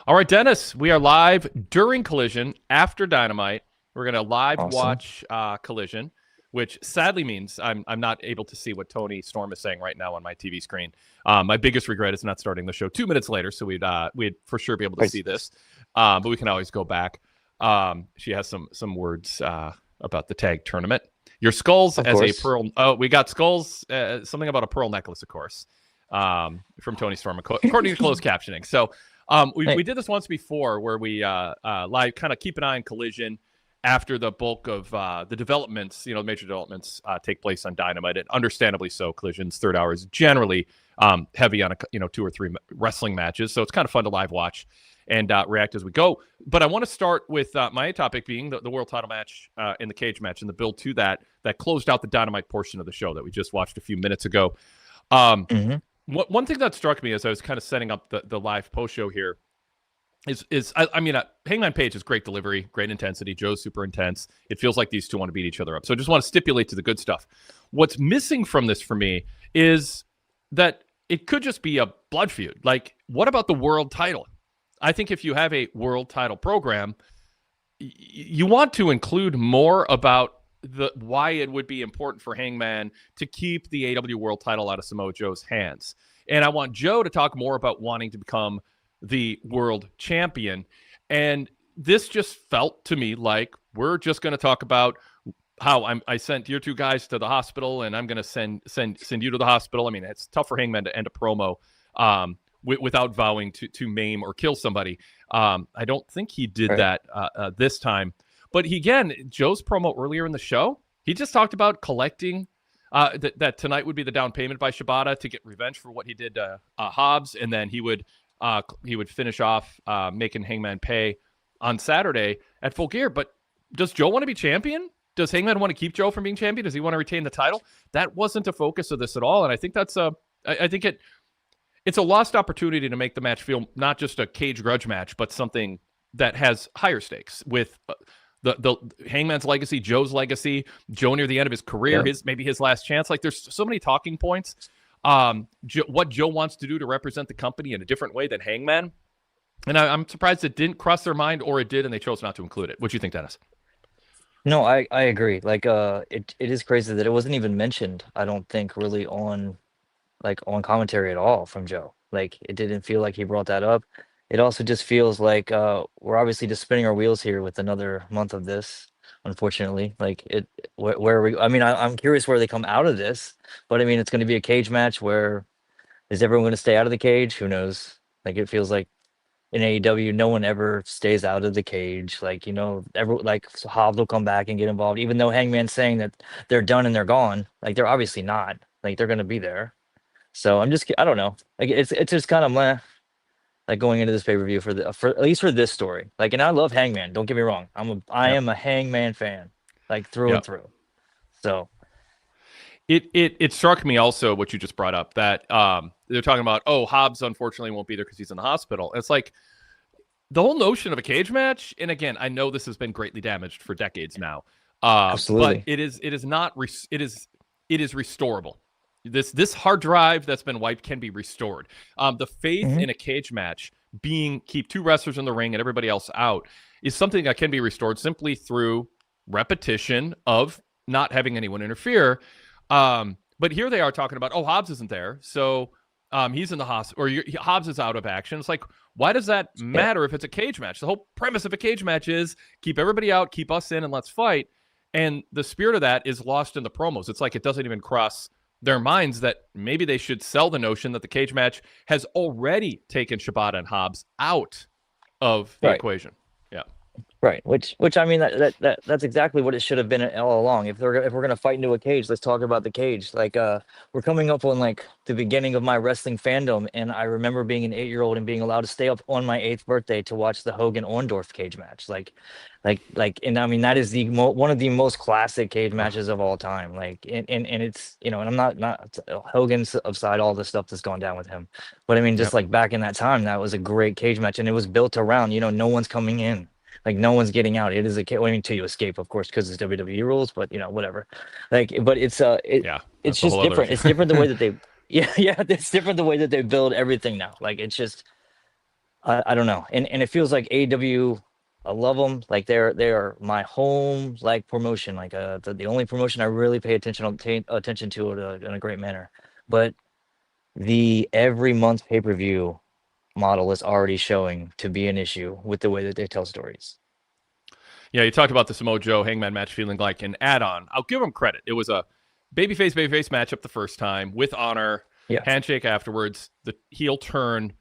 All right, Dennis, we are live during Collision after Dynamite. We're going to live Awesome. watch Collision, which sadly means I'm not able to see what Tony Storm is saying right now on my TV screen. My biggest regret is not starting the show 2 minutes later, so we'd for sure be able to see this. But we can always go back. She has some words about the tag tournament. Your skulls Of as a course. pearl. Oh, we got skulls. Something about a pearl necklace, of course, from Tony Storm, according to closed captioning. So. We did this once before where we live kind of keep an eye on Collision after the bulk of the developments, major developments take place on Dynamite, and understandably so. Collision's third hour is generally heavy on 2 or 3 wrestling matches, so it's kind of fun to live watch and react as we go. But I want to start with my topic being the world title match in the cage match and the build to that closed out the Dynamite portion of the show that we just watched a few minutes ago. One thing that struck me as I was kind of setting up the live post show here is Hangman Page has great delivery, great intensity. Joe's super intense. It feels like these two want to beat each other up. So I just want to stipulate to the good stuff. What's missing from this for me is that it could just be a blood feud. Like, what about the world title? I think if you have a world title program, you want to include more about why it would be important for Hangman to keep the AEW World title out of Samoa Joe's hands. And I want Joe to talk more about wanting to become the world champion. And this just felt to me like we're just going to talk about how I sent your two guys to the hospital, and I'm going to send you to the hospital. I mean, it's tough for Hangman to end a promo without vowing to maim or kill somebody. I don't think he did that this time. But Joe's promo earlier in the show, he just talked about collecting that tonight would be the down payment by Shibata to get revenge for what he did to Hobbs, and then he would finish off making Hangman pay on Saturday at Full Gear. But does Joe want to be champion? Does Hangman want to keep Joe from being champion? Does he want to retain the title? That wasn't a focus of this at all, and I think it's a lost opportunity to make the match feel not just a cage grudge match, but something that has higher stakes with. The Hangman's legacy, Joe's legacy, Joe near the end of his career, maybe his last chance. Like, there's so many talking points. What Joe wants to do to represent the company in a different way than Hangman. And I'm surprised it didn't cross their mind, or it did, and they chose not to include it. What do you think, Dennis? No, I agree. Like, it is crazy that it wasn't even mentioned, I don't think, really on commentary at all from Joe. Like, it didn't feel like he brought that up. It also just feels like we're obviously just spinning our wheels here with another month of this, unfortunately. Like, where are we? I mean, I'm curious where they come out of this, but I mean, it's going to be a cage match. Where is everyone going to stay out of the cage? Who knows? Like, it feels like in AEW, no one ever stays out of the cage. Like, Hobbs will come back and get involved, even though Hangman's saying that they're done and they're gone. Like, they're obviously not. Like, they're going to be there. So I don't know. Like, it's just kind of meh. Like, going into this pay-per-view for at least for this story. Like, and I love Hangman, don't get me wrong. I am a Hangman fan, like, through and through. So it struck me also what you just brought up, that they're talking about, Hobbs unfortunately won't be there because he's in the hospital. It's like the whole notion of a cage match, and again, I know this has been greatly damaged for decades now. absolutely. But it is restorable. This hard drive that's been wiped can be restored. The faith in a cage match keep two wrestlers in the ring and everybody else out is something that can be restored simply through repetition of not having anyone interfere. But here they are talking about, Hobbs isn't there, so he's in the hospital, or Hobbs is out of action. It's like, why does that matter if it's a cage match? The whole premise of a cage match is keep everybody out, keep us in, and let's fight. And the spirit of that is lost in the promos. It's like it doesn't even cross their minds that maybe they should sell the notion that the cage match has already taken Shibata and Hobbs out of the equation. Yeah. Right. Which I mean, that's exactly what it should have been all along. If we're gonna fight into a cage, let's talk about the cage. Like, we're coming up on like the beginning of my wrestling fandom, and I remember being an 8-year-old and being allowed to stay up on my 8th birthday to watch the Hogan Orndorff cage match. And I mean, that is one of the most classic cage matches of all time. Like, and it's, and I'm not Hogan's aside all the stuff that's gone down with him, but I mean, just like back in that time, that was a great cage match, and it was built around, no one's coming in. Like, no one's getting out. It is until you escape, of course, because it's WWE rules. But whatever. Like, but it's it's just different. It's different the way that they, it's different the way that they build everything now. Like, it's just, I don't know, and it feels like AEW. I love them. Like they're my home like promotion. Like the only promotion I really pay attention to it, in a great manner. But the every month pay-per-view model is already showing to be an issue with the way that they tell stories. Yeah, you talked about the Samoa Joe Hangman match feeling like an add-on. I'll give him credit. It was a babyface matchup the first time with honor, Yeah, handshake afterwards. The heel turn,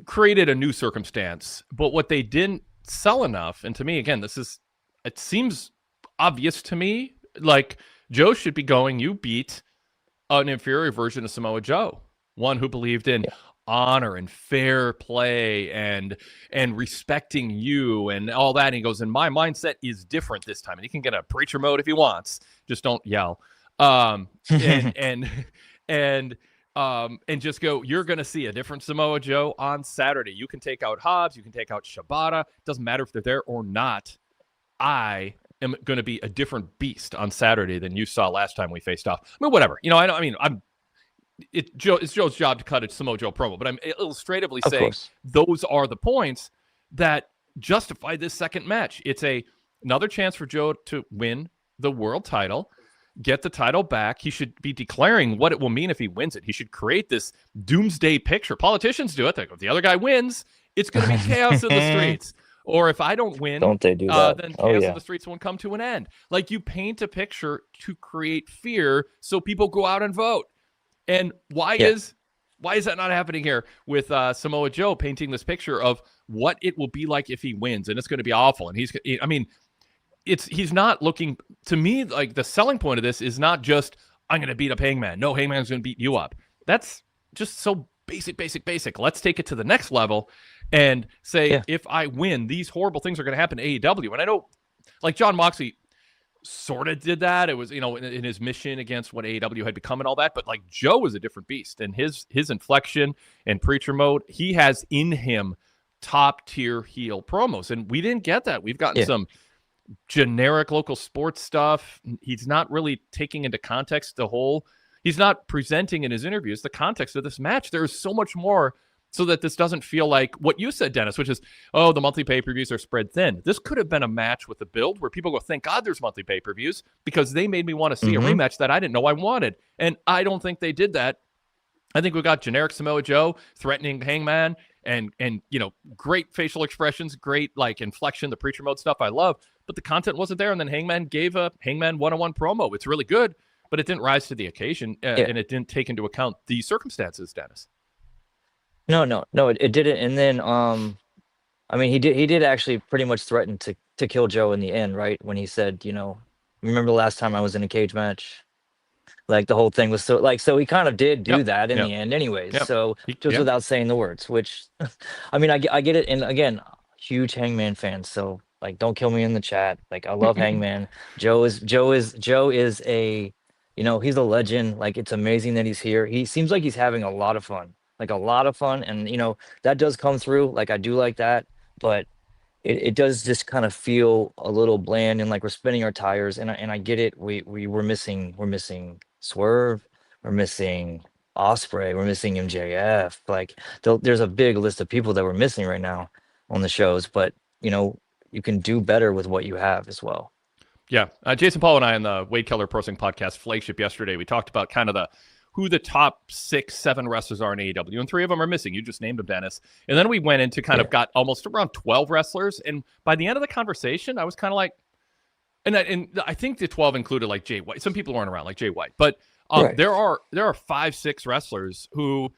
created a new circumstance. But what they didn't sell enough, and to me, again, it seems obvious to me, like Joe should be going, you beat an inferior version of Samoa Joe, one who believed in honor and fair play and respecting you and all that. And he goes, and my mindset is different this time. And he can get a preacher mode if he wants. Just don't yell. And just go, you're going to see a different Samoa Joe on Saturday. You can take out Hobbs. You can take out Shibata. Doesn't matter if they're there or not. I am going to be a different beast on Saturday than you saw last time we faced off. I mean, whatever. It's Joe's job to cut a Samoa Joe promo, but I'm illustratively saying those are the points that justify this second match. It's another chance for Joe to win the world title, get the title back. He should be declaring what it will mean if he wins it. He should create this doomsday picture. Politicians do it. They go, if the other guy wins, it's going to be chaos in the streets. Or if I don't win, don't they do that? Then chaos in the streets won't come to an end. Like, you paint a picture to create fear so people go out and vote. And why is that not happening here with Samoa Joe painting this picture of what it will be like if he wins, and it's going to be awful. And he's not looking, to me, like the selling point of this is not just I'm going to beat up Hangman. No, Hangman's going to beat you up. That's just so basic. Let's take it to the next level and say, if I win, these horrible things are going to happen to AEW. And I know, like, John Moxley sort of did that. It was, in his mission against what AEW had become and all that. But like, Joe was a different beast, and his inflection and preacher mode, he has in him top tier heel promos. And we didn't get that. We've gotten some generic local sports stuff. He's not really taking into context he's not presenting in his interviews the context of this match. There is so much more, so that this doesn't feel like what you said, Dennis, which is, the monthly pay-per-views are spread thin. This could have been a match with a build where people go, thank God there's monthly pay-per-views, because they made me want to see a rematch that I didn't know I wanted. And I don't think they did that. I think we got generic Samoa Joe threatening Hangman and great facial expressions, great like inflection, the preacher mode stuff I love, but the content wasn't there. And then Hangman gave a Hangman one-on-one promo. It's really good, but it didn't rise to the occasion, and it didn't take into account the circumstances, Dennis. No, it didn't. And then, he did actually pretty much threaten to kill Joe in the end, right? When he said, remember the last time I was in a cage match? Like, the whole thing was so he kind of did do that in the end anyways. So just without saying the words, which, I get it. And again, huge Hangman fan. So like, don't kill me in the chat. Like, I love Hangman. Joe is a, he's a legend. Like, it's amazing that he's here. He seems like he's having a lot of fun. And that does come through. Like, I do like that, but it does just kind of feel a little bland, and like we're spinning our tires. And I get it. We're missing Swerve, we're missing Osprey, we're missing MJF. Like, there's a big list of people that we're missing right now on the shows, but you can do better with what you have as well. Yeah, Jason Paul and I on the Wade Keller Pro Wrestling Podcast flagship yesterday, we talked about kind of who the top 6-7 wrestlers are in AEW, and 3 of them are missing. You just named them, Dennis. And then we went into kind of got almost around 12 wrestlers, and by the end of the conversation, I was kind of like, and I think the 12 included like Jay White. Some people weren't around, like Jay White, but there are 5-6 wrestlers who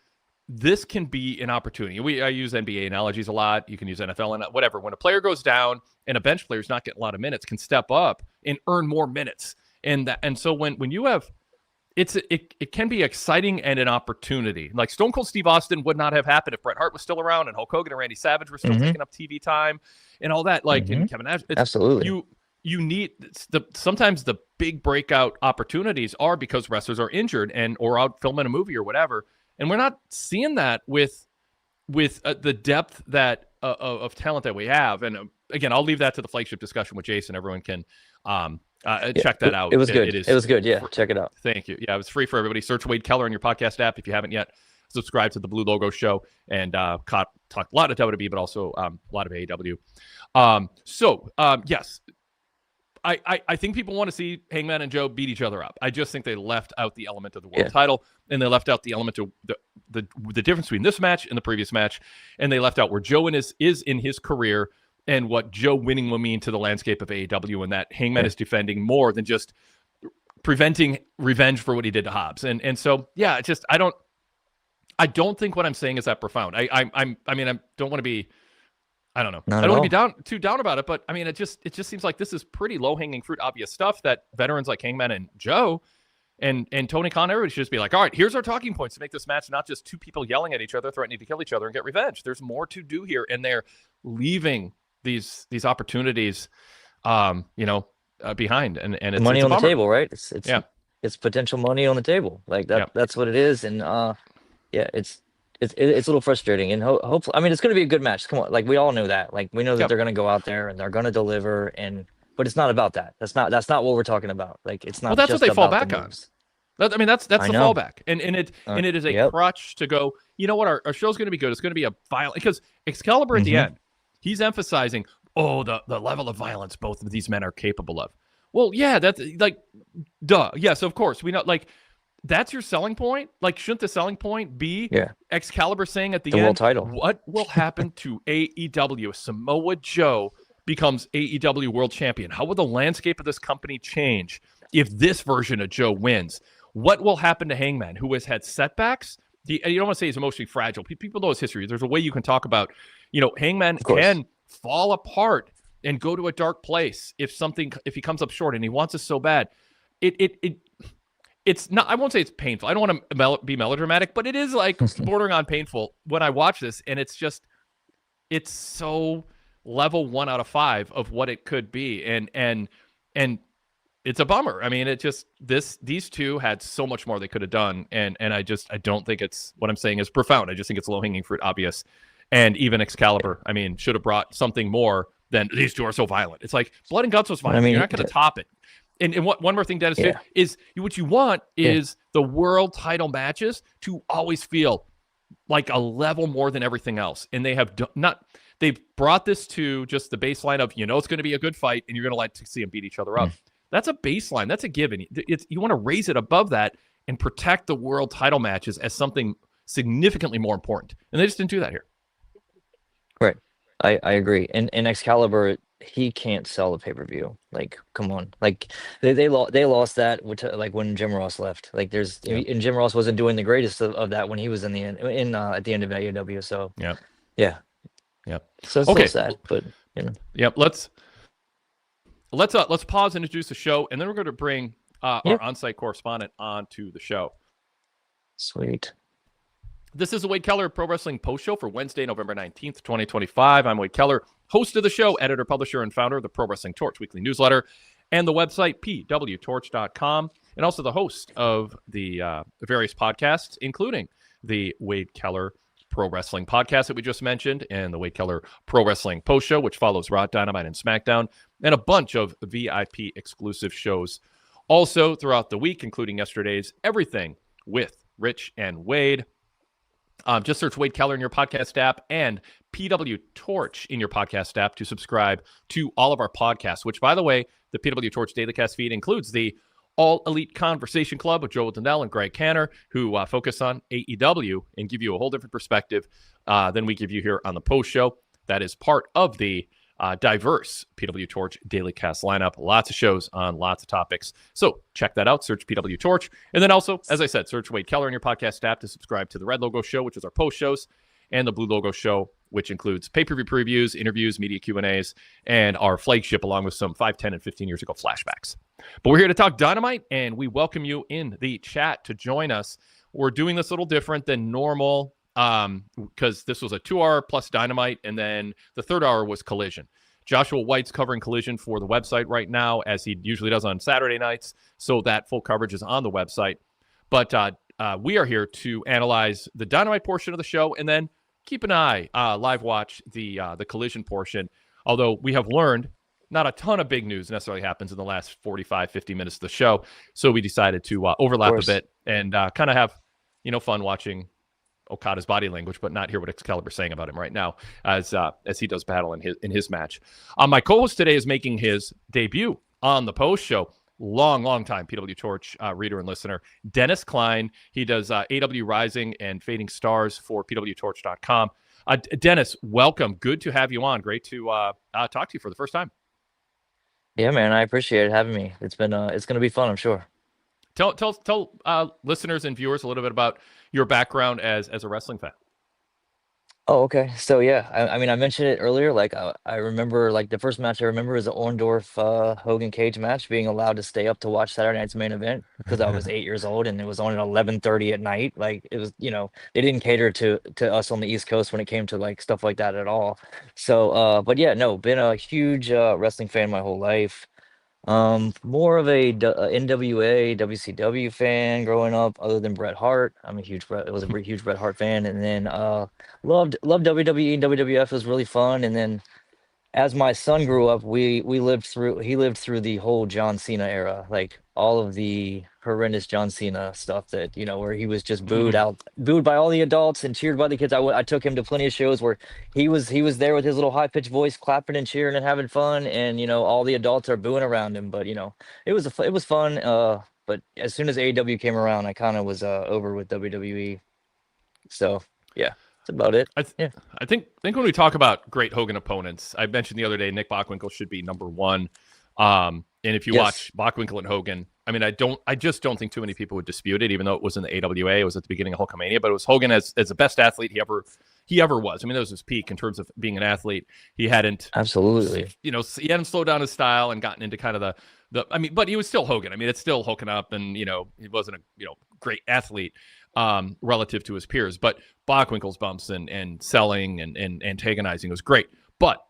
this can be an opportunity. I use NBA analogies a lot. You can use NFL and whatever. When a player goes down and a bench player is not getting a lot of minutes, can step up and earn more minutes. And so when you have, it can be exciting and an opportunity. Like, Stone Cold Steve Austin would not have happened if Bret Hart was still around and Hulk Hogan and Randy Savage were still taking up TV time and all that. Like, and Kevin Nash. Absolutely. You need sometimes the big breakout opportunities are because wrestlers are injured or out filming a movie or whatever. And we're not seeing that with the depth that of talent that we have. And again, I'll leave that to the flagship discussion with Jason. Everyone can check that out. It was good. It was good. Yeah, check it out. Thank you. Yeah, it was free for everybody. Search Wade Keller in your podcast app if you haven't yet. subscribe to the Blue Logo Show and talk a lot of WWE, but also a lot of AEW. Yes, I think people want to see Hangman and Joe beat each other up. I just think they left out the element of the world title, and they left out the element of the difference between this match and the previous match, and they left out where Joe is in his career and what Joe winning will mean to the landscape of AEW, and that Hangman is defending more than just preventing revenge for what he did to Hobbs. And so, yeah, it's just I don't think what I'm saying is that profound. I don't want to be. I don't know. I don't want to be too down about it, but I mean, it just seems like this is pretty low-hanging fruit, obvious stuff that veterans like Hangman and Joe and Tony Khan, everybody should just be like, all right, here's our talking points to make this match not just two people yelling at each other, threatening to kill each other and get revenge. There's more to do here, and they're leaving these opportunities, behind, and it's money it's on the table, right? It's potential money on the table, like that. Yeah. That's what it is, and it's a little frustrating, and hopefully, I mean, it's going to be a good match. Come on, like we all know that. Like we know that they're going to go out there and they're going to deliver, but it's not about that. That's not what we're talking about. Like it's not. Well, that's just what they fall about back on. That's the fallback, and it is a crutch to go. You know what? Our show's going to be good. It's going to be a violent, because Excalibur at the end, he's emphasizing, the level of violence both of these men are capable of. Well, yeah, that's like, duh. Yes, of course we know. Like, that's your selling point? Like, shouldn't the selling point be Excalibur saying at the end, world title? What will happen to AEW if Samoa Joe becomes AEW world champion? How will the landscape of this company change if this version of Joe wins? What will happen to Hangman, who has had setbacks? You don't want to say he's emotionally fragile. People know his history. There's a way you can talk about, Hangman can fall apart and go to a dark place if he comes up short and he wants it so bad. It's not, I won't say it's painful. I don't want to be melodramatic, but it is like bordering on painful when I watch this. And it's so level 1 out of 5 of what it could be. And it's a bummer. I mean, these two had so much more they could have done. And I don't think what I'm saying is profound. I just think it's low hanging fruit, obvious. And even Excalibur, I mean, should have brought something more than these two are so violent. It's like Blood and Guts was violent. I mean, you're not going to top it. And one more thing, Dennis, too, is what you want is the world title matches to always feel like a level more than everything else. And they have they've brought this to just the baseline of, it's going to be a good fight and you're going to like to see them beat each other up. That's a baseline. That's a given. You want to raise it above that and protect the world title matches as something significantly more important. And they just didn't do that here. Right. I agree. And Excalibur, he can't sell a pay-per-view. Like, come on. Like they lost that like when Jim Ross left. Like and Jim Ross wasn't doing the greatest of that when he was at the end of AEW. So yeah. So it's so sad, but Yep. Let's pause and introduce the show, and then we're going to bring our on-site correspondent onto the show. Sweet. This is the Wade Keller Pro Wrestling Post Show for Wednesday, November 19th, 2025. I'm Wade Keller, host of the show, editor, publisher, and founder of the Pro Wrestling Torch weekly newsletter and the website pwtorch.com, and also the host of the various podcasts, including the Wade Keller Pro Wrestling Podcast that we just mentioned, and the Wade Keller Pro Wrestling Post Show, which follows Raw, Dynamite, and SmackDown, and a bunch of VIP exclusive shows also throughout the week, including yesterday's Everything with Rich and Wade. Just search Wade Keller in your podcast app and PWTorch in your podcast app to subscribe to all of our podcasts, which, by the way, the PWTorch Dailycast feed includes the All Elite Conversation Club with Joe Donnell and Greg Canner, who focus on AEW and give you a whole different perspective than we give you here on the post show. That is part of the diverse PWTorch Dailycast lineup. Lots of shows on lots of topics. So check that out. Search PWTorch. And then also, as I said, search Wade Keller in your podcast app to subscribe to the Red Logo Show, which is our post shows, and the Blue Logo Show, which includes pay-per-view previews, interviews, media Q&As, and our flagship, along with some 5, 10, and 15 years ago flashbacks. But we're here to talk Dynamite, and we welcome you in the chat to join us. We're doing this a little different than normal because this was a 2-hour plus Dynamite, and then the third hour was Collision. Joshua White's covering Collision for the website right now, as he usually does on Saturday nights, so that full coverage is on the website. But we are here to analyze the Dynamite portion of the show, and then keep an eye, live watch the Collision portion, although we have learned not a ton of big news necessarily happens in the last 45, 50 minutes of the show, so we decided to overlap a bit and kind of have fun watching Okada's body language, but not hear what Excalibur's saying about him right now as he does battle in his match. My co-host today is making his debut on the post show. Long time PWTorch reader and listener, Dennis Kline. He does AEW Rising and Fading Stars for pwtorch.com. Dennis, welcome. Good to have you on. Great to talk to you for the first time. Yeah, man, I appreciate it having me. It's been it's gonna be fun, I'm sure. Tell listeners and viewers a little bit about your background as a wrestling fan. Oh, okay. So yeah, I mean, I mentioned it earlier. Like, I remember, like, the first match I remember is the Orndorff Hogan cage match. Being allowed to stay up to watch Saturday night's main event because I was 8 years old and it was on at 11:30 at night. Like, it was, they didn't cater to us on the East Coast when it came to like stuff like that at all. So, but yeah, no, been a huge wrestling fan my whole life. More of a NWA, WCW fan growing up, other than Bret Hart. I'm a huge huge Bret Hart fan, and then loved WWE and WWF. Was really fun. And then as my son grew up, he lived through the whole John Cena era, like all of the horrendous John Cena stuff that, where he was just booed by all the adults and cheered by the kids. I took him to plenty of shows where he was there with his little high pitched voice, clapping and cheering and having fun, and all the adults are booing around him. But it was fun. But as soon as AEW came around, I kind of was over with WWE. So yeah. That's about it. I think when we talk about great Hogan opponents, I mentioned the other day Nick Bockwinkel should be number one. And if you watch Bockwinkel and Hogan, I mean, I just don't think too many people would dispute it, even though it was in the AWA. It was at the beginning of Hulkamania, but it was Hogan as the best athlete he ever was. I mean, that was his peak in terms of being an athlete. He hadn't absolutely, he hadn't slowed down his style and gotten into kind of but he was still Hogan. I mean, it's still hooking up, and he wasn't a great athlete relative to his peers. But Bockwinkel's bumps and selling and antagonizing was great. But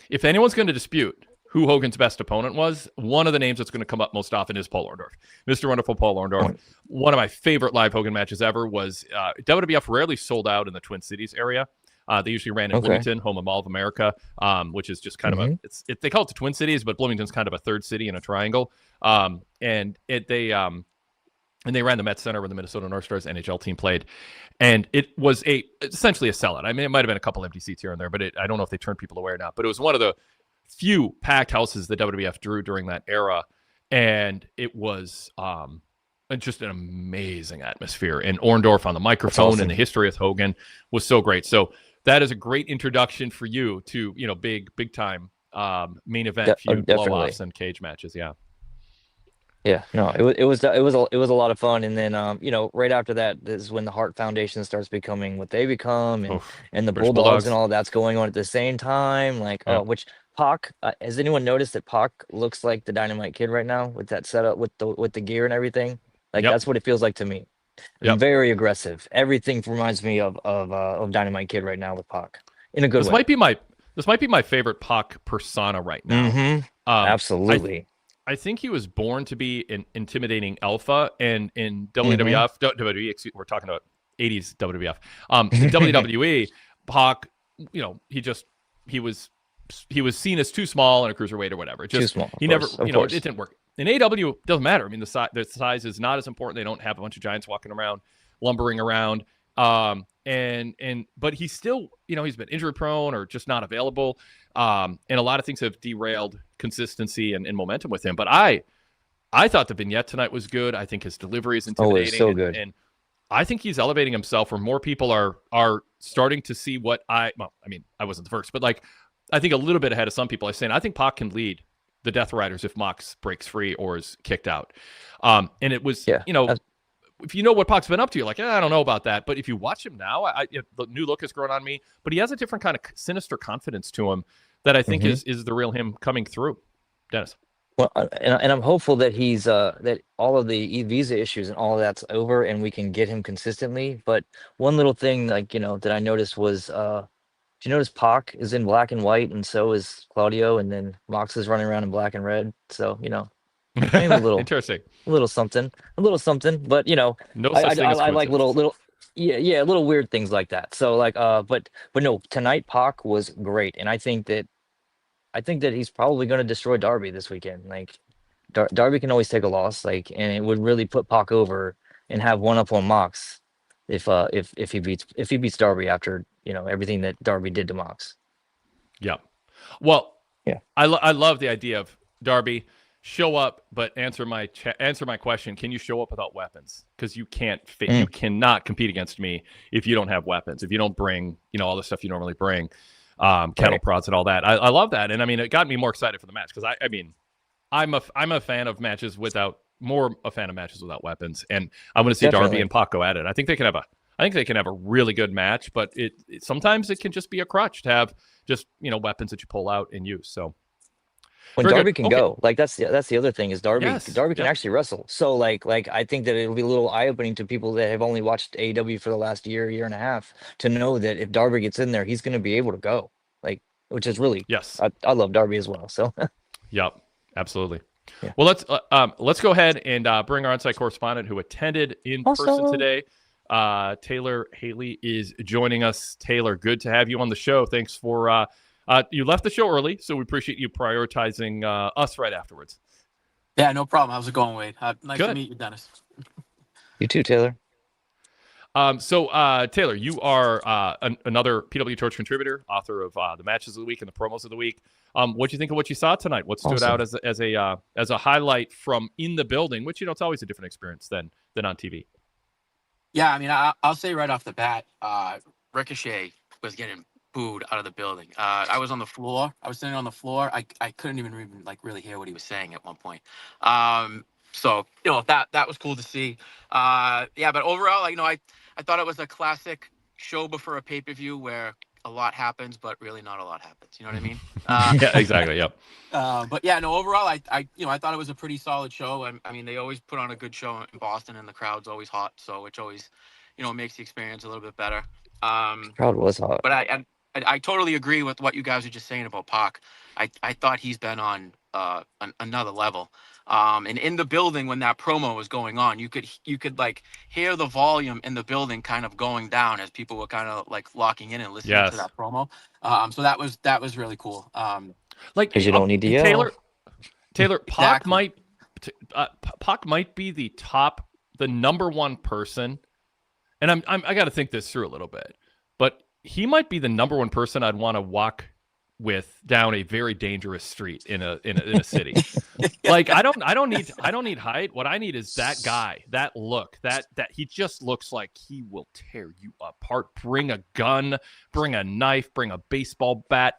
if anyone's going to dispute who Hogan's best opponent was, one of the names that's going to come up most often is Paul Orndorff. Mr. Wonderful Paul Orndorff. One of my favorite live Hogan matches ever was WWF rarely sold out in the Twin Cities area. They usually ran in Bloomington, home of Mall of America, which is just kind of they call it the Twin Cities, but Bloomington's kind of a third city in a triangle. And they ran the Met Center where the Minnesota North Stars NHL team played. And it was essentially a sellout. I mean, it might have been a couple empty seats here and there, but I don't know if they turned people away or not. But it was one of the few packed houses that WWF drew during that era. And it was just an amazing atmosphere. And Orndorff on the microphone and the history of Hogan was so great. So that is a great introduction for you to, big time main event feud blow-offs and cage matches. Yeah. Yeah, no, it was a lot of fun. And then right after that is when the Hart Foundation starts becoming what they become, and the Bulldogs and all of that's going on at the same time. Like, which Pac, has anyone noticed that Pac looks like the Dynamite Kid right now with that setup with the gear and everything? Like, that's what it feels like to me. Very aggressive. Everything reminds me of Dynamite Kid right now with Pac in a good way. This might be my favorite Pac persona right now. Absolutely. I think he was born to be an intimidating alpha, and in WWF, WWE, we're talking about 80s WWF. In WWE, Pac, he was seen as too small in a cruiserweight or whatever. Too small. He never, it didn't work. In AEW, it doesn't matter. I mean, the size is not as important. They don't have a bunch of giants walking around, lumbering around. But he's still, he's been injury prone or just not available. And a lot of things have derailed consistency and momentum with him. But I thought the vignette tonight was good. I think his delivery is intimidating. It's so good. And I think he's elevating himself where more people are starting to see what I wasn't the first, but like, I think a little bit ahead of some people. I'm saying, I think Pac can lead the Death Riders if Mox breaks free or is kicked out. And it was, if you know what Pac's been up to, you're like, I don't know about that. But if you watch him now, the new look has grown on me. But he has a different kind of sinister confidence to him that I think is the real him coming through. Dennis. Well, and I'm hopeful that he's that all of the visa issues and all of that's over, and we can get him consistently. But one little thing, like that I noticed was, did you notice Pac is in black and white, and so is Claudio, and then Mox is running around in black and red. So maybe a little interesting, a little something. But no such thing as I like little little weird things like that. So like, but no, tonight Pac was great, and I think that he's probably going to destroy Darby this weekend. Like, Darby can always take a loss, like, and it would really put Pac over and have one up on Mox. if he beats Darby after everything that Darby did to Mox. Yeah. Well, Yeah. I love the idea of Darby show up, but answer my question. Can you show up without weapons? Because you you cannot compete against me if you don't have weapons. If you don't bring all the stuff you normally bring, cattle prods and all that. I love that, and I mean, it got me more excited for the match because I'm a fan of matches without weapons, and I want to see Darby and Pac go at it. I think they can have a really good match, but sometimes it can just be a crutch to have just weapons that you pull out and use. So when Darby can go, like that's the other thing is Darby can actually wrestle. So like I think that it'll be a little eye opening to people that have only watched AEW for the last year and a half to know that if Darby gets in there, he's going to be able to go. Like, which is really I love Darby as well. So yep, absolutely. Yeah. Well, let's go ahead and bring our on-site correspondent who attended in person today. Taylor Haley is joining us. Taylor, good to have you on the show. Thanks for you left the show early, so we appreciate you prioritizing us right afterwards. Yeah, no problem. How's it going, Wade? Nice to meet you, Dennis. You too, Taylor. So Taylor, you are another PWTorch contributor, author of the matches of the week and the promos of the week. What do you think of what you saw tonight? What stood out as a highlight from in the building, which it's always a different experience than on TV. Yeah, I mean, I'll say right off the bat, Ricochet was getting booed out of the building. I was on the floor. I was sitting on the floor. I couldn't even really hear what he was saying at one point. So that was cool to see. Yeah, but overall, I thought it was a classic show before a pay-per-view where a lot happens, but really not a lot happens. You know what I mean? Yeah, exactly. Yep. But yeah, no. Overall, I thought it was a pretty solid show. I mean, they always put on a good show in Boston, and the crowd's always hot, so which always, makes the experience a little bit better. Crowd was hot. But I totally agree with what you guys are just saying about Pac. I thought he's been on another level. And in the building when that promo was going on, you could like hear the volume in the building kind of going down as people were kind of like locking in and listening to that promo. So that was really cool. Because you don't need to yell. Taylor, Pac might be the number one person, and I got to think this through a little bit, but he might be the number one person I'd want to walk with down a very dangerous street in a city. Like I don't need height. What I need is that guy, that look, that he just looks like he will tear you apart. Bring a gun, bring a knife, bring a baseball bat.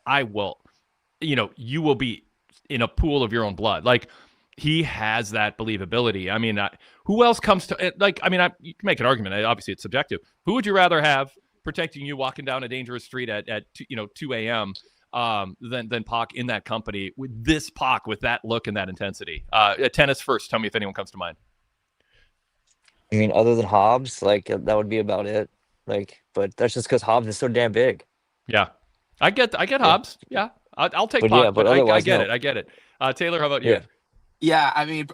You will be in a pool of your own blood. Like he has that believability. I mean, who else comes to like? I mean, you can make an argument. Obviously, it's subjective. Who would you rather have protecting you walking down a dangerous street at 2 a.m. Than Pac in that company with this Pac with that look and that intensity? Tennis first. Tell me if anyone comes to mind. I mean, other than Hobbs, like that would be about it. Like, but that's just because Hobbs is so damn big. Yeah, I get Hobbs. Yeah, I'll take Pac, but I get it. I get it. Taylor, how about you? Yeah, I mean,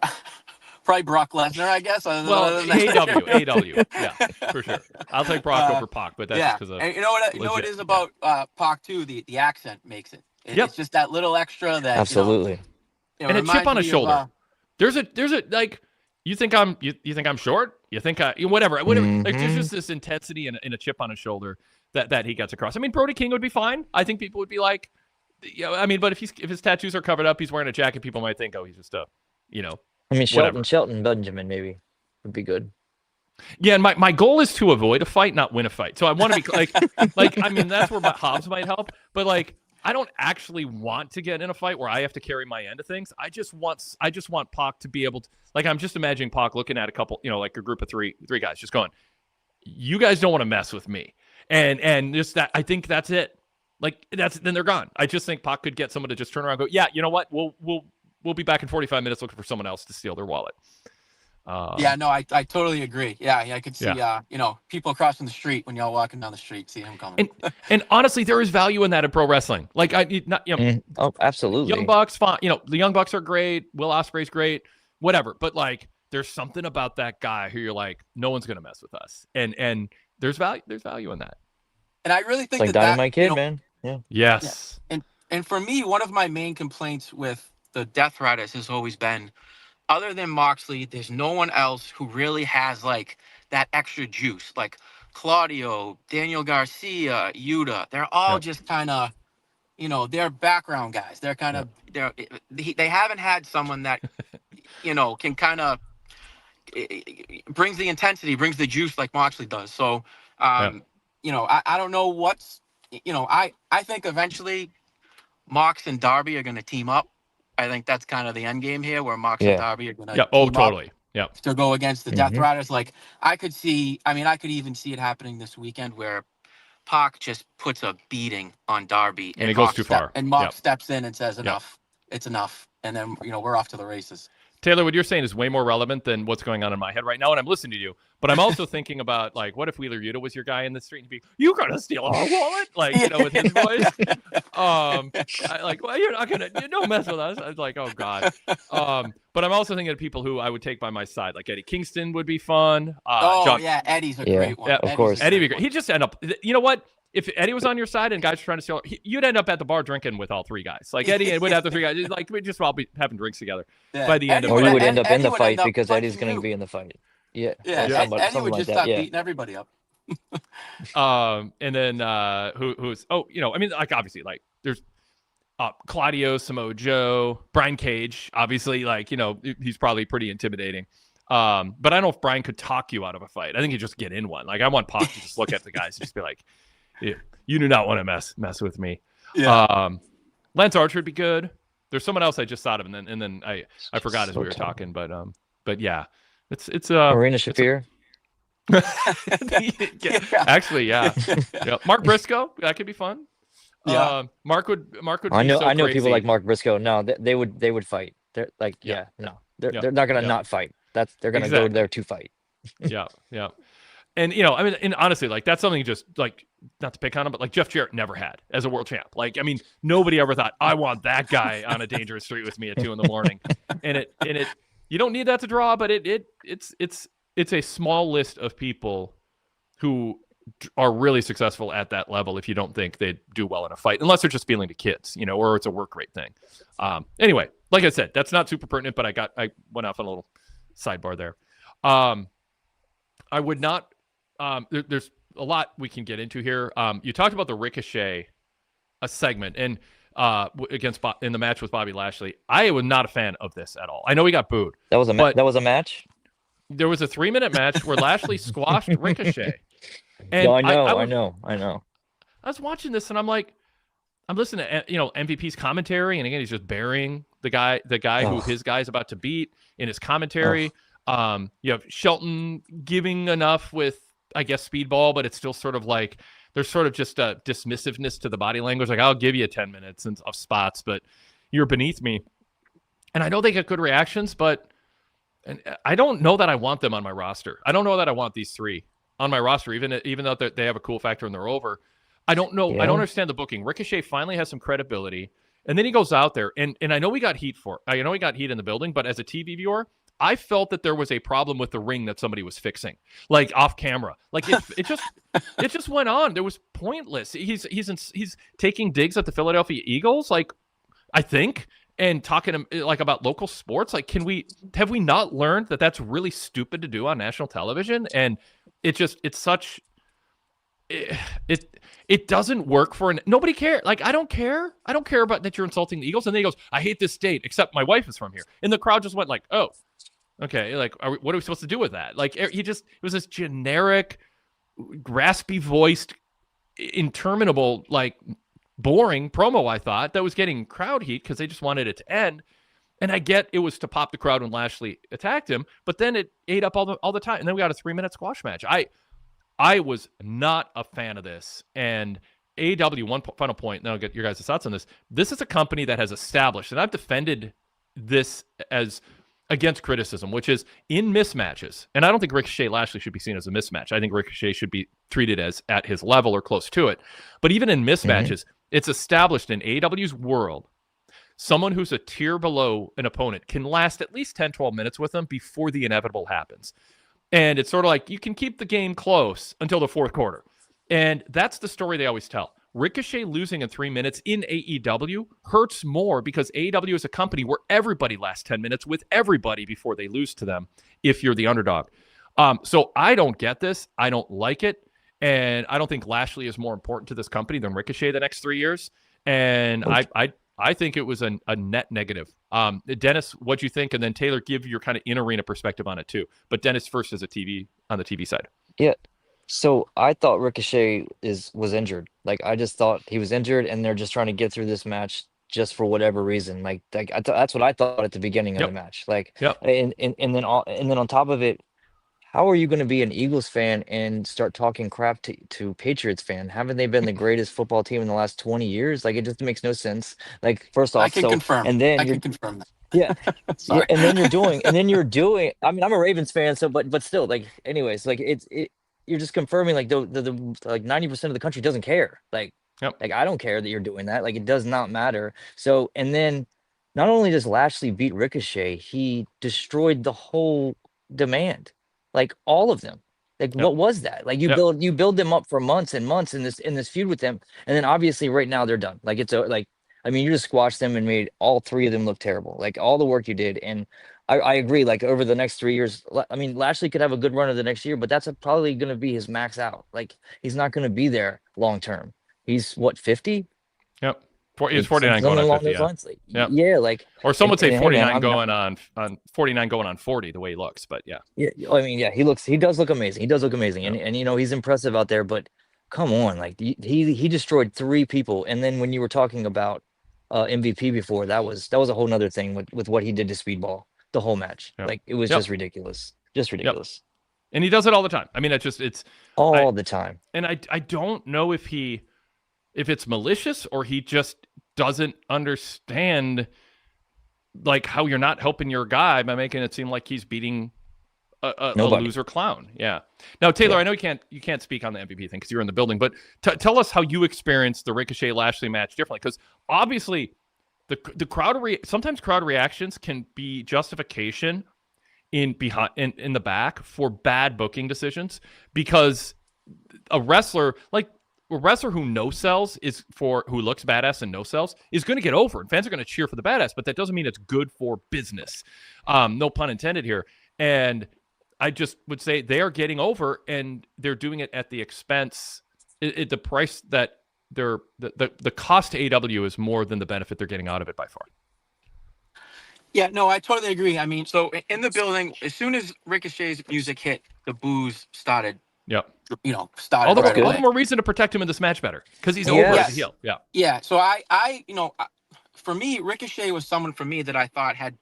probably Brock Lesnar, I guess. AEW, yeah, for sure. I'll take Brock over Pac, but that's just because of. And you know what it is about Pac too? The accent makes it. It's just that little extra that absolutely. And a chip on his shoulder. There's a like. You think I'm short? You think whatever. Mm-hmm. Like there's just this intensity and a chip on his shoulder that he gets across. I mean, Brody King would be fine. I think people would be like, I mean, but if his tattoos are covered up, he's wearing a jacket, people might think, oh, he's just a, I mean, Shelton Benjamin maybe would be good. Yeah, and my goal is to avoid a fight, not win a fight. So I want to be like I mean, that's where Hobbs might help. But like, I don't actually want to get in a fight where I have to carry my end of things. I just want Pac to be able to, like, I'm just imagining Pac looking at a couple, like a group of three guys, just going, you guys don't want to mess with me, and just that. I think that's it. Like then they're gone. I just think Pac could get someone to just turn around and go, yeah, you know what, we'll be back in 45 minutes looking for someone else to steal their wallet. Yeah, no, I totally agree. Yeah, I could see, people crossing the street when y'all walking down the street, see him coming. And honestly, there is value in that in pro wrestling. Like oh, absolutely. Young Bucks, fine. The Young Bucks are great. Will Ospreay's great. Whatever. But like, there's something about that guy who you're like, no one's gonna mess with us. And there's value in that. And I really think it's like Dynamite Kid, man. Yeah. Yes. Yeah. And for me, one of my main complaints with the Death Riders has always been, other than Moxley, there's no one else who really has like that extra juice. Like Claudio, Daniel Garcia, Yuta. They're all Yep. just kind of, they're background guys. They're kind of they haven't had someone that can kind of brings the intensity, brings the juice like Moxley does. So, I don't know what's, I think eventually Mox and Darby are going to team up. I think that's kind of the end game here, where Mox and Darby are going to Oh, totally. Yep. To go against the Death Riders. Like, I could even see it happening this weekend where Pac just puts a beating on Darby, and it goes too far. And Mox steps in and says, enough. It's enough. And then, we're off to the races. Taylor, what you're saying is way more relevant than what's going on in my head right now, and I'm listening to you. But I'm also thinking about, like, what if Wheeler Yuta was your guy in the street and be, you gonna steal our wallet? Like, with his voice. You're not gonna, don't mess with us. I was like, oh God. But I'm also thinking of people who I would take by my side, like Eddie Kingston would be fun. Eddie's a great one. Yeah, of course. Eddie would be great. He'd just end up. You know what? If Eddie was on your side and guys were trying to steal, you'd end up at the bar drinking with all three guys. Like Eddie would have the three guys. Like we'd just all be having drinks together by the end of it. Or you would end up in the Eddie fight because Eddie's going to be in the fight. Yeah. Eddie would just start beating everybody up. And then who's obviously, like, there's Claudio, Samoa Joe, Brian Cage, obviously, like, he's probably pretty intimidating. But I don't know if Brian could talk you out of a fight. I think he'd just get in one. Like, I want Pac to just look at the guys and just be like, you do not want to mess with me. Lance Archer would be good. There's someone else I just thought of, and then I forgot as we were talking, but yeah, it's Marina Shafir. Actually, yeah. Mark Briscoe, that could be fun. Mark would. I know crazy. people like Mark Briscoe. No, they would fight. They're like, they're not gonna not fight. They're gonna go there to fight. Yeah. And honestly, like, that's something just, like, not to pick on him, but like Jeff Jarrett never had as a world champ. Like, nobody ever thought, I want that guy on a dangerous street with me at 2 a.m. and it you don't need that to draw, but it's a small list of people who are really successful at that level if you don't think they'd do well in a fight, unless they're just appealing to kids, or it's a work rate thing. Anyway, like I said, that's not super pertinent, but I went off on a little sidebar there. I would not. There's a lot we can get into here. You talked about the Ricochet segment and in the match with Bobby Lashley. I was not a fan of this at all. I know he got booed. That was a match. There was a 3-minute match where Lashley squashed Ricochet. And no, I know. I was watching this and I'm like, I'm listening to MVP's commentary, and again he's just burying the guy who his guy's about to beat in his commentary. You have Shelton giving enough with, I guess, Speedball, but it's still sort of like there's sort of just a dismissiveness to the body language. Like, I'll give you 10 minutes of spots, but you're beneath me. And I know they get good reactions, but I don't know that I want them on my roster. I don't know that I want these three on my roster, even though they have a cool factor and they're over. I don't know. I don't understand the booking. Ricochet finally has some credibility, and then he goes out there, and I know we got heat for it. I know he got heat in the building, but as a TV viewer, I felt that there was a problem with the ring that somebody was fixing, like off camera. Like it just went on. It was pointless. He's taking digs at the Philadelphia Eagles, like, I think, and talking like about local sports. Like, have we not learned that that's really stupid to do on national television? And it doesn't work for nobody cares. Like, I don't care about that you're insulting the Eagles. And then he goes, I hate this state, except my wife is from here. And the crowd just went like, oh, okay. Like, what are we supposed to do with that? Like, it was this generic, raspy voiced, interminable, like, boring promo, I thought, that was getting crowd heat because they just wanted it to end. And I get it was to pop the crowd when Lashley attacked him, but then it ate up all the time. And then we got a 3-minute squash match. I was not a fan of this. And AEW, one final point, and then I'll get your guys' thoughts on this. This is a company that has established, and I've defended this as against criticism, which is in mismatches. And I don't think Ricochet Lashley should be seen as a mismatch. I think Ricochet should be treated as at his level or close to it. But even in mismatches, it's established in AEW's world, someone who's a tier below an opponent can last at least 10, 12 minutes with them before the inevitable happens. And it's sort of like you can keep the game close until the fourth quarter. And that's the story they always tell. Ricochet losing in 3 minutes in AEW hurts more because AEW is a company where everybody lasts 10 minutes with everybody before they lose to them if you're the underdog. So I don't get this. I don't like it. And I don't think Lashley is more important to this company than Ricochet the next 3 years. And I think it was a net negative. Dennis, what'd you think? And then Taylor, give your kind of in-arena perspective on it too. But Dennis first as on the TV side. Yeah. So I thought Ricochet was injured. Like I just thought he was injured, and they're just trying to get through this match just for whatever reason. Like that's what I thought at the beginning of the match. Like, and then on top of it, how are you going to be an Eagles fan and start talking crap to Patriots fan? Haven't they been the greatest football team in the last 20 years? Like it just makes no sense. Like first off, I can confirm. And then I can confirm that. Yeah. And then you're doing. I mean, I'm a Ravens fan, so but still, like, anyways, like you're just confirming like the like 90% of the country doesn't care. Like I don't care that you're doing that. Like it does not matter. So and then not only does Lashley beat Ricochet, he destroyed the whole demand. Like all of them. Like what was that? Like you build them up for months and months in this feud with them, and then obviously right now they're done. Like it's like I mean you just squashed them and made all three of them look terrible. Like all the work you did, and I agree. Like over the next 3 years, I mean Lashley could have a good run of the next year, but that's probably going to be his max out. Like he's not going to be there long term. He's what 50? Yep. He's 49 going on 50. Yeah, like or some would say 49 going on 49 going on 40 the way he looks, but yeah. I mean, he does look amazing. He does look amazing, and you know he's impressive out there. But come on, like he destroyed 3 people, and then when you were talking about MVP before, that was a whole nother thing with what he did to Speedball the whole match. Like it was just ridiculous, And he does it all the time. I mean, it's all the time. And I don't know if it's malicious or he just doesn't understand like how you're not helping your guy by making it seem like he's beating a loser clown. Yeah. Now, Taylor, I know you can't speak on the MVP thing because you're in the building, but tell us how you experienced the Ricochet Lashley match differently, because obviously the crowd sometimes crowd reactions can be justification in the back for bad booking decisions, because a wrestler who no sells who looks badass and no sells is going to get over, and fans are going to cheer for the badass, but that doesn't mean it's good for business. No pun intended here. And I just would say they are getting over, and they're doing it at the expense. The price that the cost to AEW is more than the benefit they're getting out of it by far. Yeah, no, I totally agree. I mean, so in the building, as soon as Ricochet's music hit, the boos started. Yep. Started all right away. the more reason to protect him in this match better, because he's over as a heel. Yeah. Yeah. So I for me, Ricochet was someone for me that I thought had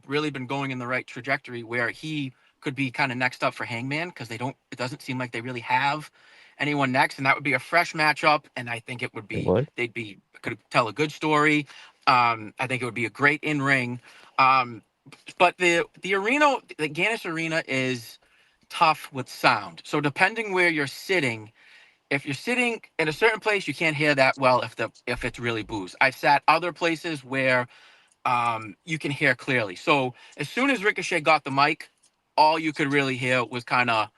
really been going in the right trajectory, where he could be kind of next up for Hangman, because it doesn't seem like they really have anyone next, and that would be a fresh matchup, and I think could tell a good story. I think it would be a great in-ring. But the arena, the Gannis Arena, is tough with sound. So depending where you're sitting, if you're sitting in a certain place, you can't hear that well if it's really boos. I've sat other places where you can hear clearly. So as soon as Ricochet got the mic, all you could really hear was kind of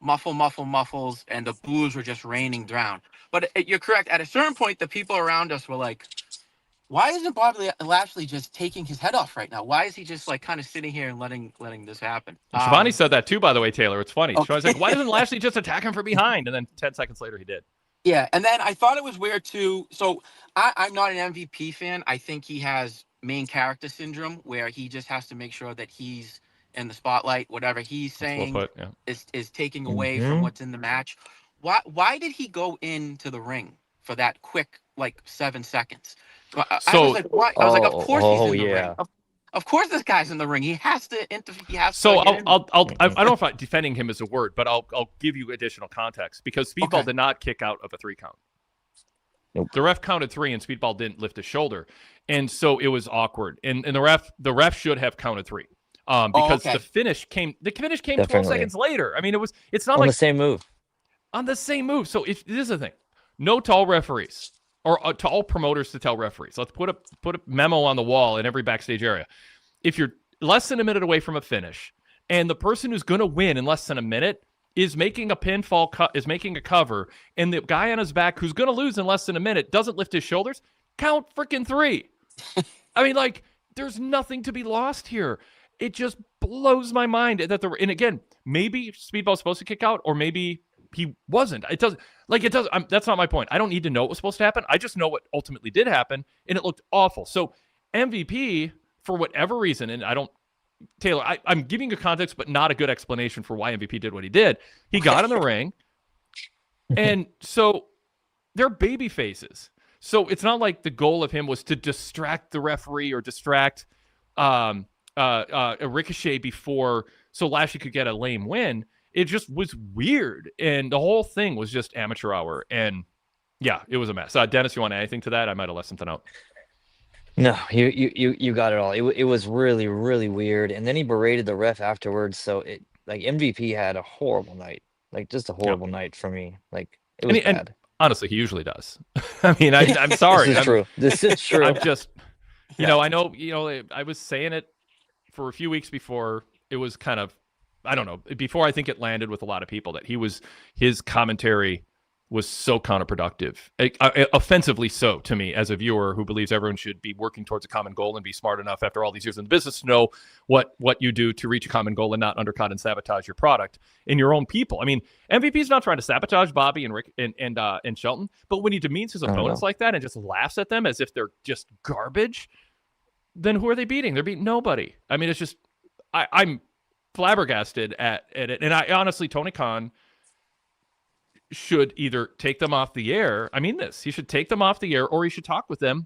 muffles, and the boos were just raining down. But you're correct. At a certain point, the people around us were like, why isn't Bobby Lashley just taking his head off right now? Why is he just like kind of sitting here and letting this happen? Shivani said that too, by the way, Taylor. It's funny. Okay. Shivani's like, why doesn't Lashley just attack him from behind? And then 10 seconds later, he did. Yeah, and then I thought it was weird too. So I'm not an MVP fan. I think he has main character syndrome, where he just has to make sure that he's in the spotlight. Whatever he's saying is taking away from what's in the match. Why did he go into the ring for that quick, like 7 seconds? I was like, what? I was like, of course he's in the ring. Of course this guy's in the ring. He has to interfere. I don't know if defending him is a word, but I'll give you additional context, because Speedball did not kick out of a 3 count. Nope. The ref counted 3, and Speedball didn't lift his shoulder, and so it was awkward. And the ref should have counted 3, because the finish came 12 seconds later. I mean, it's not on the same move. On the same move. So this is the thing: no tall referees. Or to all promoters to tell referees, let's put a memo on the wall in every backstage area. If you're less than a minute away from a finish, and the person who's going to win in less than a minute is making a pinfall is making a cover, and the guy on his back who's going to lose in less than a minute doesn't lift his shoulders, count freaking 3. I mean, like, there's nothing to be lost here. It just blows my mind that and again, maybe Speedball's supposed to kick out, or maybe he wasn't. It doesn't. That's not my point. I don't need to know what was supposed to happen. I just know what ultimately did happen, and it looked awful. So MVP, for whatever reason, and I don't, Taylor, I'm giving you context, but not a good explanation for why MVP did what he did. He got in the ring, and so they're baby faces. So it's not like the goal of him was to distract the referee or distract a Ricochet before so Lashley could get a lame win. It just was weird, and the whole thing was just amateur hour. And yeah, it was a mess. Dennis, you want to add anything to that? I might have left something out. No, you got it all. It was really, really weird. And then he berated the ref afterwards. So it like MVP had a horrible night, like just a horrible night for me. Like it was bad. And honestly, he usually does. I mean, I'm sorry. This is true. This is true. I'm just, I know, I was saying it for a few weeks before it was kind of, I don't know, before I think it landed with a lot of people that his commentary was so counterproductive, offensively so to me as a viewer who believes everyone should be working towards a common goal and be smart enough after all these years in the business to know what you do to reach a common goal and not undercut and sabotage your product and your own people. I mean, MVP's not trying to sabotage Bobby and Rick and Shelton, but when he demeans his opponents like that and just laughs at them as if they're just garbage, then who are they beating? They're beating nobody. I mean, it's just I'm flabbergasted at it. And I honestly, Tony Khan should either take them off the air. I mean this. He should take them off the air, or he should talk with them.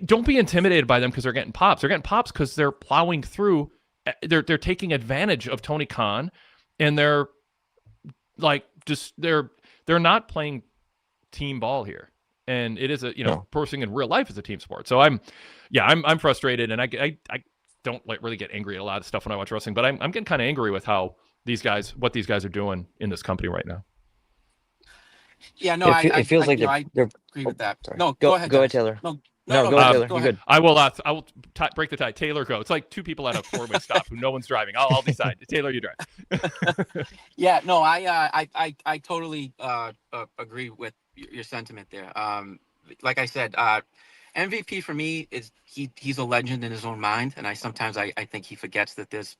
Don't be intimidated by them because they're getting pops. They're getting pops because they're plowing through. They're taking advantage of Tony Khan, and they're not playing team ball here. And it is person in real life is a team sport. So I'm frustrated, and I don't really get angry at a lot of stuff when I watch wrestling, but I'm getting kind of angry with what these guys are doing in this company right now. Yeah, no, it feels like I agree with that. Sorry. No, go ahead. Go ahead, Taylor. No, go ahead, Taylor. Go You're ahead. good. I will break the tie. Taylor, go. It's like two people at a four-way stop who no one's driving. I'll decide. Taylor, you drive. Yeah, no, I totally agree with your sentiment there. Like I said, MVP for me is he's a legend in his own mind, and I think he forgets that there's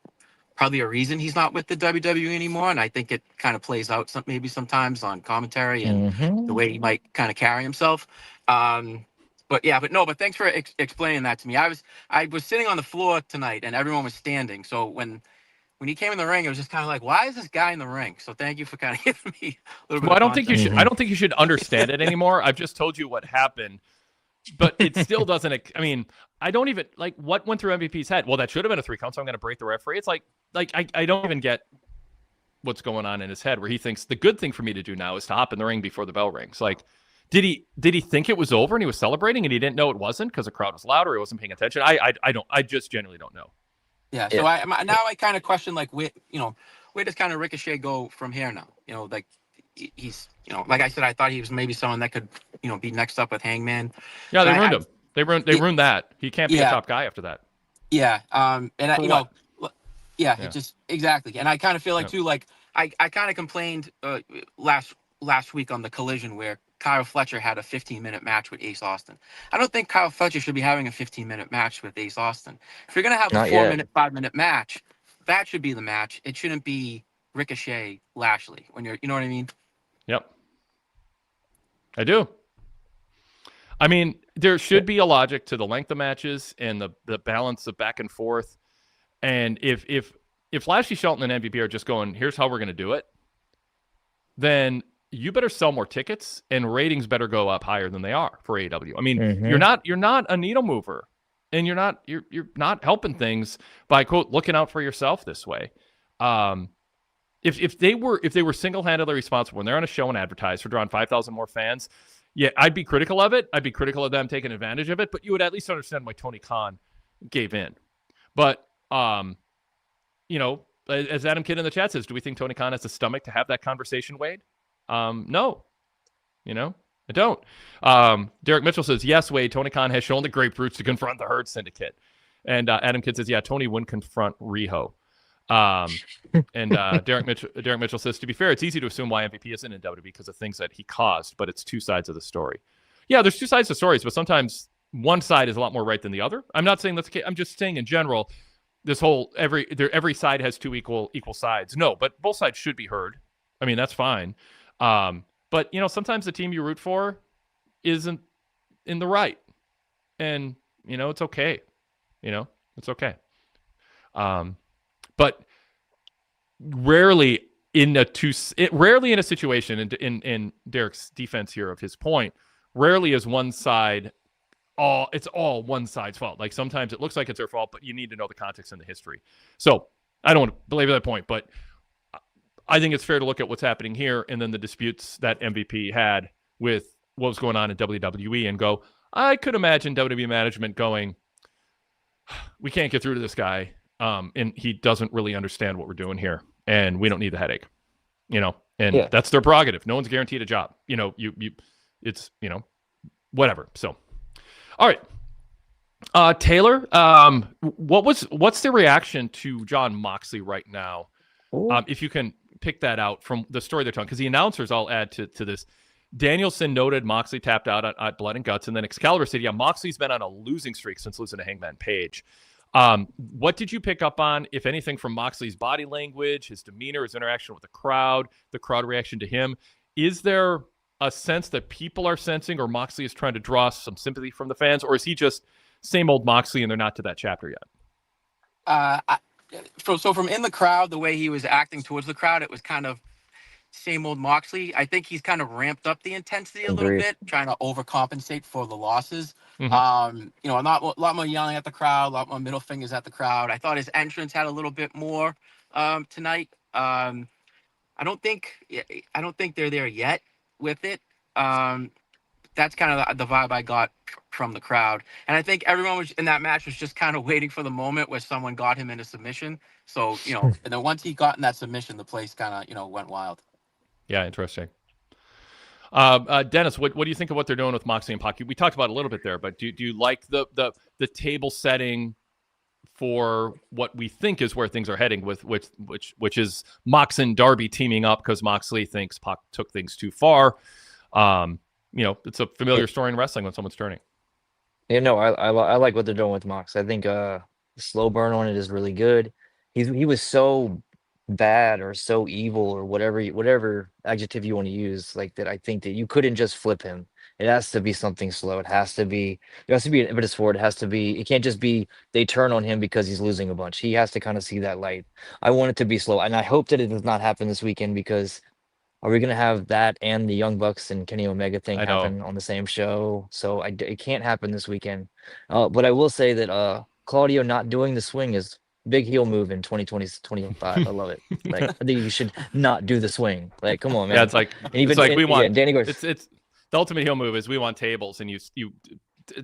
probably a reason he's not with the WWE anymore, and I think it kind of plays out maybe sometimes on commentary and the way he might kind of carry himself. But thanks for explaining that to me. I was sitting on the floor tonight, and everyone was standing. So when he came in the ring, it was just kind of like, why is this guy in the ring? So thank you for kind of giving me a little bit. Well, I don't think you should understand it anymore. I've just told you what happened. But it still doesn't. I mean, I don't even what went through MVP's head. Well, that should have been a 3 count, so I'm going to break the referee. It's I don't even get what's going on in his head where he thinks the good thing for me to do now is to hop in the ring before the bell rings. Like, did he think it was over and he was celebrating and he didn't know it wasn't because the crowd was loud or he wasn't paying attention? I just genuinely don't know. Yeah. So I kind of question where does kind of Ricochet go from here now? He's like I said, I thought he was maybe someone that could be next up with Hangman. Yeah, they ruined him. They ruined that. He can't be a top guy after that. Yeah. It just exactly. And I kind of feel like too, like I kind of complained last week on the Collision where Kyle Fletcher had a 15-minute match with Ace Austin. I don't think Kyle Fletcher should be having a 15-minute match with Ace Austin. If you're gonna have a 4-minute, 5-minute match, that should be the match. It shouldn't be Ricochet Lashley when you know what I mean? Yep. I do. I mean, there should be a logic to the length of matches and the balance of back and forth. And if Lashley, Shelton, and MVP are just going, here's how we're going to do it, then you better sell more tickets and ratings better go up higher than they are for AEW. I mean, you're not a needle mover, and you're not helping things by quote looking out for yourself this way. If they were single-handedly responsible when they're on a show and advertise for drawing 5,000 more fans, yeah, I'd be critical of it. I'd be critical of them taking advantage of it, but you would at least understand why Tony Khan gave in. But, as Adam Kidd in the chat says, do we think Tony Khan has the stomach to have that conversation, Wade? No. I don't. Derek Mitchell says, yes, Wade, Tony Khan has shown the grapefruits to confront the Herd Syndicate. And Adam Kidd says, yeah, Tony wouldn't confront Riho. And Derek Mitchell says, to be fair, it's easy to assume why MVP isn't in WWE because of things that he caused, but it's two sides of the story. Yeah, there's two sides to stories, but sometimes one side is a lot more right than the other. I'm not saying that's the case. I'm just saying in general, this whole every side has two equal sides. No, but both sides should be heard. I mean, that's fine. But sometimes the team you root for isn't in the right, and it's okay. It's okay. But rarely in a situation in Derek's defense here of his point, rarely is one side it's all one side's fault. Like sometimes it looks like it's their fault, but you need to know the context and the history. So I don't want to belabor that point, but I think it's fair to look at what's happening here and then the disputes that MVP had with what was going on in WWE and go, I could imagine WWE management going, we can't get through to this guy. And he doesn't really understand what we're doing here. And we don't need the headache, and that's their prerogative. No one's guaranteed a job. It's whatever. So, all right. Taylor, what's the reaction to Jon Moxley right now? If you can pick that out from the story they're telling, because the announcers all add to this. Danielson noted Moxley tapped out at Blood and Guts, and then Excalibur said, Moxley's been on a losing streak since losing to Hangman Page. What did you pick up on, if anything, from Moxley's body language, his demeanor, his interaction with the crowd reaction to him? Is there a sense that people are sensing, or Moxley is trying to draw some sympathy from the fans, or is he just same old Moxley and they're not to that chapter yet? So from in the crowd, the way he was acting towards the crowd, it was kind of same old Moxley. I think he's kind of ramped up the intensity a little bit, trying to overcompensate for the losses. Mm-hmm. A lot more yelling at the crowd, a lot more middle fingers at the crowd. I thought his entrance had a little bit more tonight. I don't think they're there yet with it. That's kind of the vibe I got from the crowd. And I think everyone was in that match was just kind of waiting for the moment where someone got him into submission. So, and then once he got in that submission, the place kind of, went wild. Yeah, interesting. Dennis, what do you think of what they're doing with Moxley and Pac? We talked about it a little bit there, but do you like the table setting for what we think is where things are heading with which is Mox and Darby teaming up because Moxley thinks Pac took things too far? It's a familiar story in wrestling when someone's turning. I like what they're doing with Mox. I think the slow burn on it is really good. He was so bad or so evil or whatever adjective you want to use, like that. I think that you couldn't just flip him. It has to be something slow. There has to be an impetus for it. It can't just be they turn on him because he's losing a bunch. He has to kind of see that light. I want it to be slow, and I hope that it does not happen this weekend, because are we going to have that and the Young Bucks and Kenny Omega thing happen on the same show? So it can't happen this weekend. But I will say that Claudio not doing the swing is big heel move in 2020-25. I love it. Like, I think you should not do the swing. Like, come on, man. Yeah, it's like we want. Danny Garcia. It's the ultimate heel move is we want tables, and you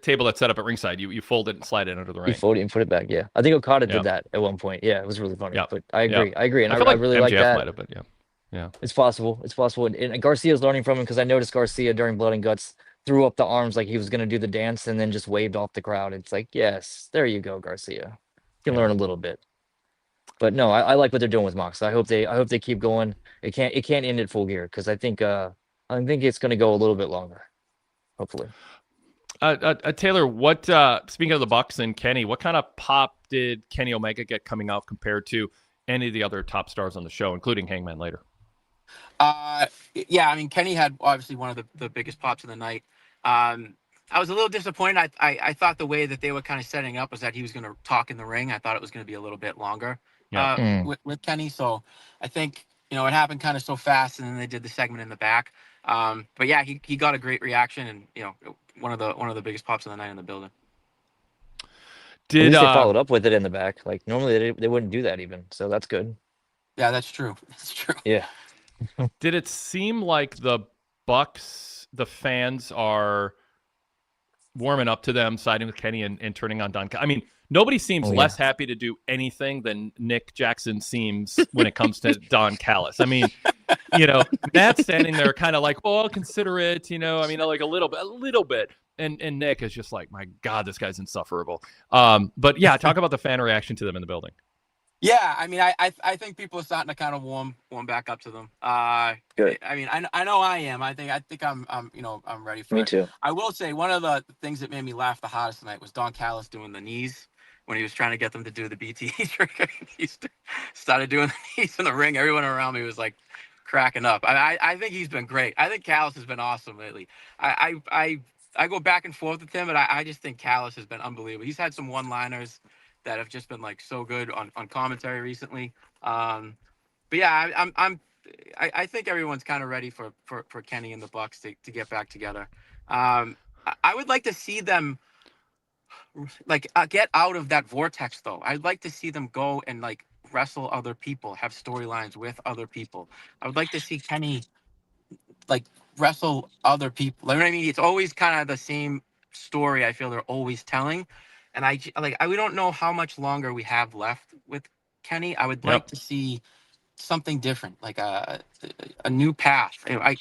table that's set up at ringside. You fold it and slide it under the ring. You fold it and put it back. Yeah, I think Okada did that at one point. Yeah, it was really funny. Yeah. But I agree, and I really MJF like that. Might have, but yeah, it's possible. And Garcia's learning from him, because I noticed Garcia during Blood and Guts threw up the arms like he was going to do the dance and then just waved off the crowd. It's like, yes, there you go, Garcia. You can learn a little bit. But no, I like what they're doing with Mox. I hope they keep going. It can't end at Full Gear, because I think it's going to go a little bit longer. Hopefully. Taylor, what speaking of the Bucks and Kenny, what kind of pop did Kenny Omega get coming out compared to any of the other top stars on the show, including Hangman later? Yeah, I mean, Kenny had obviously one of the biggest pops of the night. I was a little disappointed. I thought the way that they were kind of setting up was that he was going to talk in the ring. I thought it was going to be a little bit longer with Kenny. So I think, it happened kind of so fast, and then they did the segment in the back. But yeah, he got a great reaction, and one of the biggest pops of the night in the building. At least they followed up with it in the back. Like, normally they wouldn't do that even. So that's good. Yeah, that's true. That's true. Yeah. Did it seem like the Bucks, the fans are warming up to them, siding with Kenny and turning on Don? I mean, nobody seems less happy to do anything than Nick Jackson seems when it comes to Don Callis. I mean, Matt's standing there kind of like, well, I'll consider it, like a little bit. And Nick is just like, my God, this guy's insufferable. But yeah, talk about the fan reaction to them in the building. Yeah, I mean, I think people are starting to kind of warm back up to them. Good. I mean, I know I am. I think I'm ready for it. Me too. I will say one of the things that made me laugh the hardest tonight was Don Callis doing the knees when he was trying to get them to do the BTE trigger. Started doing the knees in the ring. Everyone around me was like cracking up. I think he's been great. I think Callis has been awesome lately. I go back and forth with him, but I just think Callis has been unbelievable. He's had some one-liners that have just been like so good on commentary recently. But yeah, I think everyone's kind of ready for Kenny and the Bucks to get back together. I would like to see them like get out of that vortex though. I'd like to see them go and like wrestle other people, have storylines with other people. I would like to see Kenny like wrestle other people. Like, you know what I mean? It's always kind of the same story. I feel they're always telling, and we don't know how much longer we have left with Kenny. I would like to see something different, like a new path. I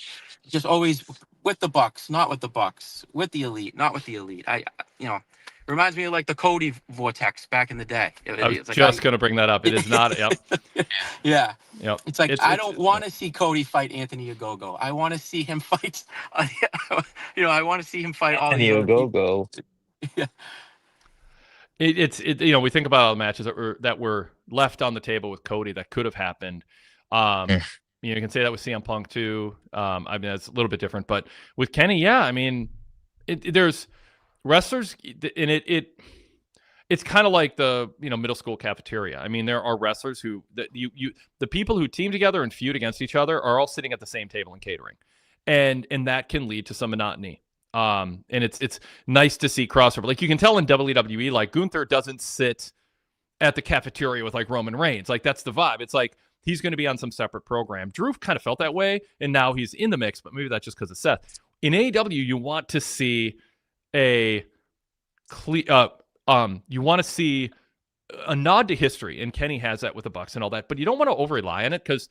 just always with the Bucks, not with the Bucks, with the Elite, not with the Elite. Reminds me of like the Cody vortex back in the day. I was just going to bring that up. It is not. Yep. Yeah. Yep. It's like I don't want to see Cody fight Anthony Ogogo. I want to see him fight. I want to see him fight all Anthony Ogogo. Yeah. We think about all the matches that were left on the table with Cody that could have happened. You can say that with CM Punk too. I mean, it's a little bit different, but with Kenny, yeah. I mean, there's wrestlers, and it's kind of like the middle school cafeteria. I mean, there are wrestlers who the people who team together and feud against each other are all sitting at the same table in catering, and that can lead to some monotony. And it's nice to see crossover. Like you can tell in WWE, like Gunther doesn't sit at the cafeteria with like Roman Reigns. Like that's the vibe. It's like he's going to be on some separate program. Drew kind of felt that way, and now he's in the mix, but maybe that's just because of Seth. In AEW, you want to see a nod to history, and Kenny has that with the Bucks and all that, but you don't want to over rely on it, because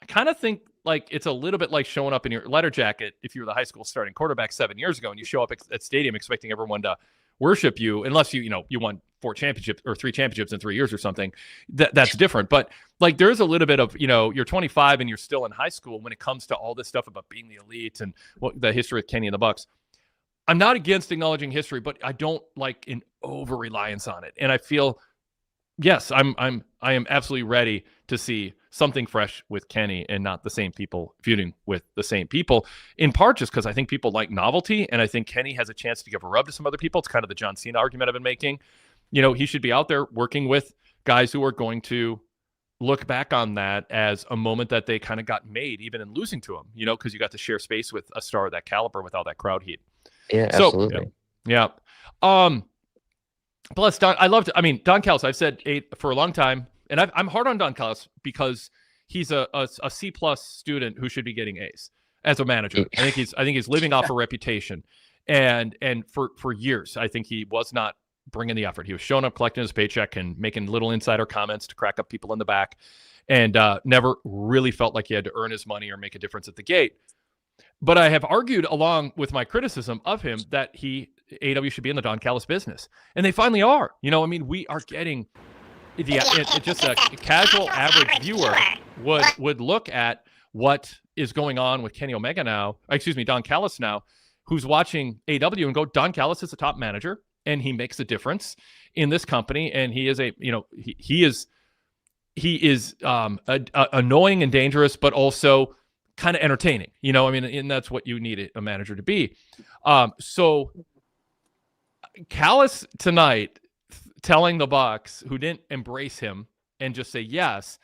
I kind of think like it's a little bit like showing up in your letter jacket if you were the high school starting quarterback 7 years ago and you show up at stadium expecting everyone to worship you, unless you won 4 championships or 3 championships in 3 years or something. That's different. But like there's a little bit of, you're 25 and you're still in high school when it comes to all this stuff about being the Elite and the history of Kenny and the Bucks. I'm not against acknowledging history, but I don't like an over reliance on it. And I feel, yes, I am absolutely ready to see something fresh with Kenny and not the same people feuding with the same people, in part just because I think people like novelty, and I think Kenny has a chance to give a rub to some other people. It's kind of the John Cena argument I've been making. He should be out there working with guys who are going to look back on that as a moment that they kind of got made, even in losing to him, because you got to share space with a star of that caliber with all that crowd heat. Yeah, absolutely. Yeah. Plus, Don Callis, I've said for a long time, and I'm hard on Don Callis because he's a C+ student who should be getting A's as a manager. I think he's living off a reputation, and for years, I think he was not bringing the effort. He was showing up, collecting his paycheck, and making little insider comments to crack up people in the back, and never really felt like he had to earn his money or make a difference at the gate. But I have argued, along with my criticism of him, that AEW should be in the Don Callis business, and they finally are. We are getting just a casual average viewer would look at what is going on with Kenny Omega now. Excuse me, Don Callis now, who's watching AEW and go, Don Callis is a top manager, and he makes a difference in this company, and he is he is annoying and dangerous, but also kind of entertaining, and that's what you need a manager to be. So Callis tonight telling the Bucks, who didn't embrace him and just say yes,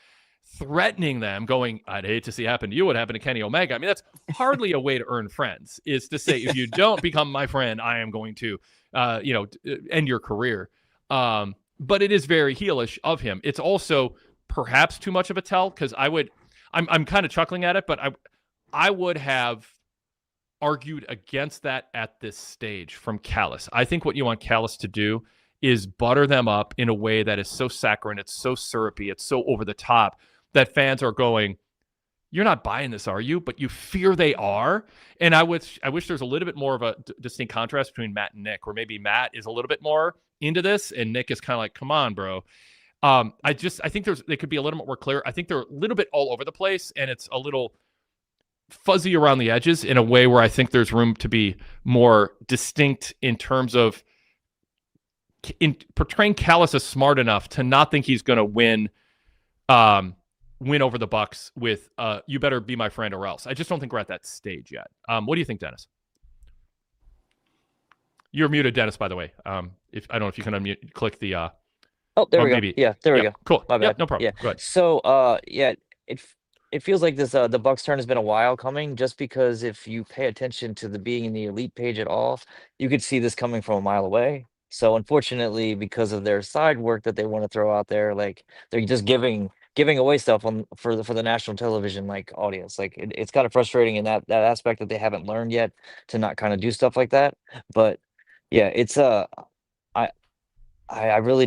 threatening them, going, I'd hate to see happen to you what happened to Kenny Omega. I mean, that's hardly a way to earn friends, is to say, if you don't become my friend, I am going to, end your career. But it is very heelish of him. It's also perhaps too much of a tell, because I'm kind of chuckling at it, but I would have argued against that at this stage from Callis. I think what you want Callis to do is butter them up in a way that is so saccharine, it's so syrupy, it's so over the top that fans are going, you're not buying this, are you? But you fear they are. And I wish there's a little bit more of a distinct contrast between Matt and Nick, where maybe Matt is a little bit more into this and Nick is kind of like, come on, bro. I think they could be a little bit more clear. I think they're a little bit all over the place, and it's a little fuzzy around the edges in a way where I think there's room to be more distinct in terms of in portraying Callis as smart enough to not think he's going to win over the Bucks with "You better be my friend or else." I just don't think we're at that stage yet. What do you think, Dennis? You're muted, Dennis. By the way, if I don't know if you can unmute, click the. Oh, there we maybe. go. Yeah, there we go. Cool. My bad. Yep, no problem. Yeah. Go ahead. So, it feels like this the Bucks turn has been a while coming, just because if you pay attention to the being in the elite page at all, you could see this coming from a mile away. So unfortunately, because of their side work that they want to throw out there, like they're just giving away stuff for the national television like audience. Like it's kind of frustrating in that aspect that they haven't learned yet to not kind of do stuff like that. But yeah, it's I really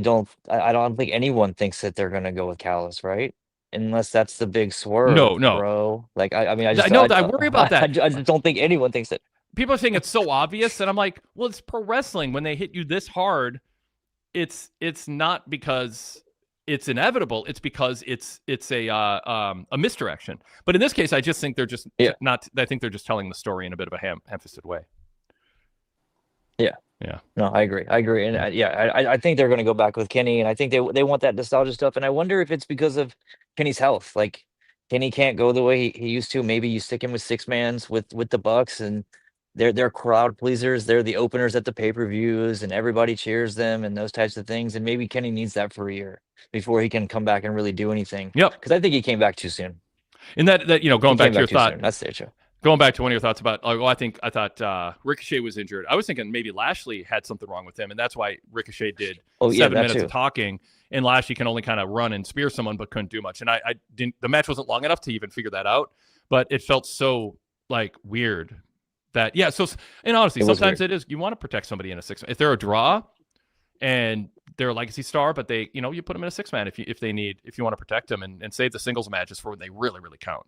I don't think anyone thinks that they're gonna go with Callis, right? Unless that's the big swerve, No. bro. Like I mean, I worry about that. I just don't think anyone thinks that. People are saying it's so obvious, and I'm like, well, it's pro wrestling. When they hit you this hard, it's not because it's inevitable. It's because it's a misdirection. But in this case, I just think they're just not. I think they're just telling the story in a bit of a ham-fisted way. Yeah. No, I agree. And I think they're going to go back with Kenny, and I think they want that nostalgia stuff. And I wonder if it's because of Kenny's health. Like Kenny can't go the way he used to. Maybe you stick him with six mans with the Bucks, and they're crowd pleasers. They're the openers at the pay-per-views, and everybody cheers them and those types of things. And maybe Kenny needs that for a year before he can come back and really do anything. Yep. Because I think he came back too soon. And that going back to your thought, that's the issue. Going back to one of your thoughts about, I thought Ricochet was injured. I was thinking maybe Lashley had something wrong with him, and that's why Ricochet did 7 minutes of talking, and Lashley can only kind of run and spear someone, but couldn't do much. And I didn't. The match wasn't long enough to even figure that out, but it felt so like weird that So and honestly, sometimes it is. You want to protect somebody in a 6-man if they're a draw, and they're a legacy star, but they you put them in a 6-man if you want to protect them and save the singles matches for when they really count.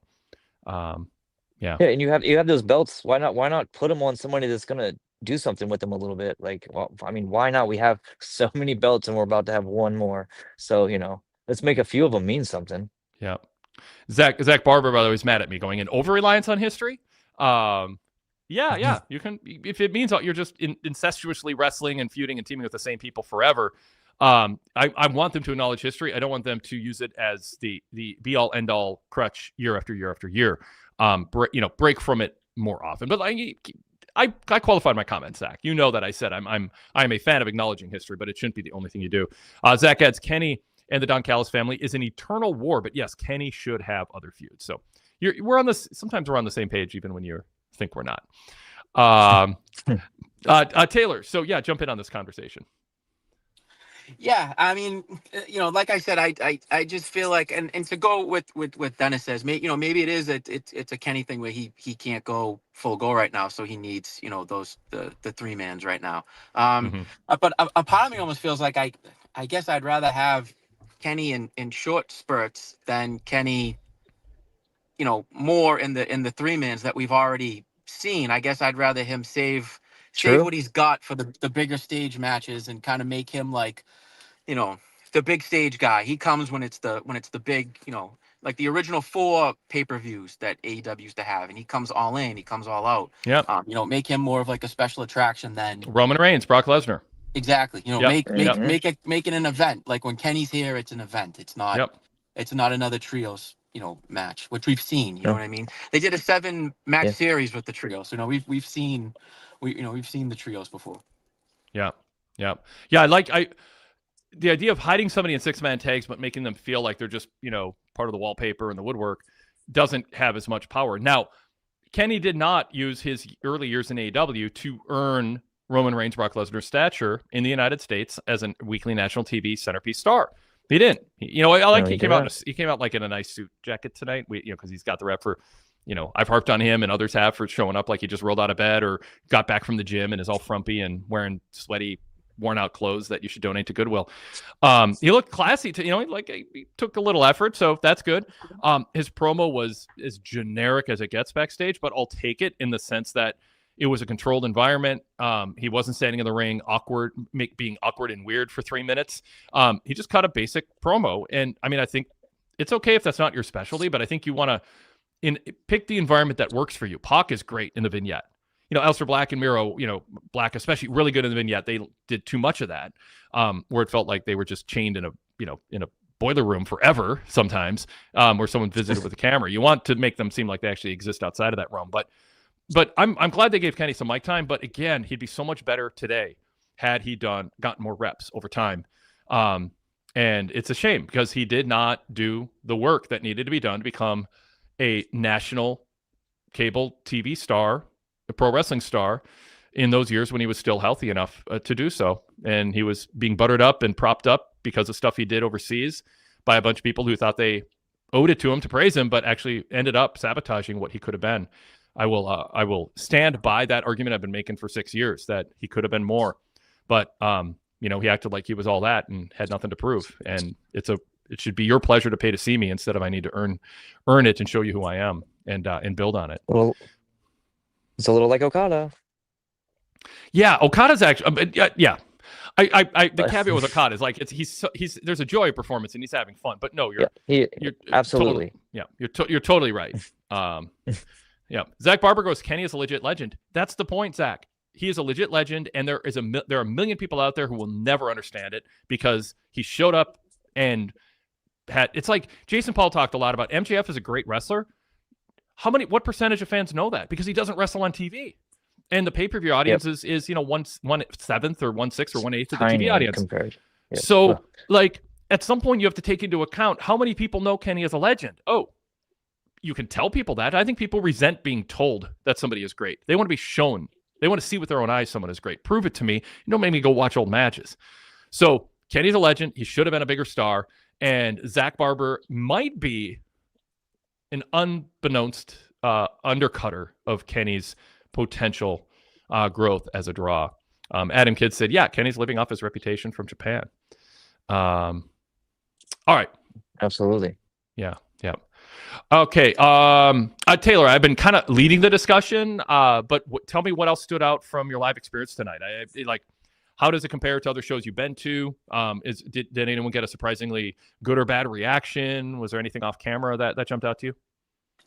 Yeah, and you have those belts. Why not put them on somebody that's gonna do something with them a little bit? Like, well, I mean, why not? We have so many belts, and we're about to have one more. So let's make a few of them mean something. Yeah, Zach Barber, by the way, is mad at me going in over reliance on history. Yeah, you can if it means you're just incestuously wrestling and feuding and teaming with the same people forever. I want them to acknowledge history. I don't want them to use it as the be all end all crutch year after year after year. Break from it more often. But I qualified my comments, Zach. You know that I said I'm a fan of acknowledging history, but it shouldn't be the only thing you do. Zach adds, Kenny and the Don Callis family is an eternal war, but yes, Kenny should have other feuds. So we're on this. Sometimes we're on the same page, even when you think we're not. Taylor. So jump in on this conversation. Yeah, I mean, like I said, I just feel like, and to go with what Dennis says, maybe it is it's a Kenny thing where he can't go full go right now, so he needs those the 3-mans right now. But a part of me almost feels like I guess I'd rather have Kenny in short spurts than Kenny, more in the 3-mans that we've already seen. I guess I'd rather him save what he's got for the bigger stage matches and kind of make him like, the big stage guy. He comes when it's the big, like the original 4 pay-per-views that AEW used to have, and he comes all in, he comes all out. Yep. Make him more of like a special attraction than Roman Reigns, Brock Lesnar. Exactly. Make it an event. Like when Kenny's here, it's an event. It's not it's not another trios match, which we've seen. You know what I mean? They did a 7-match series with the trios. So we've seen the trios before. Yeah. The idea of hiding somebody in 6-man tags but making them feel like they're just part of the wallpaper and the woodwork doesn't have as much power. Now, Kenny did not use his early years in AEW to earn Roman Reigns, Brock Lesnar's stature in the United States as a weekly national TV centerpiece star. He didn't. He came out like in a nice suit jacket tonight. Because he's got the rep for. I've harped on him and others have for showing up like he just rolled out of bed or got back from the gym and is all frumpy and wearing sweaty, worn out clothes that you should donate to Goodwill. He looked classy he took a little effort, so that's good. His promo was as generic as it gets backstage, but I'll take it in the sense that it was a controlled environment. He wasn't standing in the ring being awkward and weird for 3 minutes. He just cut a basic promo. And I mean, I think it's okay if that's not your specialty, but I think you want to pick the environment that works for you. Pac is great in the vignette. Aleister Black and Miro, Black especially, really good in the vignette. They did too much of that, where it felt like they were just chained in a boiler room forever sometimes, where someone visited with a camera. You want to make them seem like they actually exist outside of that realm. But I'm glad they gave Kenny some mic time. But again, he'd be so much better today had he gotten more reps over time. And it's a shame because he did not do the work that needed to be done to become a national cable TV star, a pro wrestling star, in those years when he was still healthy enough to do so. And he was being buttered up and propped up because of stuff he did overseas by a bunch of people who thought they owed it to him to praise him, but actually ended up sabotaging what he could have been. I will stand by that argument I've been making for 6 years that he could have been more. But, he acted like he was all that and had nothing to prove. And it should be your pleasure to pay to see me instead of I need to earn it and show you who I am and build on it. Well, it's a little like Okada. Yeah, Okada's actually, yeah. The caveat with Okada is like he's there's a joy of performance and he's having fun. But no, you're absolutely you're totally right. Yeah, Zach Barber goes, Kenny is a legit legend. That's the point, Zach. He is a legit legend, and there are a million people out there who will never understand it because he showed up and it's like Jason Paul talked a lot about MJF is a great wrestler. What percentage of fans know that? Because he doesn't wrestle on TV. And the pay-per-view audience is 1/7 or 1/6 or 1/8 of the TV audience. Compared. Yep. So, at some point, you have to take into account how many people know Kenny is a legend. Oh, you can tell people that. I think people resent being told that somebody is great. They want to be shown. They want to see with their own eyes someone is great. Prove it to me. Don't make me go watch old matches. So, Kenny's a legend. He should have been a bigger star. And Zach Barber might be an unbeknownst undercutter of Kenny's potential growth as a draw. Adam Kidd said, yeah, Kenny's living off his reputation from Japan. All right. Absolutely. Yeah. Okay. Taylor, I've been kind of leading the discussion, but tell me what else stood out from your live experience tonight. How does it compare to other shows you've been to? Did anyone get a surprisingly good or bad reaction? Was there anything off camera that jumped out to you?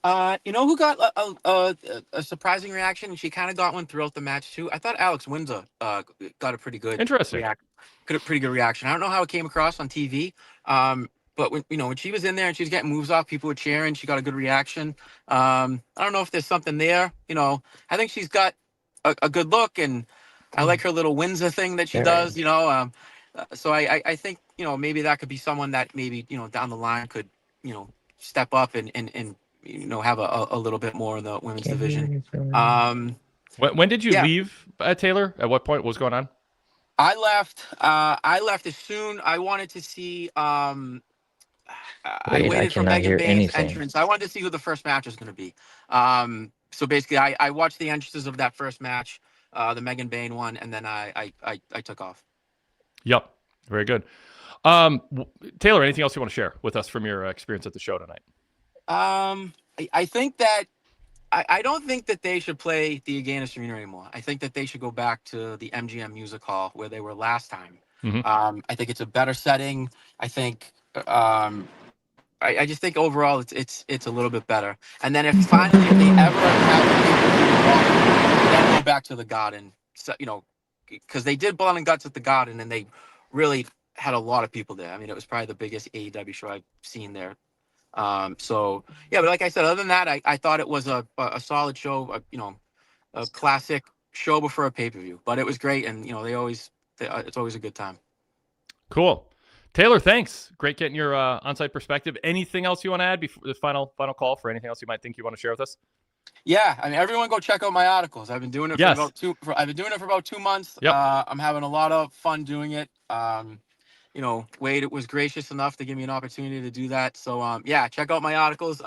Who got a surprising reaction, and she kind of got one throughout the match too. I thought Alex Windsor got a pretty good, pretty good reaction. I don't know how it came across on TV, but when she was in there and she was getting moves off, people were cheering. She got a good reaction. I don't know if there's something there. I think she's got a good look, and I like her little Windsor thing that she does. So I think maybe that could be someone that maybe down the line could step up and have a little bit more in the women's division. When did you leave, Taylor? At what point? What was going on? I left as soon. I wanted to see. I waited for Megan Bane's entrance. I wanted to see who the first match was going to be. So basically, I watched the entrances of that first match, the Megan Bane one, and then I took off. Yep, very good. Taylor, anything else you want to share with us from your experience at the show tonight? I think that I don't think that they should play the Agganis Arena anymore. I think that they should go back to the MGM Music Hall where they were last time. Mm-hmm. I think it's a better setting. I think I just think overall it's a little bit better. And then if they ever have then go back to the Garden, so, because they did Blood and Guts at the Garden and they really had a lot of people there. I mean, it was probably the biggest AEW show I've seen there. So yeah, but like I said, other than that, I thought it was a solid show, a classic show before a pay-per-view, but it was great. And, it's always a good time. Cool. Taylor, thanks. Great getting your on-site perspective. Anything else you want to add before the final call for anything else you might think you want to share with us? Yeah. I mean, everyone go check out my articles. I've been doing it for about 2 months. Yep. I'm having a lot of fun doing it. Wade was gracious enough to give me an opportunity to do that. So, check out my articles.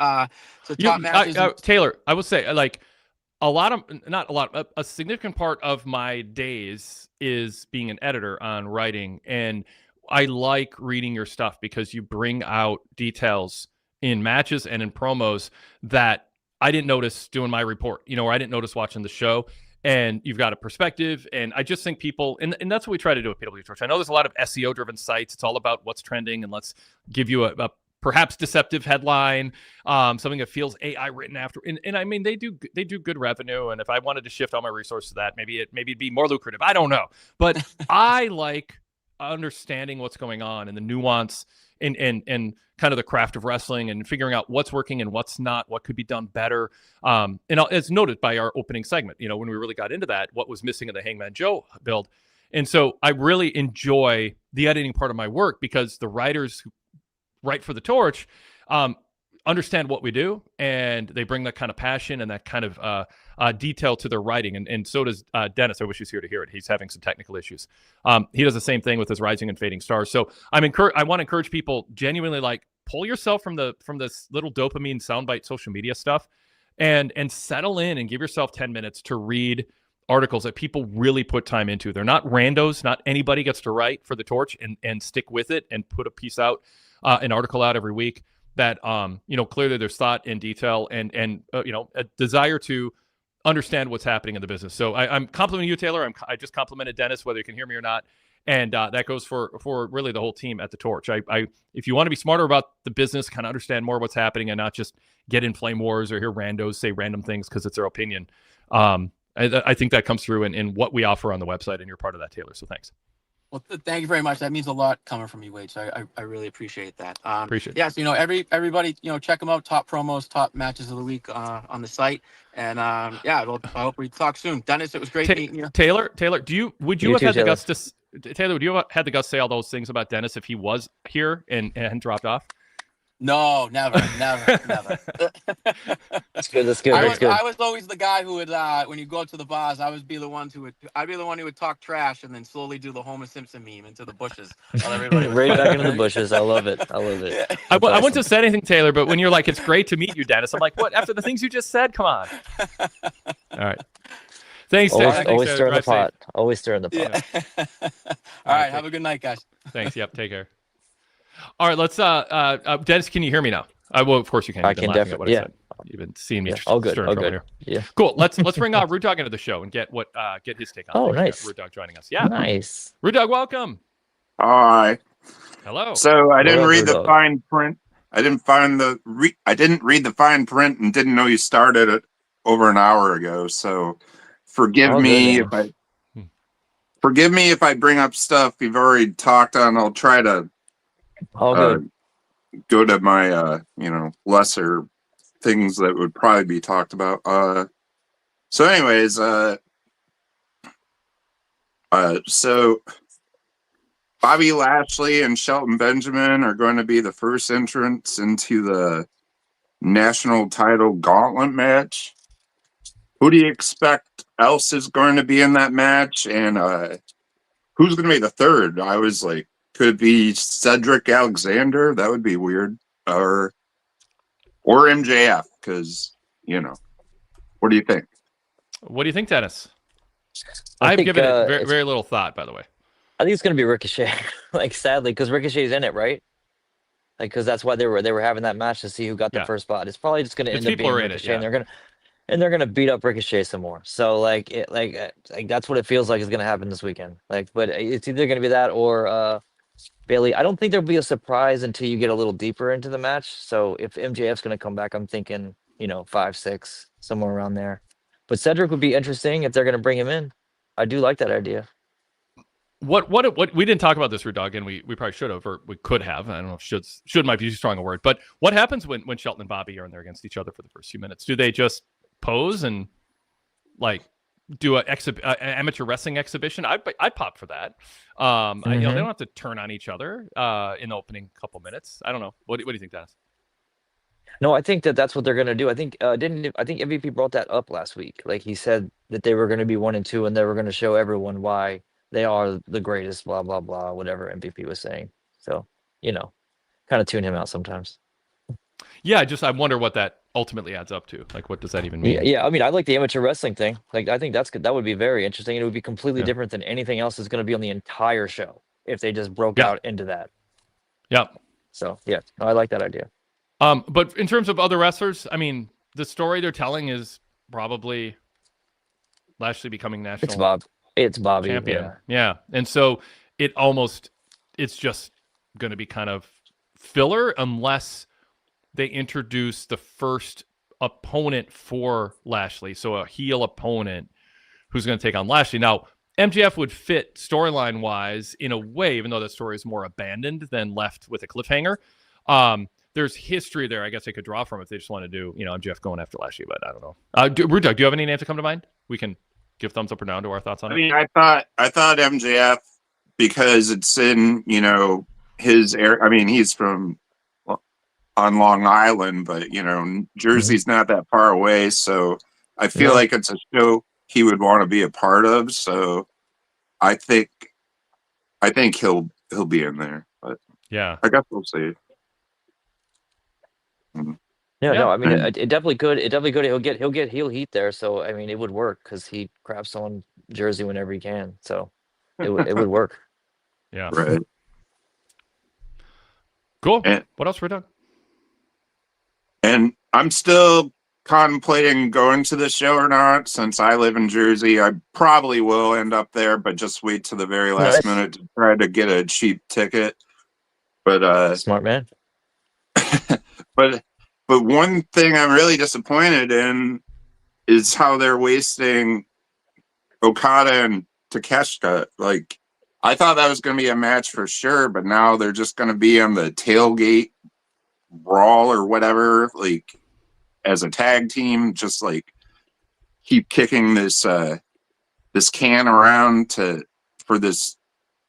Taylor, I would say a significant part of my days is being an editor on writing. And I like reading your stuff because you bring out details in matches and in promos that I didn't notice doing my report, or I didn't notice watching the show. And you've got a perspective, and I just think people, and that's what we try to do at PWTorch. I know there's a lot of SEO-driven sites. It's all about what's trending, and let's give you a perhaps deceptive headline, something that feels AI written after. And I mean, they do good revenue. And if I wanted to shift all my resources to that, maybe it'd be more lucrative. I don't know. But I like understanding what's going on and the nuance and kind of the craft of wrestling and figuring out what's working and what's not, what could be done better. And as noted by our opening segment, when we really got into that, what was missing in the Hangman Joe build. And so I really enjoy the editing part of my work because the writers who write for the Torch understand what we do, and they bring that kind of passion and that kind of detail to their writing. And so does Dennis. I wish he's here to hear it. He's having some technical issues. He does the same thing with his Rising and Fading Stars. So I want to encourage people genuinely, like, pull yourself from this little dopamine soundbite social media stuff and settle in and give yourself 10 minutes to read articles that people really put time into. They're not randos. Not anybody gets to write for the Torch and stick with it and put a piece out, an article out every week that, clearly there's thought and detail and a desire to understand what's happening in the business. So I'm complimenting you, Taylor. I just complimented Dennis, whether you can hear me or not. And that goes for really the whole team at the Torch. If you want to be smarter about the business, kind of understand more what's happening and not just get in flame wars or hear randos say random things because it's their opinion. I think that comes through in what we offer on the website, and you're part of that, Taylor. So thanks. Well, thank you very much. That means a lot coming from you, Wade. So I really appreciate that. Appreciate it. Yeah, so everybody, check them out. Top promos, top matches of the week on the site. And I hope we talk soon. Dennis, it was great meeting you. Taylor, would you have had the guts to Taylor? Would you have had the guts to say all those things about Dennis if he was here and dropped off? No, never. That's good. I was always the guy who would, when you go to the bars, I'd be the one who would talk trash and then slowly do the Homer Simpson meme into the bushes. While everybody right back into the bushes. I love it. Yeah. I wouldn't have said anything, Taylor, but when you're like, it's great to meet you, Dennis, I'm like, what? After the things you just said? Come on. All right. Thanks, Taylor. Always stirring the pot. Always stirring the pot. Yeah. All right. Have a good night, guys. Thanks. Yep. Take care. All right, let's. Dennis, can you hear me now? Well, of course you can. I can definitely. Yeah. You've been seeing me. All good. Here. Yeah. Cool. Let's bring Rude Dog into the show and get his take on. Oh, nice. Rude Dog joining us. Yeah. Nice. Rude Dog, welcome. Hi. Hello. So I didn't read the fine print. I didn't read the fine print and didn't know you started it over an hour ago. So forgive me if I bring up stuff you've already talked on. I'll try to. Go to my lesser things that would probably be talked about. So anyways, so Bobby Lashley and Shelton Benjamin are going to be the first entrants into the national title gauntlet match. Who do you expect else is going to be in that match, and who's going to be the third? I was like, could it be Cedric Alexander? That would be weird. Or MJF, because, what do you think? What do you think, Dennis? I've given it very, very little thought, by the way. I think it's going to be Ricochet, sadly, because Ricochet's in it, right? Because that's why they were having that match to see who got the first spot. It's probably just going to end up being Ricochet, and they're gonna beat up Ricochet some more. So that's what it feels like is gonna happen this weekend. But it's either gonna be that or Bailey. I don't think there'll be a surprise until you get a little deeper into the match. So if MJF's going to come back, I'm thinking, 5-6, somewhere around there. But Cedric would be interesting if they're going to bring him in. I do like that idea. What we didn't talk about this, Rude Dog, and we probably should have, or we could have. I don't know if should might be too strong a word. But what happens when Shelton and Bobby are in there against each other for the first few minutes? Do they just pose and do an amateur wrestling exhibition? I'd pop for that. They don't have to turn on each other in the opening couple minutes. I don't know. What do you think, Dennis? No, I think that's what they're going to do. I think MVP brought that up last week. He said that they were going to be 1 and 2, and they were going to show everyone why they are the greatest. Blah blah blah. Whatever MVP was saying. So kind of tune him out sometimes. Yeah, I wonder what that ultimately adds up to. What does that even mean? Yeah. I mean, I like the amateur wrestling thing. I think that would be very interesting. It would be completely different than anything else that's going to be on the entire show if they just broke out into that. Yeah. So I like that idea. But in terms of other wrestlers, I mean, the story they're telling is probably Lashley becoming national. It's Bobby champion. Yeah. And so it's just going to be kind of filler unless they introduce the first opponent for Lashley, so a heel opponent who's going to take on Lashley. Now, MJF would fit storyline-wise in a way, even though that story is more abandoned than left with a cliffhanger. There's history there I guess they could draw from if they just want to do, MJF going after Lashley, but I don't know. Rudog, do you have any names that come to mind? We can give thumbs up or down to our thoughts on it. I mean, I thought MJF, because it's in, his area. I mean, he's from on Long Island, but, Jersey's not that far away. So I feel like it's a show he would want to be a part of. So I think he'll be in there, but yeah, I guess we'll see. No, I mean, it definitely could. It definitely could. He'll get heel heat there. So I mean, it would work because he craps on Jersey whenever he can. So it would work. Yeah. Right. Cool. What else, Rudog? And I'm still contemplating going to the show or not. Since I live in Jersey, I probably will end up there, but just wait to the very last minute to try to get a cheap ticket. But smart man. but one thing I'm really disappointed in is how they're wasting Okada and Takeshita. Like, I thought that was going to be a match for sure, but now they're just going to be on the tailgate brawl or whatever, like as a tag team, just like keep kicking this can around for this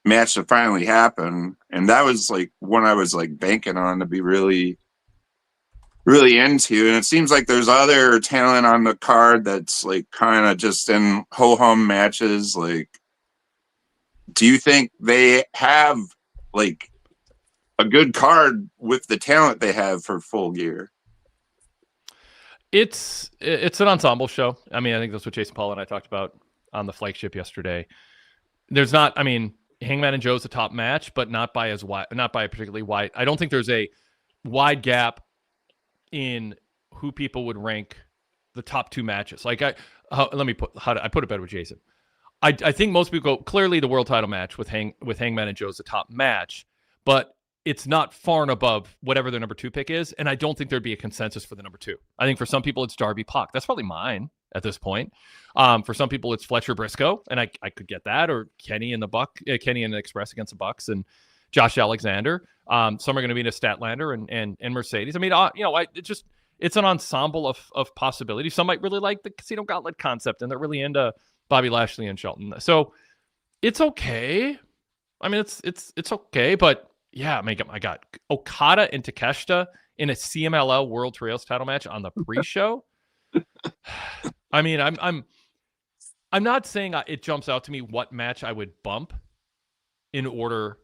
match to finally happen. And that was like one I was like banking on to be really into. And it seems like there's other talent on the card that's like kind of just in ho-hum matches. Like, do you think they have like a good card with the talent they have for Full Gear? It's an ensemble show. I mean, I think that's what Jason Paul and I talked about on the flagship yesterday. There's not, I mean, Hangman and Joe's a top match, but not by a particularly wide. I don't think there's a wide gap in who people would rank the top two matches. Like I put it better with Jason. I think most people go, clearly the world title match with Hangman and Joe's the top match, but it's not far and above whatever their number two pick is. And I don't think there'd be a consensus for the number two. I think for some people it's Darby Puck. That's probably mine at this point. For some people it's Fletcher Briscoe, and I could get that, or Kenny and the Express against the Bucks, and Josh Alexander. Some are going to be into Statlander and Mercedes. I mean, it's an ensemble of possibilities. Some might really like the Casino Gauntlet concept, and they're really into Bobby Lashley and Shelton. So it's okay. I mean, it's okay, but yeah, my God, Okada and Takeshita in a CMLL World Trios title match on the pre-show. I mean, I'm not saying it jumps out to me what match I would bump in order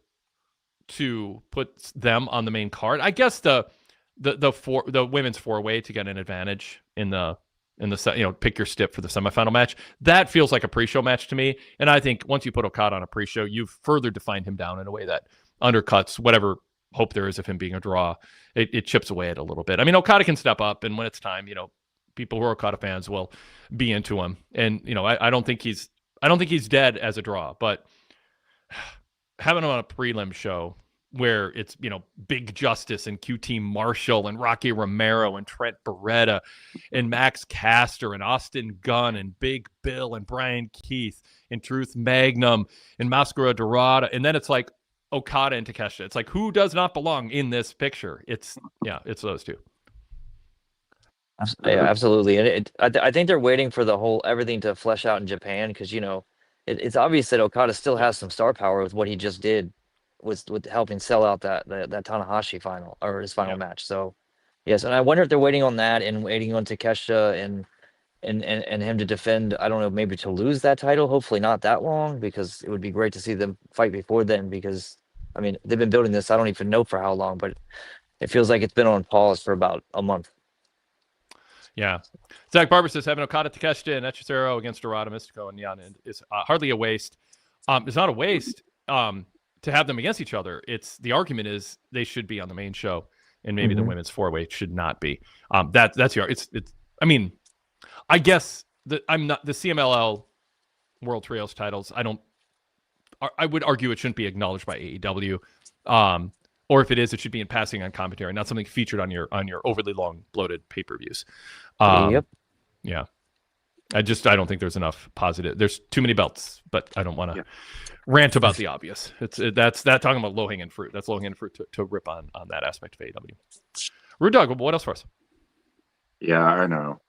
to put them on the main card. I guess the women's four-way to get an advantage in the pick your stip for the semifinal match. That feels like a pre-show match to me. And I think once you put Okada on a pre-show, you've further defined him down in a way that undercuts whatever hope there is of him being a draw. It chips away at a little bit. I mean, Okada can step up, and when it's time, people who are Okada fans will be into him. And I don't think he's dead as a draw, but having him on a prelim show where it's, Big Justice and QT Marshall and Rocky Romero and Trent Beretta and Max Caster and Austin Gunn and Big Bill and Brian Keith and Truth Magnum and Mascara Dorada. And then it's like Okada and Takeshita. It's like, who does not belong in this picture? It's those two. Yeah, absolutely. And I think they're waiting for everything to flesh out in Japan, because it's obvious that Okada still has some star power with what he just did with helping sell out that Tanahashi final, or his final match. So yes, and I wonder if they're waiting on that and waiting on Takeshita and him to defend. I don't know, maybe to lose that title. Hopefully not that long, because it would be great to see them fight before then, because I mean, they've been building this, I don't even know for how long, but it feels like it's been on pause for about a month. Yeah. Zach Barber says having Okada, Takeshita, and Echizero against Dorada, Mystico, and Yan is hardly a waste. It's not a waste to have them against each other. The argument is they should be on the main show, and maybe the women's four-way should not be. That's your. It's. I mean, I guess I'm not the CMLL World Trios titles. I would argue it shouldn't be acknowledged by AEW. or if it is, it should be in passing on commentary, not something featured on your overly long bloated pay-per-views. Yep. Yeah. I don't think there's enough positive. There's too many belts, but I don't want to rant about the obvious. That's talking about low-hanging fruit. That's low-hanging fruit to rip on that aspect of AEW. Rude Dog, what else for us? Yeah, I know.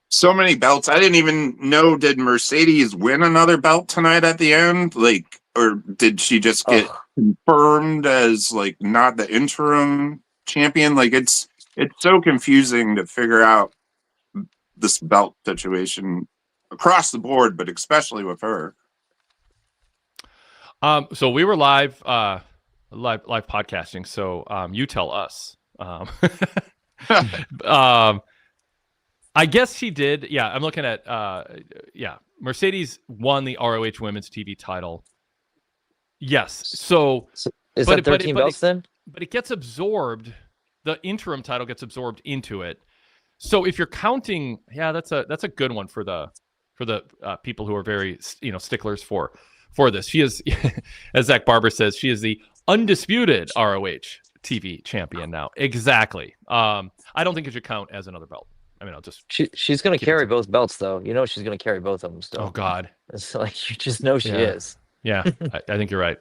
So many belts. I didn't even know. Did Mercedes win another belt tonight at the end? Like, or did she just get confirmed as like not the interim champion? Like, it's so confusing to figure out this belt situation across the board, but especially with her. So we were live podcasting. So you tell us. I guess she did. Yeah, I'm looking at. Mercedes won the ROH Women's TV title. Yes. So is that 13 belts then? But it gets absorbed. The interim title gets absorbed into it. So if you're counting, that's a good one for the people who are very sticklers for this. She is, as Zach Barber says, she is the undisputed ROH TV champion now. Exactly. I don't think it should count as another belt. I mean, I'll just. She's going to carry both belts, though. You know, she's going to carry both of them still. Oh God. It's like you just know she is. Yeah, I think you're right.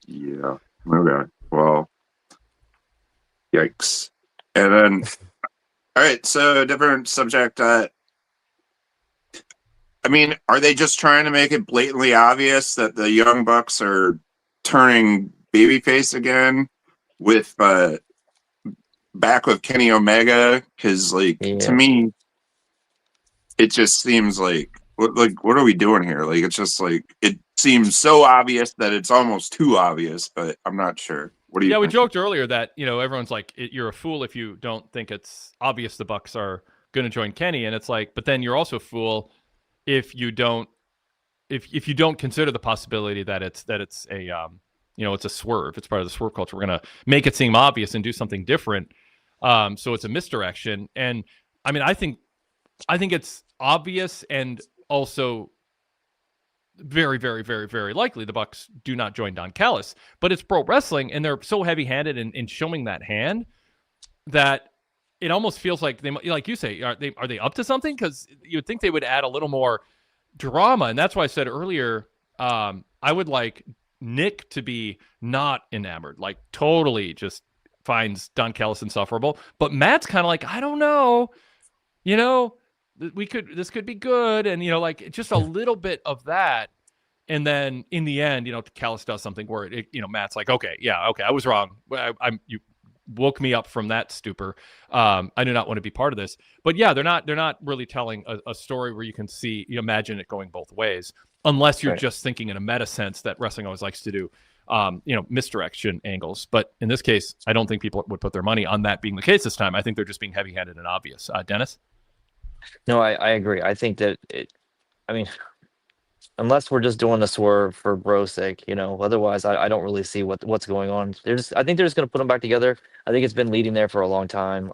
Yeah. Okay. Well. Yikes. And then, all right. So, different subject. I mean, are they just trying to make it blatantly obvious that the Young Bucks are turning babyface again with back with Kenny Omega? Because, to me, it just seems like what are we doing here? Like, it's just like it seems so obvious that it's almost too obvious, but I'm not sure. What do you? Yeah, think? we joked earlier that everyone's like, you're a fool if you don't think it's obvious the Bucks are going to join Kenny, and it's like, but then you're also a fool if you don't consider the possibility that it's a it's a swerve. It's part of the swerve culture. We're going to make it seem obvious and do something different. So it's a misdirection. And I mean, I think it's obvious and also very, very, very, very likely the Bucks do not join Don Callis, but it's pro wrestling and they're so heavy-handed in showing that hand that it almost feels like they, like you say, are they up to something? Because you would think they would add a little more drama. And that's why I said earlier, I would like Nick to be not enamored, like totally just finds Don Callis insufferable. But Matt's kind of like, I don't know, this could be good. And, like just a little bit of that. And then in the end, Callis does something where Matt's like, okay, I was wrong. You woke me up from that stupor. I do not want to be part of this. But yeah, they're not really telling a story where you can see, imagine it going both ways, unless you're just thinking in a meta sense that wrestling always likes to do, misdirection angles. But in this case, I don't think people would put their money on that being the case this time. I think they're just being heavy-handed and obvious. Dennis? No, I agree. I think that unless we're just doing a swerve for bro's sake, otherwise I don't really see what's going on. I think they're just going to put them back together. I think it's been leading there for a long time.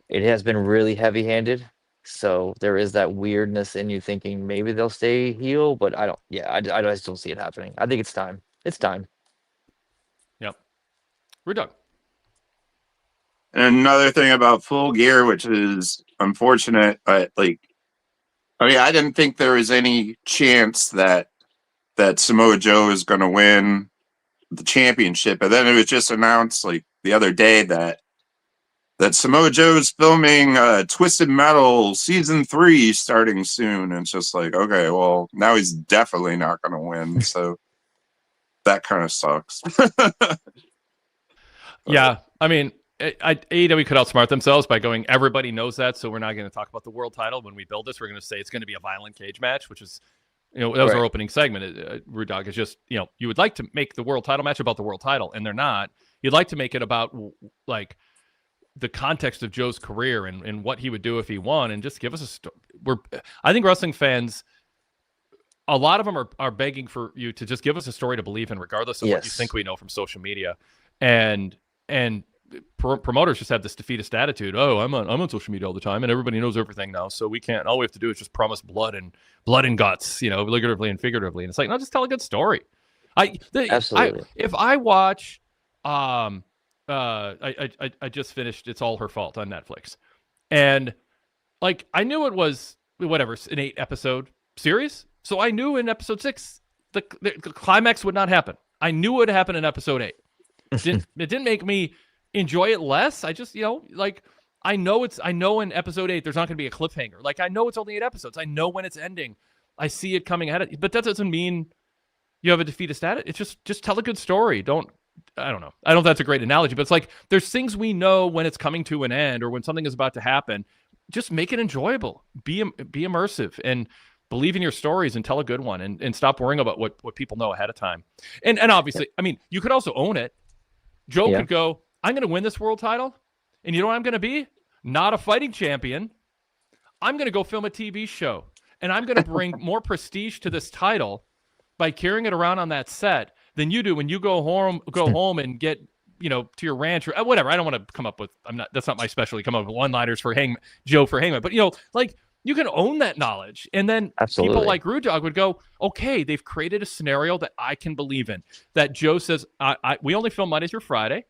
It has been really heavy-handed. So there is that weirdness in you thinking maybe they'll stay heel, but I just don't see it happening. I think it's time. It's time. Yep. We're done. And another thing about Full Gear, which is unfortunate, but I didn't think there was any chance that Samoa Joe is going to win the championship. And then it was just announced the other day that Samoa Joe is filming Twisted Metal season 3 starting soon. And it's just like, okay, well, now he's definitely not going to win. So that kind of sucks. Yeah. I mean, AEW could outsmart themselves by going, everybody knows that, so we're not going to talk about the world title. When we build this, we're going to say it's going to be a violent cage match, which is, that was our opening segment. Rude Dog is just, you would like to make the world title match about the world title, and they're not. You'd like to make it about, the context of Joe's career and what he would do if he won, and just give us a story. I think wrestling fans, a lot of them are begging for you to just give us a story to believe in, regardless of what you think we know from social media. And promoters just have this defeatist attitude. Oh, I'm on social media all the time, and everybody knows everything now, so we can't. All we have to do is just promise blood and guts, figuratively and figuratively. And it's like, no, just tell a good story. Absolutely. If I watch, I just finished It's All Her Fault on Netflix, and like I knew it was whatever an 8-episode series, so I knew in episode 6 the climax would not happen. I knew it would happen in episode 8. It didn't make me enjoy it less. I just like I know in episode 8 there's not going to be a cliffhanger. Like I know it's only 8 episodes. I know when it's ending. I see it coming at it, but that doesn't mean you have a defeatist status. It's just tell a good story. I don't know. I don't know if that's a great analogy, but it's like there's things we know when it's coming to an end or when something is about to happen. Just make it enjoyable. Be immersive and believe in your stories and tell a good one and stop worrying about what people know ahead of time. And obviously, I mean, you could also own it. Joe could go, I'm going to win this world title. And you know what I'm going to be? Not a fighting champion. I'm going to go film a TV show. And I'm going to bring more prestige to this title by carrying it around on that set than you do when you go home and get, to your ranch or whatever. I don't want to come up with, that's not my specialty, come up with one-liners for Joe for Hangman. But, like you can own that knowledge. And then people like Rude Dog would go, okay, they've created a scenario that I can believe in. That Joe says, we only film Monday through Friday.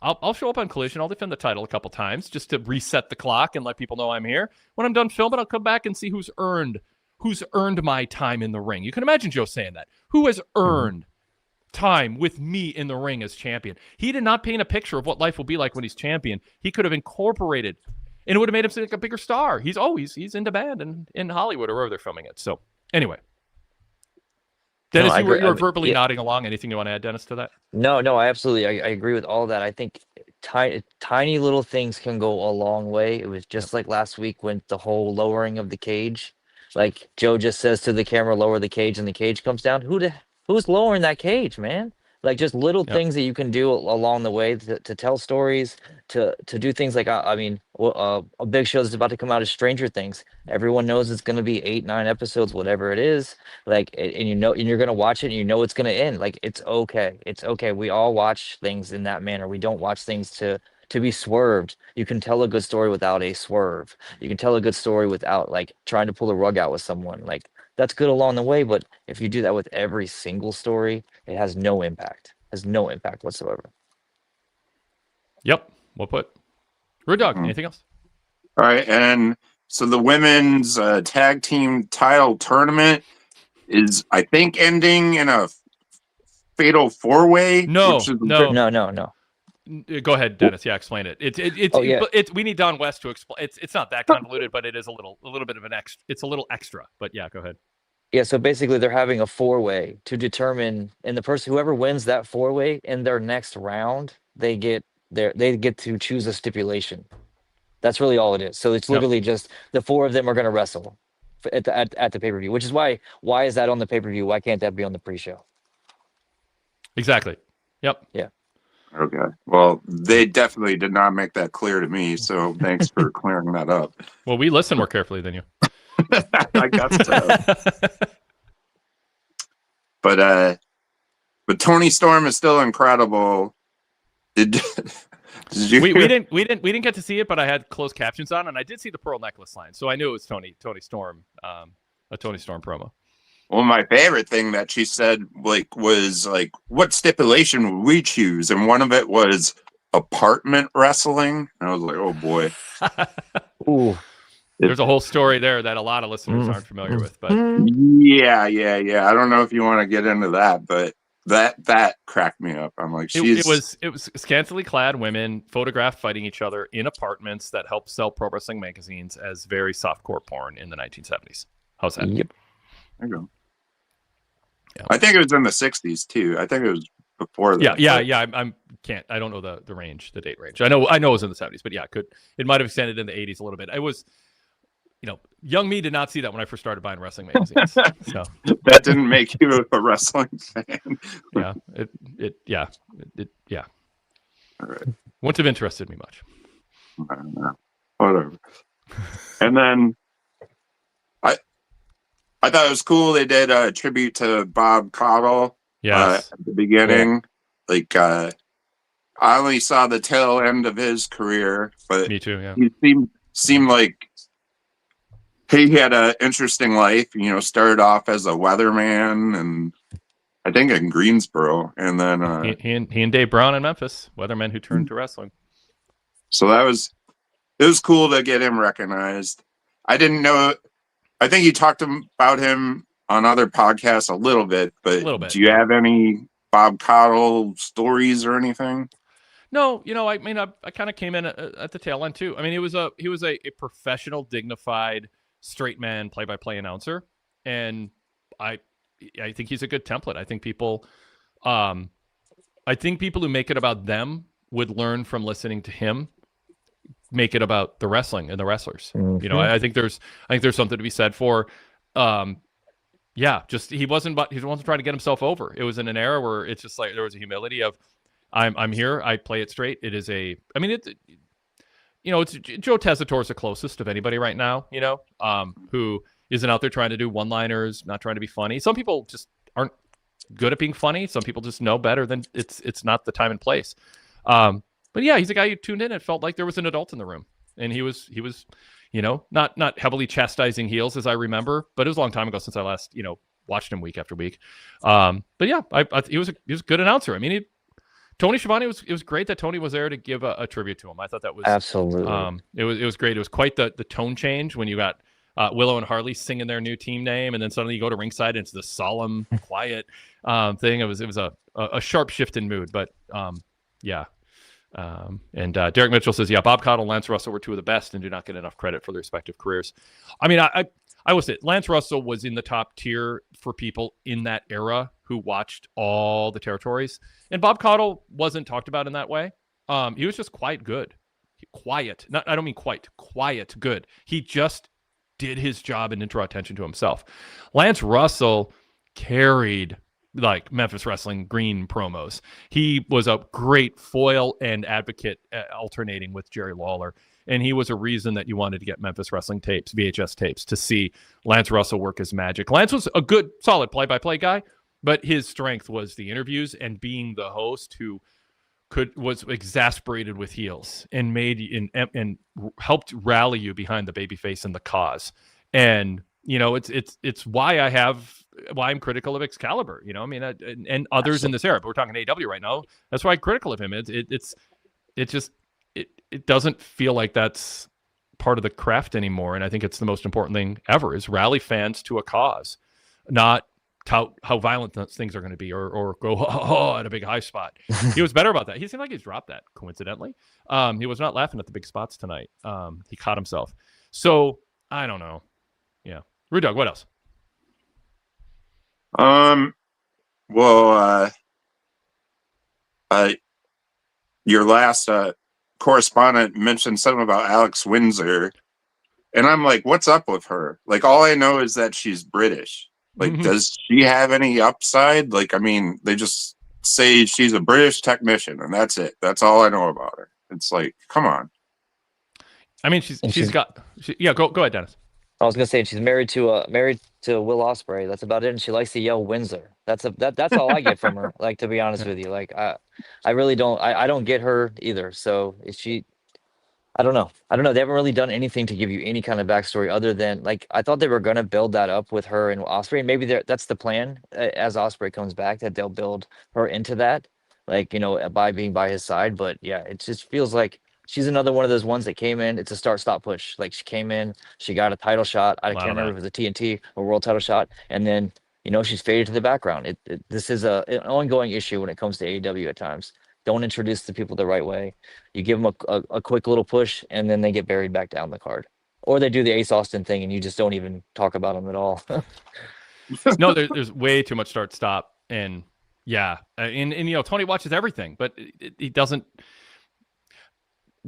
I'll show up on Collision. I'll defend the title a couple times just to reset the clock and let people know I'm here. When I'm done filming, I'll come back and see who's earned my time in the ring. You can imagine Joe saying that. Who has earned time with me in the ring as champion? He did not paint a picture of what life will be like when he's champion. He could have incorporated, and it would have made him seem like a bigger star. He's in demand and in Hollywood or wherever they're filming it. So anyway. Dennis, you were verbally nodding along. Anything you want to add, Dennis, to that? No, I absolutely. I agree with all that. I think tiny little things can go a long way. It was just like last week when the whole lowering of the cage, like Joe just says to the camera, lower the cage, and the cage comes down. Who's lowering that cage, man? Like just little things that you can do along the way to tell stories, to do things like, a big show that's about to come out is Stranger Things. Everyone knows it's going to be 8, 9 episodes, whatever it is. Like, and you're going to watch it and it's going to end. Like, it's okay. It's okay. We all watch things in that manner. We don't watch things to be swerved. You can tell a good story without a swerve. You can tell a good story without like trying to pull the rug out with someone. Like, that's good along the way, but if you do that with every single story, it has no impact. Has no impact whatsoever. Yep. Well put. Rude Dog, anything else? All right, and so the women's tag team title tournament is, I think, ending in a fatal 4-way. No. Go ahead, Dennis. Yeah, explain it. We need Don West to explain. It's not that convoluted, but it is a little bit of an extra. It's a little extra, but yeah, go ahead. Yeah, so basically they're having a 4-way to determine, and whoever wins that 4-way in their next round, they get to choose a stipulation. That's really all it is. So it's literally just the 4 of them are going to wrestle at the pay-per-view, which is why is that on the pay-per-view? Why can't that be on the pre-show? Exactly. Yep. Yeah. Okay. Well, they definitely did not make that clear to me, so thanks for clearing that up. Well, we listen more carefully than you. I got so. But Tony Storm is still incredible. Did you? We didn't get to see it, but I had closed captions on, and I did see the pearl necklace line, so I knew it was Tony Storm, a Tony Storm promo. Well, my favorite thing that she said was what stipulation would we choose? And one of it was apartment wrestling. And I was like, oh boy. Ooh. There's a whole story there that a lot of listeners aren't familiar with, but yeah. I don't know if you want to get into that, but that cracked me up. I'm like, it was scantily clad women photographed fighting each other in apartments that helped sell pro wrestling magazines as very softcore porn in the 1970s. How's that? Yep. There you go. Yeah. I think it was in the 60s too. I think it was before that. Yeah. I don't know the range, the date range. I know it was in the 70s, but yeah, it might have extended in the 80s a little bit. It was, young me did not see that when I first started buying wrestling magazines. So that didn't make you a wrestling fan. Yeah. Yeah. All right. Wouldn't have interested me much. I don't know. Whatever. And then I thought it was cool. They did a tribute to Bob Caudle at the beginning. Yeah. I only saw the tail end of his career, but me too. Yeah, he seemed like he had an interesting life. Started off as a weatherman, and I think in Greensboro, and then he and Dave Brown in Memphis, weathermen who turned to wrestling. So it was cool to get him recognized. I didn't know. I think you talked about him on other podcasts a little bit, but do you have any Bob Caudle stories or anything? No, I mean, I kind of came in at the tail end too. I mean, he was a professional, dignified, straight man, play-by-play announcer, and I think he's a good template. I think people who make it about them would learn from listening to him make it about the wrestling and the wrestlers. Mm-hmm. I think there's something to be said for just he wasn't trying to get himself over. It was in an era where it's just like there was a humility of I'm here, I play it straight. It is it's Joe Tessitore's the closest of anybody right now, who isn't out there trying to do one-liners, not trying to be funny. Some people just aren't good at being funny. Some people just know better than it's not the time and place. But yeah, he's a guy who tuned in and felt like there was an adult in the room. And he was, not heavily chastising heels as I remember, but it was a long time ago since I last, watched him week after week. But yeah, he was a good announcer. I mean, Tony Schiavone, it was great that Tony was there to give a tribute to him. I thought that was absolutely. It was great. It was quite the tone change when you got Willow and Harley singing their new team name, and then suddenly you go to ringside and it's this solemn, quiet thing. It was a sharp shift in mood, but yeah. And Derek Mitchell says, yeah, Bob Caudle and Lance Russell were two of the best and do not get enough credit for their respective careers. I mean, I would say Lance Russell was in the top tier for people in that era who watched all the territories, and Bob Caudle wasn't talked about in that way. He was just quite good. Quiet. I don't mean quite. Quiet good. He just did his job and didn't draw attention to himself. Lance Russell carried like Memphis Wrestling green promos. He was a great foil and advocate alternating with Jerry Lawler. And he was a reason that you wanted to get Memphis Wrestling tapes, VHS tapes, to see Lance Russell work his magic. Lance was a good, solid play-by-play guy, but his strength was the interviews and being the host who was exasperated with heels and and helped rally you behind the babyface and the cause. And it's why I'm critical of Excalibur. And others in this era. But we're talking AEW right now. That's why I'm critical of him. It doesn't feel like that's part of the craft anymore. And I think it's the most important thing ever is rally fans to a cause, not tout how violent things are going to be or go at a big high spot. He was better about that. He seemed like he's dropped that coincidentally. He was not laughing at the big spots tonight. He caught himself. So I don't know. Yeah. Rude Dog, what else? Your last correspondent mentioned something about Alex Windsor, and I'm like, what's up with her? Like, all I know is that she's British. Like, does she have any upside? Like, I mean, they just say she's a British technician, and that's it. That's all I know about her. It's like, come on. I mean, go ahead, Dennis. I was gonna say she's married to Will Ospreay. That's about it. And she likes to yell Windsor. That's all I get from her. Like, to be honest with you, like I really don't. I don't get her either. So is she? I don't know. They haven't really done anything to give you any kind of backstory other than, like, I thought they were gonna build that up with her and Ospreay. Maybe that's the plan as Ospreay comes back, that they'll build her into that, like, by being by his side. But yeah, it just feels like she's another one of those ones that came in. It's a start-stop push. Like, she came in, she got a title shot. I can't remember if it was a TNT or world title shot, and then she's faded to the background. This is an ongoing issue when it comes to AEW at times. Don't introduce the people the right way. You give them a quick little push, and then they get buried back down the card, or they do the Ace Austin thing, and you just don't even talk about them at all. No, there's way too much start-stop, and yeah, and Tony watches everything, but he doesn't.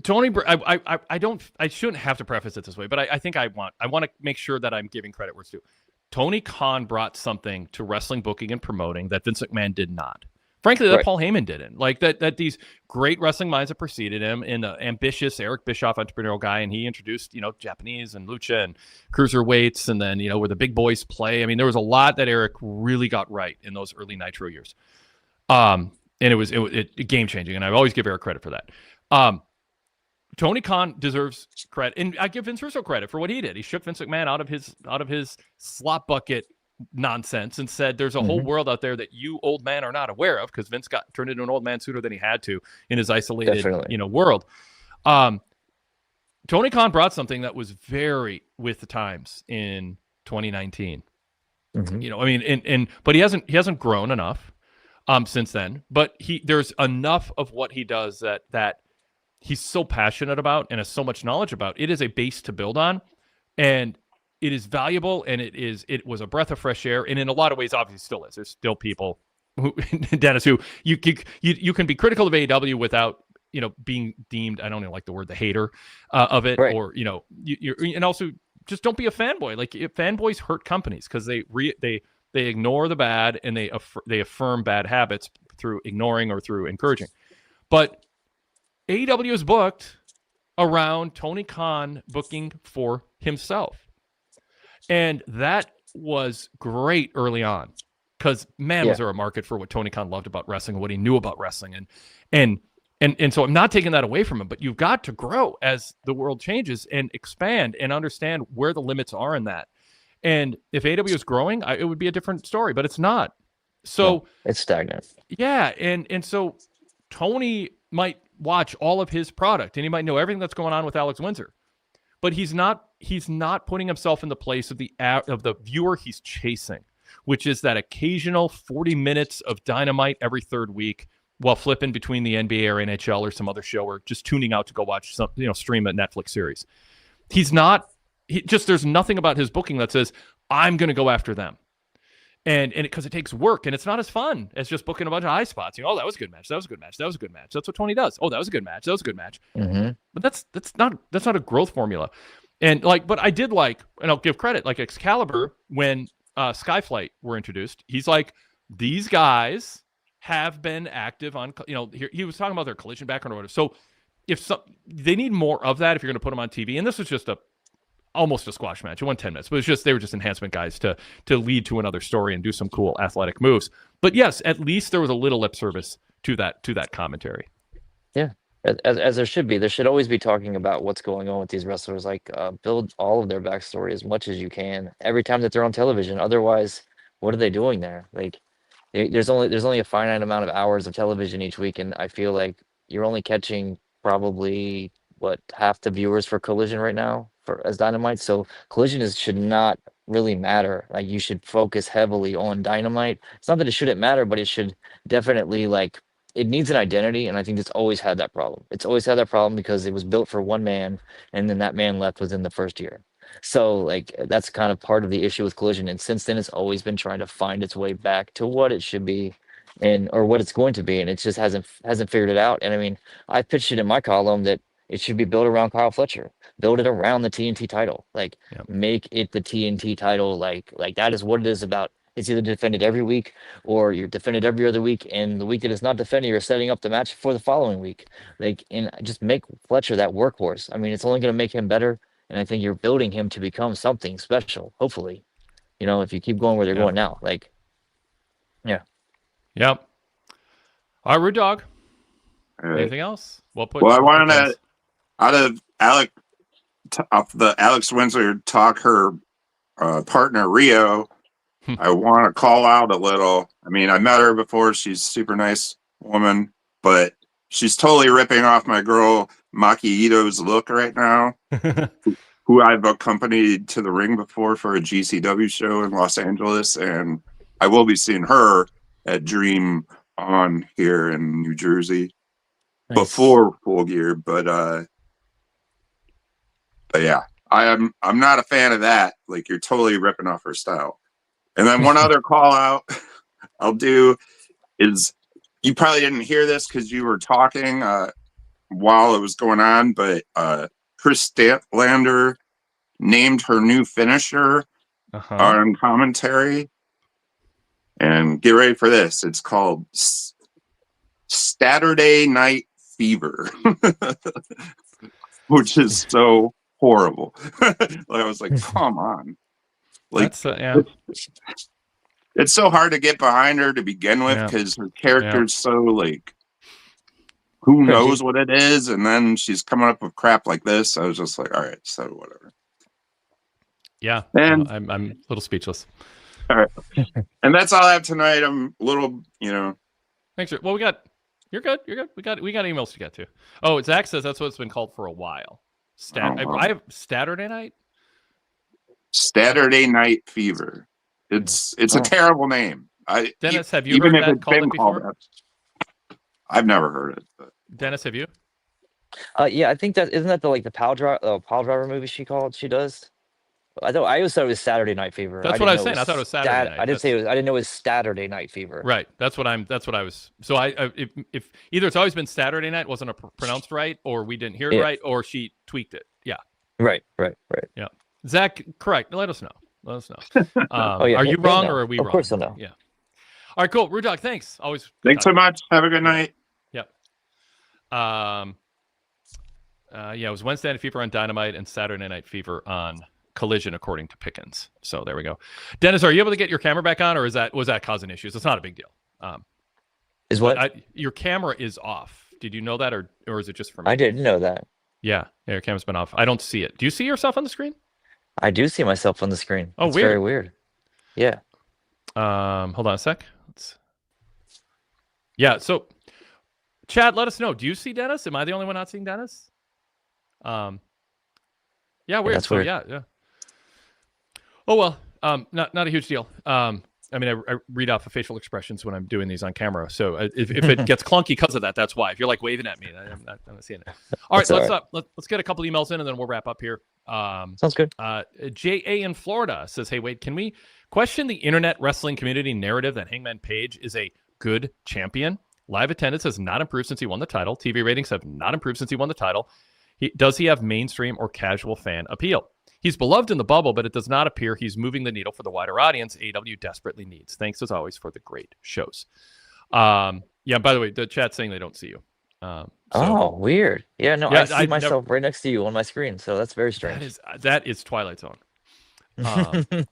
Tony, I shouldn't have to preface it this way, but I think I want to make sure that I'm giving credit where it's due. Tony Khan brought something to wrestling booking and promoting that Vince McMahon did not. Frankly, that Paul Heyman didn't. Like, that these great wrestling minds that preceded him, and the ambitious Eric Bischoff entrepreneurial guy, and he introduced, Japanese and lucha and cruiserweights, and then, where the big boys play. I mean, there was a lot that Eric really got right in those early Nitro years. And it was game changing, and I always give Eric credit for that. Tony Khan deserves credit, and I give Vince Russo credit for what he did. He shook Vince McMahon out of his slop bucket nonsense and said there's a whole world out there that you old men are not aware of, because Vince got turned into an old man sooner than he had to in his isolated Definitely. world. Tony Khan brought something that was very with the times in 2019. But he hasn't grown enough since then. But there's enough of what he does that he's so passionate about and has so much knowledge about. It is a base to build on, and it is valuable, and it was a breath of fresh air, and in a lot of ways, obviously, still is. There's still people who, Dennis, who you can be critical of AEW without being deemed, I don't even like the word, the hater of it, right. or and also just don't be a fanboy. Like, fanboys hurt companies because they ignore the bad and they affirm bad habits through ignoring or through encouraging. But AEW is booked around Tony Khan booking for himself. And that was great early on, because was there a market for what Tony Khan loved about wrestling and what he knew about wrestling. And so I'm not taking that away from him, but you've got to grow as the world changes and expand and understand where the limits are in that. And if AEW is growing, it would be a different story, but it's not. So it's stagnant. Yeah. And so Tony might watch all of his product and he might know everything that's going on with Alex Windsor, but he's not putting himself in the place of the viewer he's chasing, which is that occasional 40 minutes of Dynamite every third week while flipping between the NBA or NHL or some other show, or just tuning out to go watch some, stream a Netflix series. There's nothing about his booking that says, I'm going to go after them. And because it takes work, and it's not as fun as just booking a bunch of high spots. Oh, that was a good match. That was a good match. That was a good match. That's what Tony does. Oh, that was a good match. That was a good match. Mm-hmm. But that's not a growth formula. And but I did and I'll give credit, like Excalibur, when Skyflight were introduced, he's like, these guys have been active on, he was talking about their collision background or whatever. So they need more of that if you're going to put them on TV. And this was just almost a squash match. It went 10 minutes, but they were just enhancement guys to lead to another story and do some cool athletic moves. But yes, at least there was a little lip service to that commentary. Yeah, as there should be. There should always be talking about what's going on with these wrestlers. Like, build all of their backstory as much as you can every time that they're on television. Otherwise, what are they doing there? Like, there's only a finite amount of hours of television each week, and I feel like you're only catching probably half the viewers for Collision right now as Dynamite. So Collision should not really matter. Like, you should focus heavily on Dynamite. It's not that it shouldn't matter, but it should definitely, it needs an identity, and I think it's always had that problem. It's always had that problem because it was built for one man, and then that man left within the first year. So that's kind of part of the issue with Collision, and since then it's always been trying to find its way back to what it should be, or what it's going to be, and it just hasn't figured it out. And I mean, I pitched it in my column that it should be built around Kyle Fletcher, build it around the TNT title, make it the TNT title, like that is what it is about. It's either defended every week or you're defended every other week, and the week that it's not defended, you're setting up the match for the following week. And just make Fletcher that workhorse. I mean, it's only going to make him better, and I think you're building him to become something special. Hopefully, if you keep going where they're going now, yeah. Yep. All right, Rude Dog. All right. Anything else? Well, I wanted to, out of the Alex Windsor talk, her partner Rio. I want to call out a little. I mean, I met her before. She's a super nice woman, but she's totally ripping off my girl Maki Ito's look right now, who I've accompanied to the ring before for a GCW show in Los Angeles, and I will be seeing her at Dream On here in New Jersey before Full Gear. But yeah, I'm not a fan of that. Like, you're totally ripping off her style. And then one other call out I'll do is, you probably didn't hear this because you were talking while it was going on, but Chris Statlander named her new finisher on commentary. And get ready for this. It's called Saturday Night Fever, which is so horrible. I was like, come on. It's so hard to get behind her to begin with because her character's so who knows what it is, and then she's coming up with crap like this. I was just like, all right, so whatever. Yeah, and I'm a little speechless. All right. And that's all I have tonight. I'm a little, Thanks. Well, you're good. You're good. We got emails to get to. Oh, Zach says that's what it's been called for a while. I have Saturday night. Saturday Night Fever. It's a terrible name. Dennis, have you heard that called it before? I've never heard it. But. Dennis, have you? Yeah, I think that isn't that the Pile Driver movie she does. I always thought it was Saturday Night Fever. That's what I was saying. I thought it was Saturday night. I didn't know it was Saturday Night Fever. Right. That's what I was. So if either it's always been Saturday night, wasn't pronounced right, or we didn't hear it right, or she tweaked it. Yeah. Right. Yeah. Zach, correct. Let us know. Are you wrong or are we wrong? Of course I know. Yeah. All right, cool. Rudog, thanks. Always. Thanks so much. Have a good night. Yep. It was Wednesday Night Fever on Dynamite and Saturday Night Fever on Collision, according to Pickens. So there we go. Dennis, are you able to get your camera back on, or was that causing issues? It's not a big deal. Is what? Your camera is off. Did you know that, or is it just for me? I didn't know that. Yeah, your camera's been off. I don't see it. Do you see yourself on the screen? I do see myself on the screen. Oh, it's weird. Very weird. Yeah. Hold on a sec. Yeah. So, Chad, let us know. Do you see Dennis? Am I the only one not seeing Dennis? Yeah, weird. That's weird. Yeah. Oh well, not a huge deal. I read off of facial expressions when I'm doing these on camera. So if it gets clunky because of that, that's why. If you're like waving at me, I'm not seeing it. All right, let's get a couple emails in and then we'll wrap up here. Sounds good. J.A. in Florida says, "Hey Wade, can we question the internet wrestling community narrative that Hangman Page is a good champion? Live attendance has not improved since he won the title. TV ratings have not improved since he won the title. Does he have mainstream or casual fan appeal? He's beloved in the bubble, but it does not appear he's moving the needle for the wider audience AEW desperately needs. Thanks as always for the great shows." By the way, the chat's saying they don't see you. Weird. Yeah, no, I see myself right next to you on my screen, so that's very strange. That is Twilight Zone.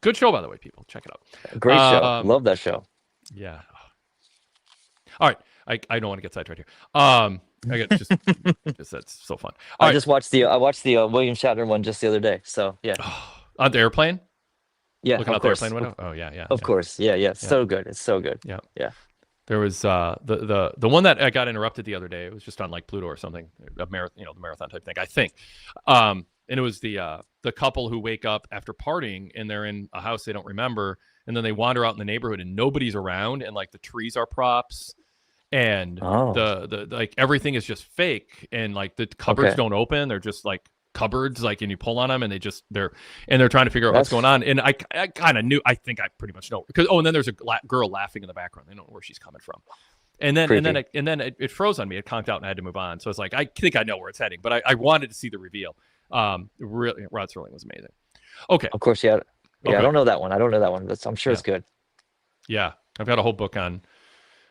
Good show, by the way, people. Check it out. Great show. Love that show. Yeah. All right. I don't want to get sidetracked here. I get just that's so fun. I watched the William Shatner one just the other day. So yeah. On the airplane? Yeah. Looking out the airplane window? Oh yeah. Of course. Yeah. So good. It's so good. Yeah. Yeah. There was the one that I got interrupted the other day. It was just on like Pluto or something, the marathon type thing, I think. And it was the couple who wake up after partying and they're in a house they don't remember, and then they wander out in the neighborhood and nobody's around, and like the trees are props. And the like everything is just fake, and like the cupboards don't open. They're just like cupboards, like, and you pull on them and they're trying to figure out what's going on. And I kind of knew, I think I pretty much know, because and then there's a girl laughing in the background. They don't know where she's coming from. And then it froze on me. It conked out and I had to move on. So it's like, I think I know where it's heading, but I wanted to see the reveal. Really, Rod Sterling was amazing. Okay. Of course, yeah. Okay. I don't know that one. I'm sure it's good. Yeah. I've got a whole book on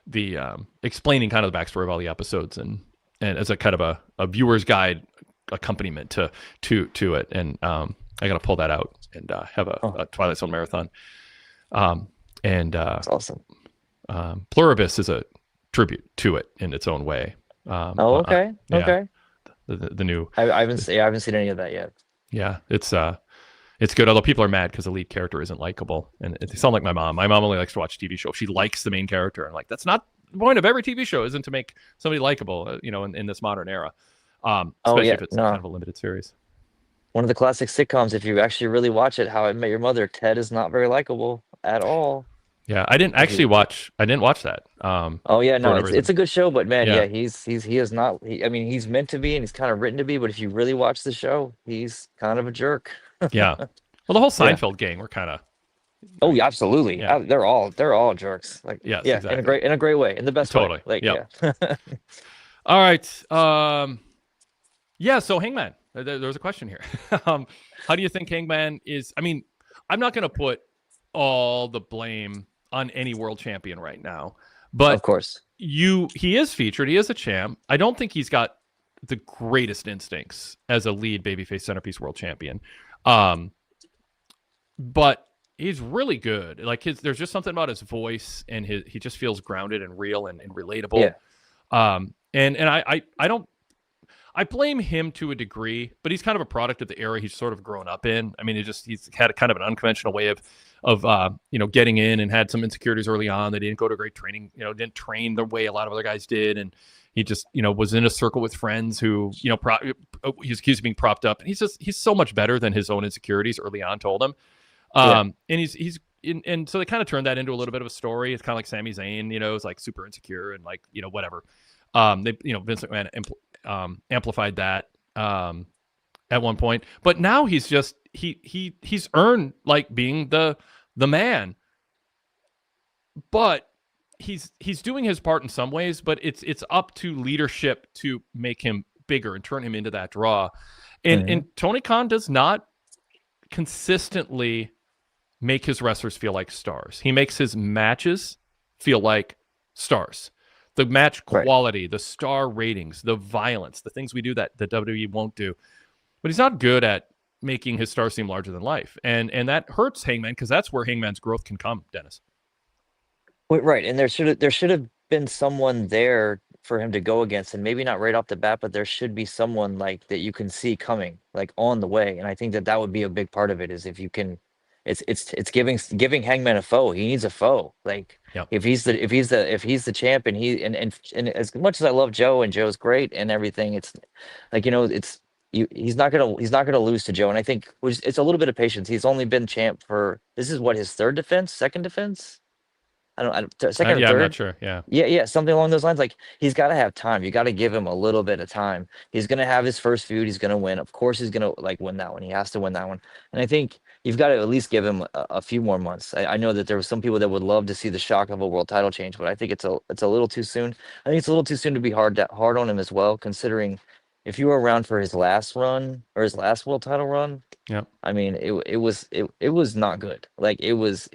the explaining kind of the backstory of all the episodes and as a kind of a viewer's guide accompaniment to it. And I got to pull that out and have a Twilight Zone marathon. That's awesome. Pluribus is a tribute to it in its own way. Okay. The new. I haven't seen any of that yet. Yeah, it's good. Although people are mad because the lead character isn't likable, and they sound like my mom. My mom only likes to watch TV shows. She likes the main character, and like that's not the point of every TV show. Isn't to make somebody likable, in this modern era. Especially if it's kind of a limited series. One of the classic sitcoms. If you actually really watch it, How I Met Your Mother, Ted is not very likable at all. Yeah, I didn't actually watch. I didn't watch that. It's a good show, but man, he is not. He's meant to be, and he's kind of written to be. But if you really watch the show, he's kind of a jerk. Yeah. Well, the whole Seinfeld gang were kind of. Oh yeah, absolutely. Yeah. They're all jerks. Like exactly. in a great way, in the best way. Like All right. So Hangman. There's a question here. How do you think Hangman is? I mean, I'm not going to put all the blame on any world champion right now, but of course he is featured. He is a champ. I don't think he's got the greatest instincts as a lead babyface centerpiece world champion. But he's really good. Like there's just something about his voice, and he just feels grounded and real and relatable. Yeah. And I blame him to a degree, but he's kind of a product of the era he's sort of grown up in. I mean, he's had a kind of an unconventional way of getting in, and had some insecurities early on. They didn't go to great training, didn't train the way a lot of other guys did, and he just was in a circle with friends who he's accused of being propped up, and he's so much better than his own insecurities early on told him. And and so they kind of turned that into a little bit of a story. It's kind of like Sami Zayn, is like super insecure and like whatever. They Vince McMahon amplified that at one point, but now he's just he's earned like being the man, but he's doing his part in some ways, but it's up to leadership to make him bigger and turn him into that draw. And Tony Khan does not consistently make his wrestlers feel like stars. He makes his matches feel like stars. The match quality, the star ratings, the violence, the things we do that the WWE won't do. But he's not good at making his stars seem larger than life. And that hurts Hangman, because that's where Hangman's growth can come, Dennis. Right, and there should have been someone there for him to go against, and maybe not right off the bat, but there should be someone like that you can see coming, like on the way. And I think that would be a big part of it, is if you can, it's giving Hangman a foe. He needs a foe. Like if he's the champ, and and as much as I love Joe, and Joe's great and everything, it's like he's not gonna lose to Joe. And I think it's a little bit of patience. He's only been champ for, this is what, his second defense. I don't second or third. I'm not sure. Yeah, something along those lines. Like, he's got to have time. You got to give him a little bit of time. He's gonna have his first feud. He's gonna win. Of course, he's gonna win that one. He has to win that one. And I think you've got to at least give him a few more months. I know that there were some people that would love to see the shock of a world title change, but I think it's a little too soon. I think it's a little too soon to be hard on him as well, considering if you were around for his last run, or his last world title run. Yep. I mean, it was not good. Like, he was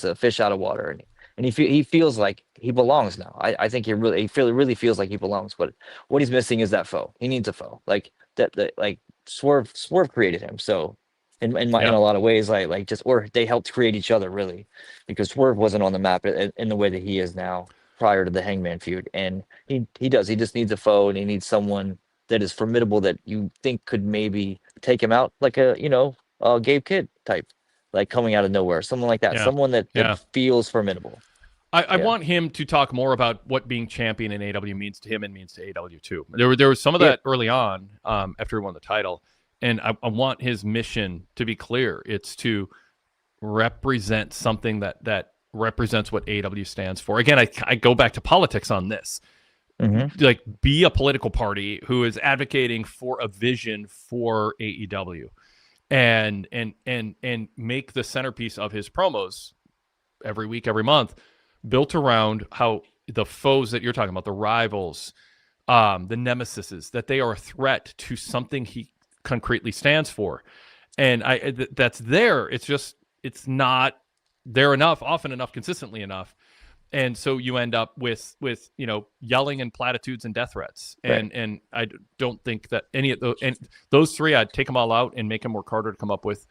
a fish out of water. And he feels like he belongs now. I think he really feels like he belongs. But what he's missing is that foe. He needs a foe. Like that like Swerve created him. So in a lot of ways, or they helped create each other, really, because Swerve wasn't on the map in the way that he is now prior to the Hangman feud. And he just needs a foe, and he needs someone that is formidable, that you think could maybe take him out, like a Gabe Kidd type. Like, coming out of nowhere, someone like that, someone that feels formidable. I want him to talk more about what being champion in AEW means to him and means to AEW too. There was some of that early on, after he won the title, and I want his mission to be clear. It's to represent something that represents what AEW stands for. Again, I go back to politics on this. Like, be a political party who is advocating for a vision for AEW. And make the centerpiece of his promos every week, every month, built around how the foes that you're talking about, the rivals, the nemesises, that they are a threat to something he concretely stands for. And that's there. It's just, it's not there often enough, consistently enough. And so you end up with yelling and platitudes and death threats. And I don't think that any of those, and those three, I'd take them all out and make them work harder to come up with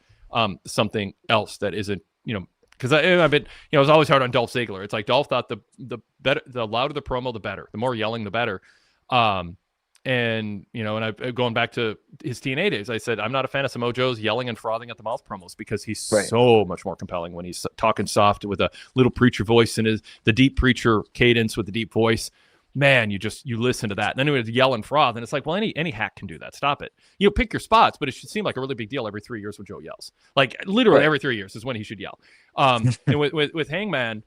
something else that isn't, because I've been, it was always hard on Dolph Ziggler. It's like Dolph thought the better, the louder the promo, the better, the more yelling, the better. And going back to his TNA days, I said, I'm not a fan of Samoa Joe's yelling and frothing at the mouth promos, because he's so much more compelling when he's talking soft with a little preacher voice, and the deep preacher cadence with the deep voice. Man, you listen to that. And then he would yell and froth, and it's like, well, any hack can do that. Stop it. Pick your spots, but it should seem like a really big deal every 3 years when Joe yells. Like, literally every 3 years is when he should yell. And with Hangman,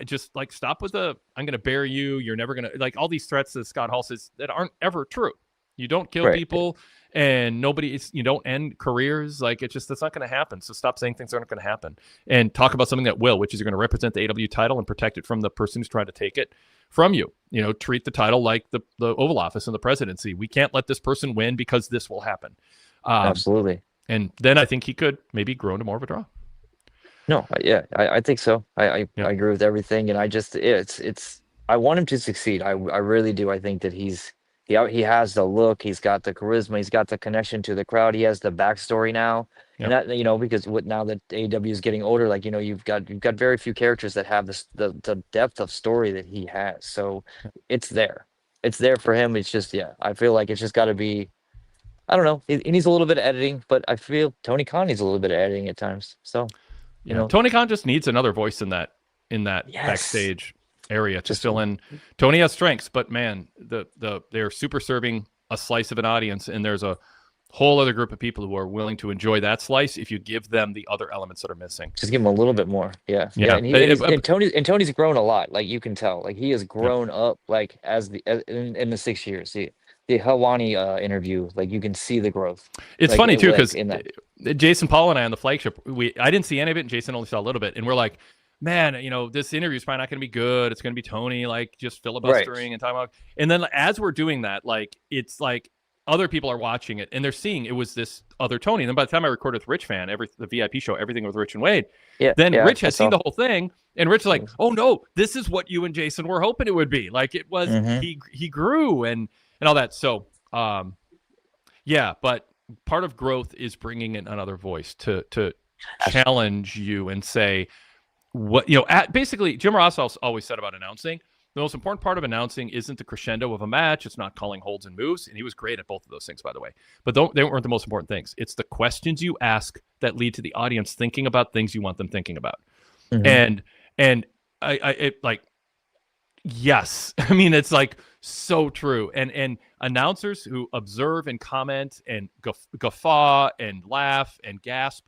just like, stop with I'm going to bury you. You're never going to, like, all these threats that Scott Hall says that aren't ever true. You don't kill people, and you don't end careers. Like, that's not going to happen. So stop saying things that aren't going to happen, and talk about something that will, which is you're going to represent the AEW title and protect it from the person who's trying to take it from you. Treat the title like the Oval Office and the presidency. We can't let this person win because this will happen. Absolutely. And then I think he could maybe grow into more of a draw. No, I think so. I agree with everything, and I want him to succeed. I really do. I think that he has the look, he's got the charisma, he's got the connection to the crowd, he has the backstory now, and that because now that AEW is getting older, like you've got very few characters that have the depth of story that he has. So it's there. it's there for him. It's just, I feel like it's just got to be, I don't know. He needs a little bit of editing, but I feel Tony Khan needs a little bit of editing at times. So, you know, Tony Khan just needs another voice in that Yes. backstage area to Just- fill in. Tony has strengths, but man, they're super serving a slice of an audience, and there's a whole other group of people who are willing to enjoy that slice if you give them the other elements that are missing. just give him a little bit more. Yeah. Yeah. And Tony's grown a lot. Like you can tell, like he has grown up, like in the 6 years. The Helwani interview, like you can see the growth. It's like, funny too, because in that. Jason Paul and I on the flagship, I didn't see any of it, and Jason only saw a little bit, and we're like, man, this interview is probably not going to be good. It's going to be Tony like just filibustering and talking about. And then as we're doing that, like it's like other people are watching it and they're seeing it was this other Tony. And then by the time I recorded with Rich Fan, the VIP show, everything with Rich and Wade, then Rich had seen the whole thing, and Rich was like, oh no, this is what you and Jason were hoping it would be. Like it was, he grew and all that. So, but part of growth is bringing in another voice to challenge you and say what, basically Jim Ross always said about announcing, the most important part of announcing isn't the crescendo of a match. It's not calling holds and moves. And he was great at both of those things, by the way. But they weren't the most important things. It's the questions you ask that lead to the audience thinking about things you want them thinking about. And I like, yes. I mean, it's like so true. And announcers who observe and comment and guffaw and laugh and gasp,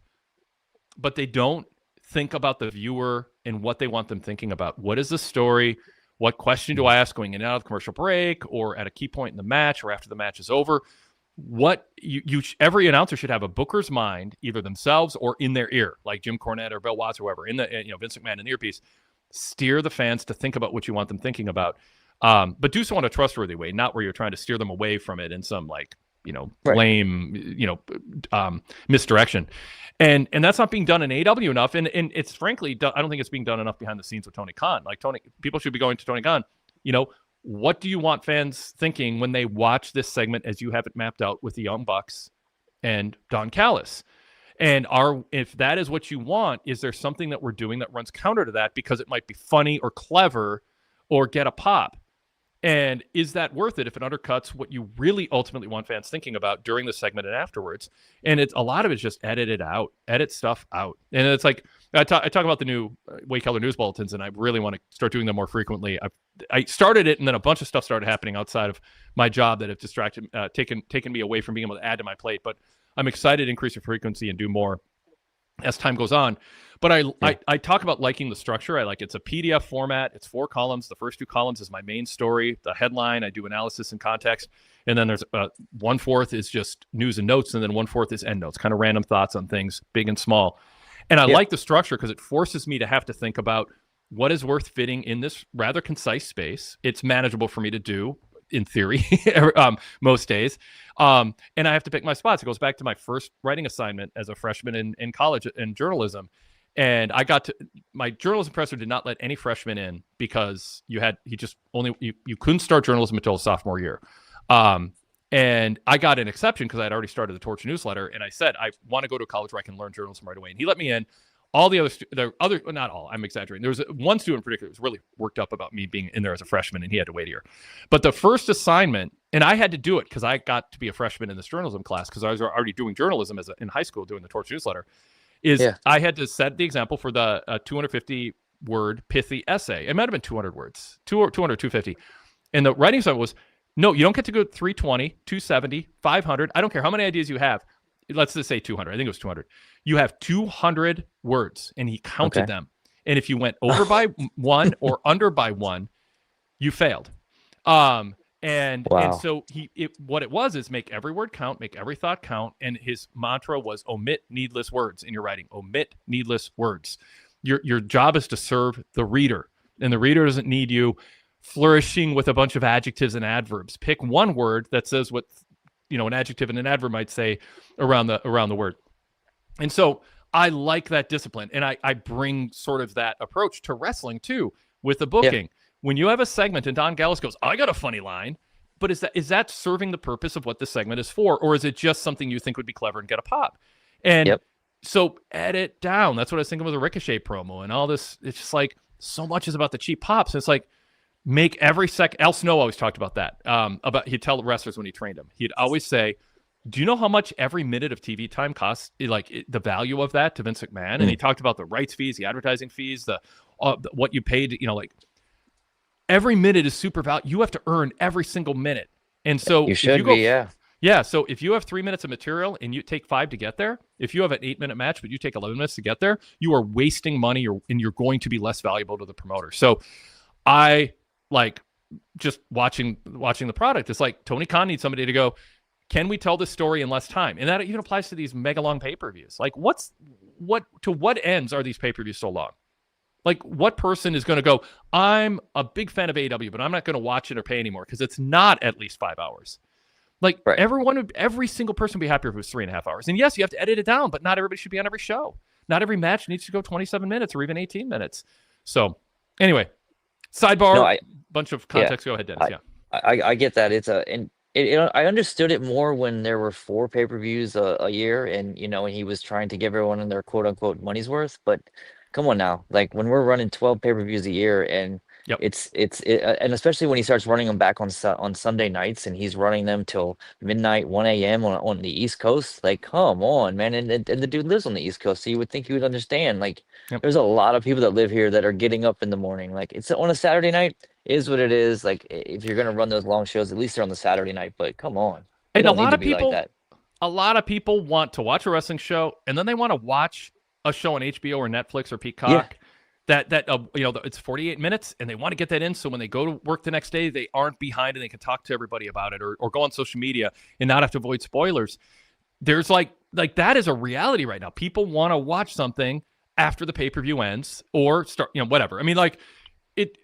but they don't think about the viewer and what they want them thinking about. What is the story? What question do I ask going in and out of the commercial break or at a key point in the match or after the match is over? What every announcer should have a booker's mind, either themselves or in their ear, like Jim Cornette or Bill Watts or whoever, in the Vince McMahon in the earpiece. Steer the fans to think about what you want them thinking about, but do so in a trustworthy way, not where you're trying to steer them away from it in some lame, misdirection. And that's not being done in AEW enough. And it's frankly, I don't think it's being done enough behind the scenes with Tony Khan. Like people should be going to Tony Khan, what do you want fans thinking when they watch this segment as you have it mapped out with the Young Bucks and Don Callis? And if that is what you want, is there something that we're doing that runs counter to that because it might be funny or clever or get a pop? And is that worth it if it undercuts what you really ultimately want fans thinking about during the segment and afterwards? And a lot of it's just edit stuff out. And it's like, I talk about the new Wade Keller news bulletins, and I really want to start doing them more frequently. I started it, and then a bunch of stuff started happening outside of my job that have distracted, taken me away from being able to add to my plate. But I'm excited to increase the frequency and do more as time goes on. But I talk about liking the structure. I like it's a PDF format. It's 4 columns. The first 2 columns is my main story, the headline. I do analysis and context. And then there's 1/4 is just news and notes. And then 1/4 is end notes, kind of random thoughts on things, big and small. And I like the structure because it forces me to have to think about what is worth fitting in this rather concise space. It's manageable for me to do in theory, most days. And I have to pick my spots. It goes back to my first writing assignment as a freshman in college in journalism. And my journalism professor did not let any freshmen in because you couldn't start journalism until sophomore year. And I got an exception because I had already started the Torch newsletter. And I said, I want to go to a college where I can learn journalism right away. And he let me in. All the other, not all, I'm exaggerating. There was one student in particular who was really worked up about me being in there as a freshman, and he had to wait a year. But the first assignment, and I had to do it because I got to be a freshman in this journalism class because I was already doing journalism in high school, doing the Torch newsletter, I had to set the example for the 250-word pithy essay. It might have been 200 words, 200, 250. And the writing assignment was, no, you don't get to go 320, 270, 500. I don't care how many ideas you have. Let's just say 200. I think it was 200. You have 200 words, and he counted them. And if you went over by 1 or under by 1, you failed. And so what it was is make every word count, make every thought count. And his mantra was omit needless words in your writing. Omit needless words. Your job is to serve the reader, and the reader doesn't need you flourishing with a bunch of adjectives and adverbs. Pick one word that says what an adjective and an adverb might say around the word. And so I like that discipline, and I bring sort of that approach to wrestling too with the booking. Yeah. When you have a segment and Don Gallows goes, I got a funny line, but is that serving the purpose of what this segment is for, or is it just something you think would be clever and get a pop? And so edit down. That's what I was thinking with the Ricochet promo and all this. It's just like so much is about the cheap pops. It's like, make every second. Al Snow always talked about that. He'd tell wrestlers when he trained them. He'd always say, "Do you know how much every minute of TV time costs? The value of that to Vince McMahon." And he talked about the rights fees, the advertising fees, what you paid. Every minute is super valuable. You have to earn every single minute. And so you should be, yeah. Yeah, so if you have 3 minutes of material and you take 5 to get there, if you have an 8-minute match but you take 11 minutes to get there, you are wasting money, and you're going to be less valuable to the promoter. So I just watching the product. It's like Tony Khan needs somebody to go, can we tell this story in less time? And that even applies to these mega long pay-per-views. Like to what ends are these pay-per-views so long? Like, what person is going to go, I'm a big fan of AEW, but I'm not going to watch it or pay anymore because it's not at least 5 hours. Like, right. Every single person would be happier if it was 3.5 hours. And yes, you have to edit it down, but not everybody should be on every show. Not every match needs to go 27 minutes or even 18 minutes. So, anyway, sidebar, bunch of context. Go ahead, Dennis. I get that. I understood it more when there were 4 pay-per-views a year, and and he was trying to give everyone their quote unquote money's worth. But come on now, like when we're running 12 pay-per-views a year, and and especially when he starts running them back on Sunday nights, and he's running them till midnight, 1 a.m. on the East Coast. Like, come on, man! And the dude lives on the East Coast, so you would think he would understand. Like, there's a lot of people that live here that are getting up in the morning. Like, it's on a Saturday night. Is what it is. Like, if you're gonna run those long shows, at least they're on the Saturday night. But come on, and a lot of people want to watch a wrestling show, and then they want to watch a show on HBO or Netflix or Peacock. That it's 48 minutes, and they want to get that in, so when they go to work the next day, they aren't behind and they can talk to everybody about it, or go on social media and not have to avoid spoilers. There's like that is a reality right now. People want to watch something after the pay-per-view ends or start, whatever. I mean, like it.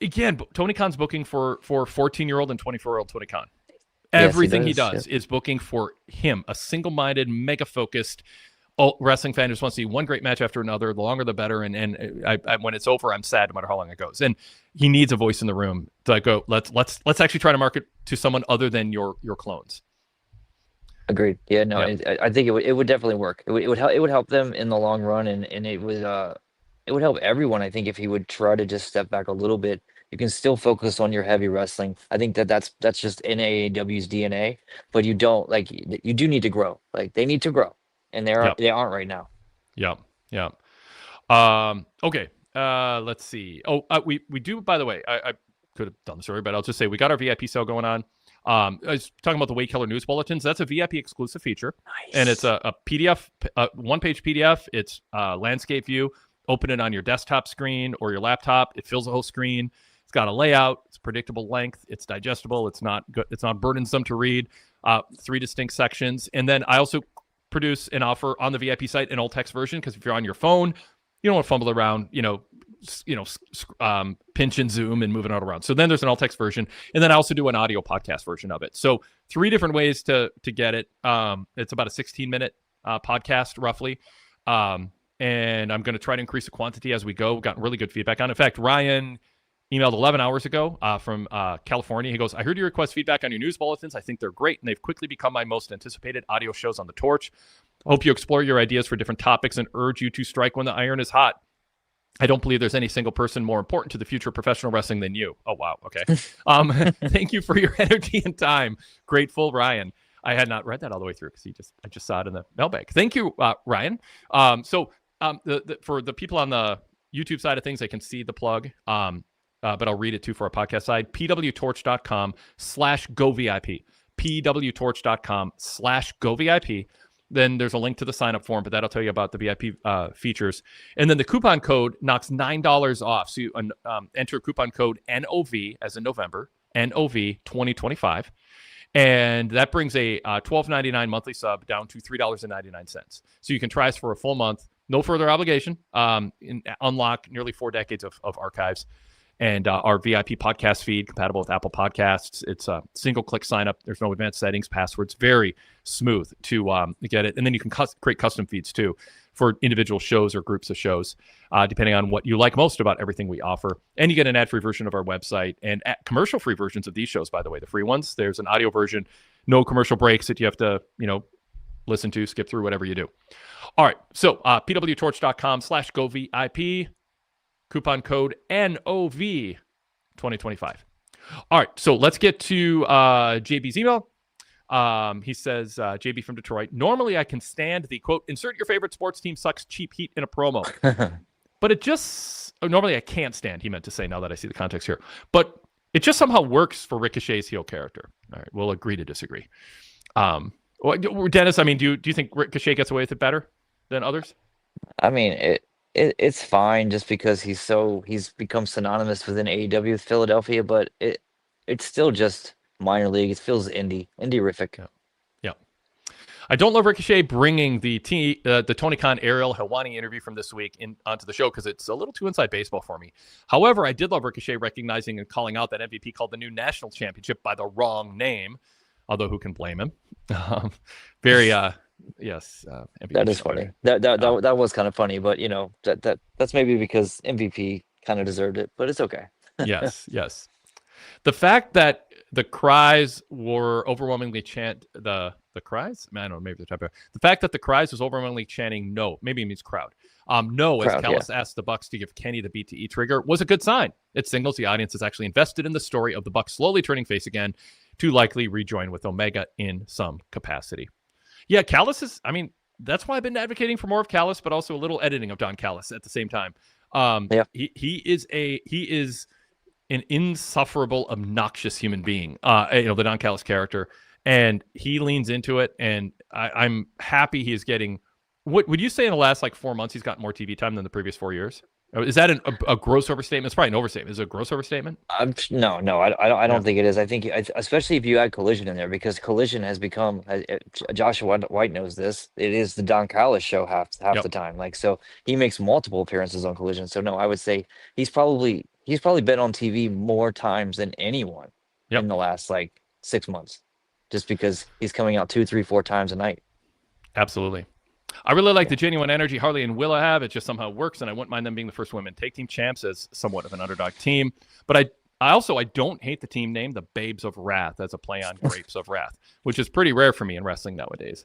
Again, Tony Khan's booking for 14-year-old and 24-year-old Tony Khan. Everything he does is booking for him, a single-minded, mega-focused wrestling fan who just wants to see one great match after another. The longer, the better. And when it's over, I'm sad no matter how long it goes. And he needs a voice in the room to go, let's actually try to market to someone other than your clones. Agreed. Yeah, no, I think it would definitely work. It would help them in the long run, and it would help everyone. I think if he would try to just step back a little bit. You can still focus on your heavy wrestling. I think that's just in AEW's DNA, but you do need to grow. Like, they need to grow, and they aren't right now. Yeah. Okay. Let's see. We do, by the way, I could have done the story, but I'll just say we got our VIP sale going on. I was talking about the Wade Keller news bulletins. That's a VIP exclusive feature. Nice. And it's a PDF, one-page PDF. It's landscape view. Open it on your desktop screen or your laptop. It fills the whole screen. It's got a layout. It's predictable length. It's digestible. It's not good. It's not burdensome to read. 3 distinct sections. And then I also produce and offer on the VIP site an all text version, because if you're on your phone, you don't want to fumble around, pinch and zoom and move it all around. So then there's an all text version, and then I also do an audio podcast version of it. So 3 different ways to get it. It's about a 16-minute podcast roughly. And I'm going to try to increase the quantity as we go. We've gotten really good feedback on it. In fact, Ryan emailed 11 hours ago from California. He goes, I heard you request feedback on your news bulletins. I think they're great, and they've quickly become my most anticipated audio shows on the Torch. Hope you explore your ideas for different topics and urge you to strike when the iron is hot. I don't believe there's any single person more important to the future of professional wrestling than you. Oh, wow. Okay. Thank you for your energy and time. Grateful, Ryan. I had not read that all the way through because I just saw it in the mailbag. Thank you, Ryan. For the people on the YouTube side of things, they can see the plug. But I'll read it too for our podcast side. pwtorch.com/govip. pwtorch.com/govip. Then there's a link to the sign up form, but that'll tell you about the VIP features. And then the coupon code knocks $9 off. So you enter coupon code NOV as in November, NOV 2025. And that brings a $12.99 monthly sub down to $3.99. So you can try us for a full month. No further obligation. Unlock nearly 4 decades of archives. And our VIP podcast feed, compatible with Apple Podcasts. It's a single-click sign-up. There's no advanced settings, passwords. Very smooth to get it. And then you can create custom feeds, too, for individual shows or groups of shows, depending on what you like most about everything we offer. And you get an ad-free version of our website and commercial-free versions of these shows, by the way, the free ones. There's an audio version, no commercial breaks that you have to, listen to, skip through, whatever you do. All right, so pwtorch.com/govip. Coupon code NOV 2025. All right, so let's get to JB's email. He says, JB from Detroit, normally I can stand the, quote, insert your favorite sports team sucks cheap heat in a promo. But it just, normally I can't stand, he meant to say, now that I see the context here. But it just somehow works for Ricochet's heel character. All right, we'll agree to disagree. Dennis, I mean, do you think Ricochet gets away with it better than others? I mean, it's fine just because he's become synonymous within AEW with Philadelphia, but it's still just minor league. It feels indie-rific. Yeah. I don't love Ricochet bringing the Tony Khan Ariel Helwani interview from this week onto the show because it's a little too inside baseball for me. However, I did love Ricochet recognizing and calling out that MVP called the new national championship by the wrong name, although who can blame him? Yes. MVP That is funny. That was kind of funny, but that's maybe because MVP kind of deserved it, but it's okay. Yes. The fact that the cries were overwhelmingly the cries? I don't know, maybe the type of the fact that the cries was overwhelmingly chanting no, maybe it means crowd. No, as Callis asked the Bucks to give Kenny the BTE trigger, was a good sign. It signals the audience is actually invested in the story of the Bucks slowly turning face again to likely rejoin with Omega in some capacity. Yeah, Callis is, I mean, that's why I've been advocating for more of Callis, but also a little editing of Don Callis at the same time. He is an insufferable, obnoxious human being, the Don Callis character, and he leans into it, and I'm happy he is getting, what would you say in the last 4 months he's gotten more TV time than the previous 4 years? Is that a gross overstatement? It's probably an overstatement. Is it a gross overstatement? No, I don't think it is. I think, especially if you add Collision in there, because Collision has become, Joshua White knows this, it is the Don Callis show half the time. So he makes multiple appearances on Collision. So no, I would say he's probably been on TV more times than anyone in the last 6 months, just because he's coming out 2, 3, 4 times a night. Absolutely. I really like the genuine energy Harley and Willa have. It just somehow works, and I wouldn't mind them being the first women tag team champs as somewhat of an underdog team. But I don't hate the team name, the Babes of Wrath, as a play on Grapes of Wrath, which is pretty rare for me in wrestling nowadays.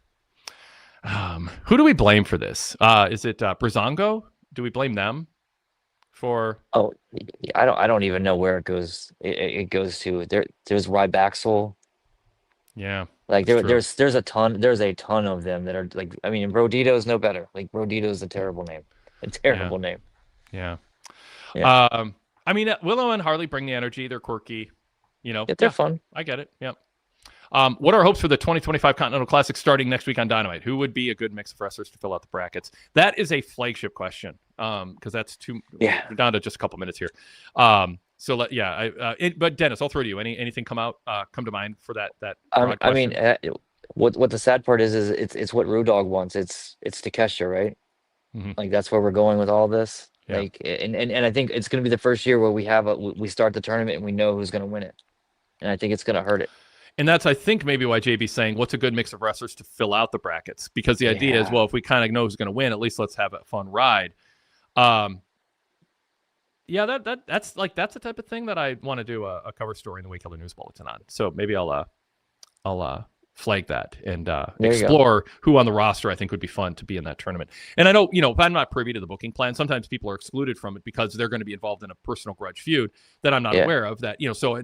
Who do we blame for this? Is it Brizongo? Do we blame them for? Oh, I don't even know where it goes. It goes to there's Rybaxel. Yeah. There's a ton of them that are Brodito's no better. Brodito's a terrible name. Name. Yeah. Willow and Harley bring the energy. They're quirky. They're fun. I get it. Yeah. What are our hopes for the 2025 Continental Classic starting next week on Dynamite? Who would be a good mix of wrestlers to fill out the brackets? That is a flagship question. Because that's we're down to just a couple minutes here. But Dennis, I'll throw to you. Anything come to mind for that? What the sad part is it's what Road Dogg wants. It's Takeshita, right? Mm-hmm. That's where we're going with all this. Yeah. And I think it's going to be the first year where we start the tournament and we know who's going to win it, and I think it's going to hurt it. And that's, I think, maybe why JB's saying, what's a good mix of wrestlers to fill out the brackets? Because the idea is, well, if we kind of know who's going to win, at least let's have a fun ride. That's the type of thing that I want to do a cover story in the Wade Keller News Bulletin on. So maybe I'll flag that and explore who on the roster I think would be fun to be in that tournament. And I know, if I'm not privy to the booking plan, sometimes people are excluded from it because they're going to be involved in a personal grudge feud that I'm not aware of. That so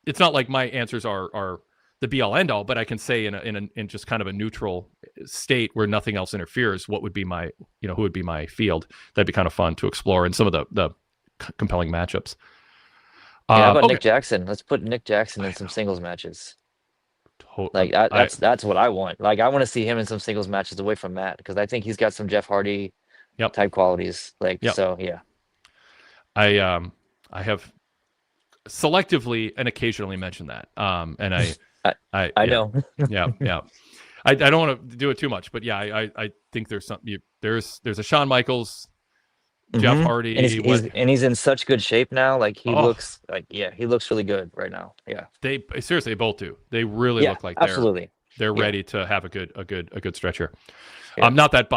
it's not like my answers are the be all end all, but I can say in just kind of a neutral state where nothing else interferes, what would be my, who would be my field. That'd be kind of fun to explore in some of the compelling matchups. How about Nick Jackson? Let's put Nick Jackson in some singles matches. That's what I want. I want to see him in some singles matches away from Matt, because I think he's got some Jeff Hardy type qualities. So yeah. I have selectively and occasionally mentioned that. And I know. Yeah. I don't want to do it too much, but I think there's something. There's a Shawn Michaels, Jeff Hardy, and he's in such good shape now. He looks he looks really good right now. Yeah, they seriously both do. They really look like they're ready to have a good stretch here. Yeah. Not that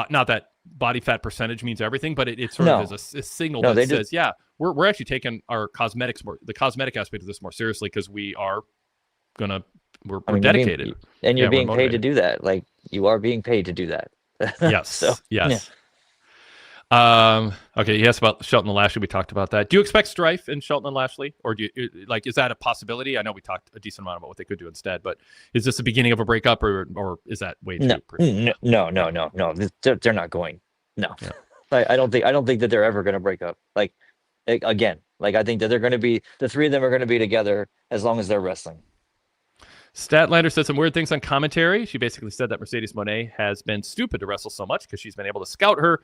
body fat percentage means everything, but it sort of is a signal that says we're actually taking our the cosmetic aspect of this more seriously, because we are gonna. We're dedicated, you're being paid to do that. You are being paid to do that. Yes. Yes. Okay, he asked about Shelton and Lashley. We talked about that. Do you expect strife in Shelton and Lashley, or do you like? Is that a possibility? I know we talked a decent amount about what they could do instead, but is this the beginning of a breakup, or is that way too? No. They're not going. No, Yeah. I don't think that they're ever going to break up. Like again, like I think that they're going to be the three of them are going to be together as long as they're wrestling. Statlander said some weird things on commentary. She basically said that Mercedes Moné has been stupid to wrestle so much because she's been able to scout her,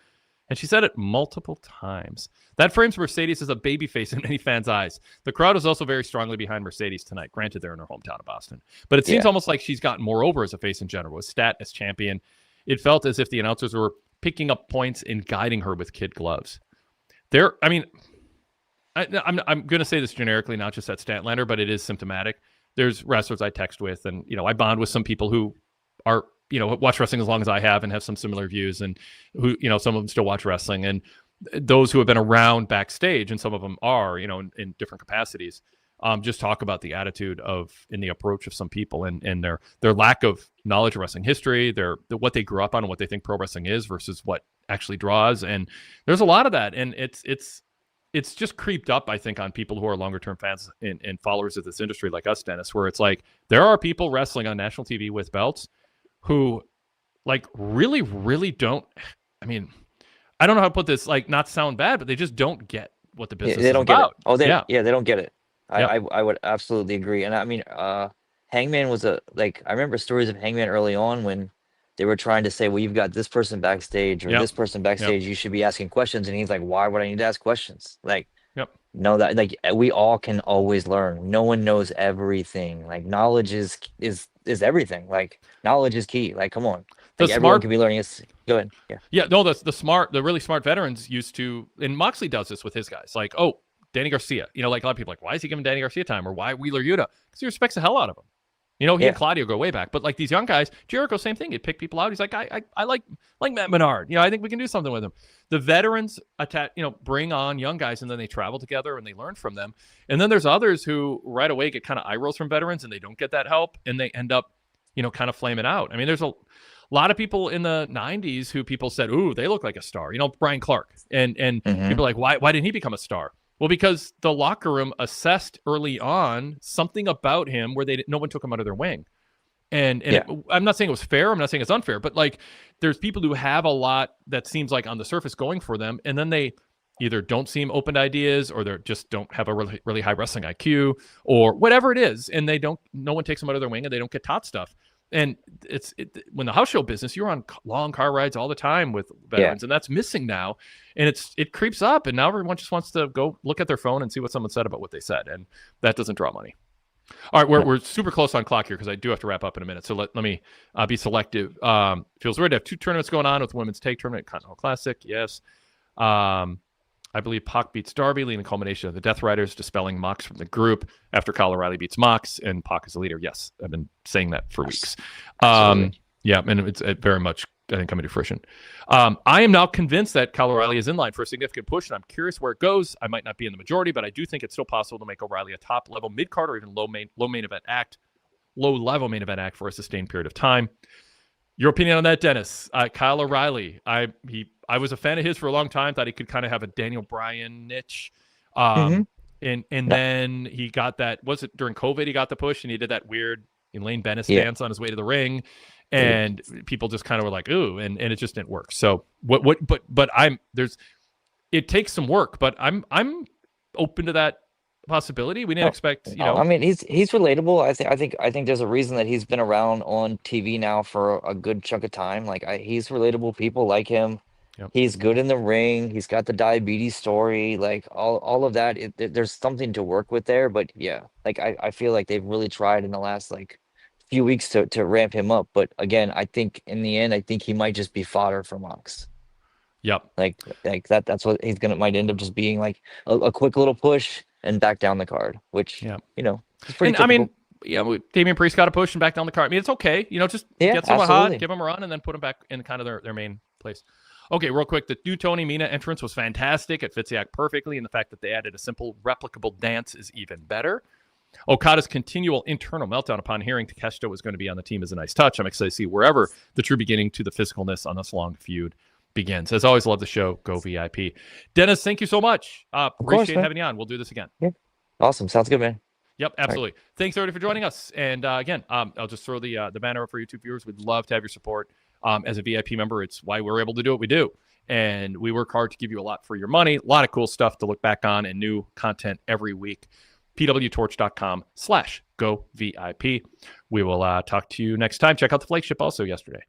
and she said it multiple times. That frames Mercedes as a babyface in many fans' eyes. The crowd is also very strongly behind Mercedes tonight. Granted, they're in her hometown of Boston. But it seems almost like she's gotten more over as a face in general. With Stat as champion, it felt as if the announcers were picking up points and guiding her with kid gloves. I'm going to say this generically, not just at Statlander, but it is symptomatic. There's wrestlers I text with, and I bond with some people who are watch wrestling as long as I have and have some similar views, and who some of them still watch wrestling, and those who have been around backstage, and some of them are in different capacities, just talk about the attitude in the approach of some people, and their lack of knowledge of wrestling history, what they grew up on and what they think pro wrestling is versus what actually draws, and there's a lot of that, and it's just creeped up, I think, on people who are longer-term fans and followers of this industry like us, Dennis, where it's like there are people wrestling on national TV with belts who, like, really, really don't. I mean, I don't know how to put this, like, not sound bad, but they just don't get what the business they don't is about. Get it. They don't get it. I would absolutely agree. And I mean, Hangman was I remember stories of Hangman early on when they were trying to say, well, you've got this person backstage or this person backstage, you should be asking questions. And he's like, why would I need to ask questions? Like, no, that like we all can always learn. No one knows everything. Like knowledge is everything. Like knowledge is key. Like, come on. Like everyone can be learning. Go ahead. Yeah. No, the really smart veterans used to, and Moxley does this with his guys. Like, oh, Danny Garcia, like a lot of people are like, why is he giving Danny Garcia time? Or why Wheeler Yuta? Because he respects the hell out of him. He and Claudio go way back, but like these young guys, Jericho, same thing. He'd pick people out. He's like, I like Matt Menard. I think we can do something with him. The veterans bring on young guys, and then they travel together and they learn from them. And then there's others who right away get kind of eye rolls from veterans, and they don't get that help, and they end up, kind of flaming out. I mean, there's a lot of people in the 90s who people said, ooh, they look like a star. Brian Clark, and people are like, why didn't he become a star? Well, because the locker room assessed early on something about him where no one took him under their wing. And I'm not saying it was fair. I'm not saying it's unfair, but like there's people who have a lot that seems like on the surface going for them. And then they either don't seem open to ideas, or they just don't have a really, really high wrestling IQ, or whatever it is. And no one takes them under their wing, and they don't get taught stuff. And when the house show business, you're on long car rides all the time with veterans, and that's missing now. And it creeps up, and now everyone just wants to go look at their phone and see what someone said about what they said, and that doesn't draw money. All right, we're super close on clock here because I do have to wrap up in a minute. So let me be selective. Feels weird to have two tournaments going on with Women's Tag Tournament, Continental Classic, yes. I believe Pac beats Darby, leading the culmination of the Death Riders, dispelling Mox from the group after Kyle O'Reilly beats Mox, and Pac is the leader. Yes, I've been saying that for weeks. And it's very much, I think, coming to fruition. I am now convinced that Kyle O'Reilly is in line for a significant push, and I'm curious where it goes. I might not be in the majority, but I do think it's still possible to make O'Reilly a top-level mid-card or even low-level main event act for a sustained period of time. Your opinion on that, Dennis? Kyle O'Reilly, I was a fan of his for a long time. Thought he could kind of have a Daniel Bryan niche, and then he got that. Was it during COVID? He got the push, and he did that weird Elaine Bennis dance on his way to the ring, and people just kind of were like, "Ooh," and it just didn't work. So but it takes some work, but I'm open to that possibility. We didn't expect, I mean, he's relatable. I think there's a reason that he's been around on TV now for a good chunk of time. Like he's relatable. People like him. Yep. He's good in the ring. He's got the diabetes story. Like all of that. There's something to work with there. But yeah, like I feel like they've really tried in the last few weeks to ramp him up. But again, I think in the end, I think he might just be fodder for Mox. Yep. Like that's what might end up just being like a quick little push and back down the card, which is pretty typical. I mean, Damian Priest got a push and back down the card. I mean, it's okay. Just get someone hot, give them a run, and then put them back in kind of their main place. Okay, real quick, the new Tony Mina entrance was fantastic. It fits the act perfectly, and the fact that they added a simple, replicable dance is even better. Okada's continual internal meltdown upon hearing Takeshita was going to be on the team is a nice touch. I'm excited to see wherever the true beginning to the physicalness on this long feud. begins. As always, love the show. Go VIP. Dennis, thank you so much. Appreciate man. having you on. We'll do this again. Yeah. Awesome. Sounds good, man. Yep, absolutely. Right. Thanks, everybody, for joining us. And again, I'll just throw the banner up for YouTube viewers. We'd love to have your support as a VIP member. It's why we're able to do what we do. And we work hard to give you a lot for your money. A lot of cool stuff to look back on and new content every week. pwtorch.com/govip. We will talk to you next time. Check out the flagship also yesterday.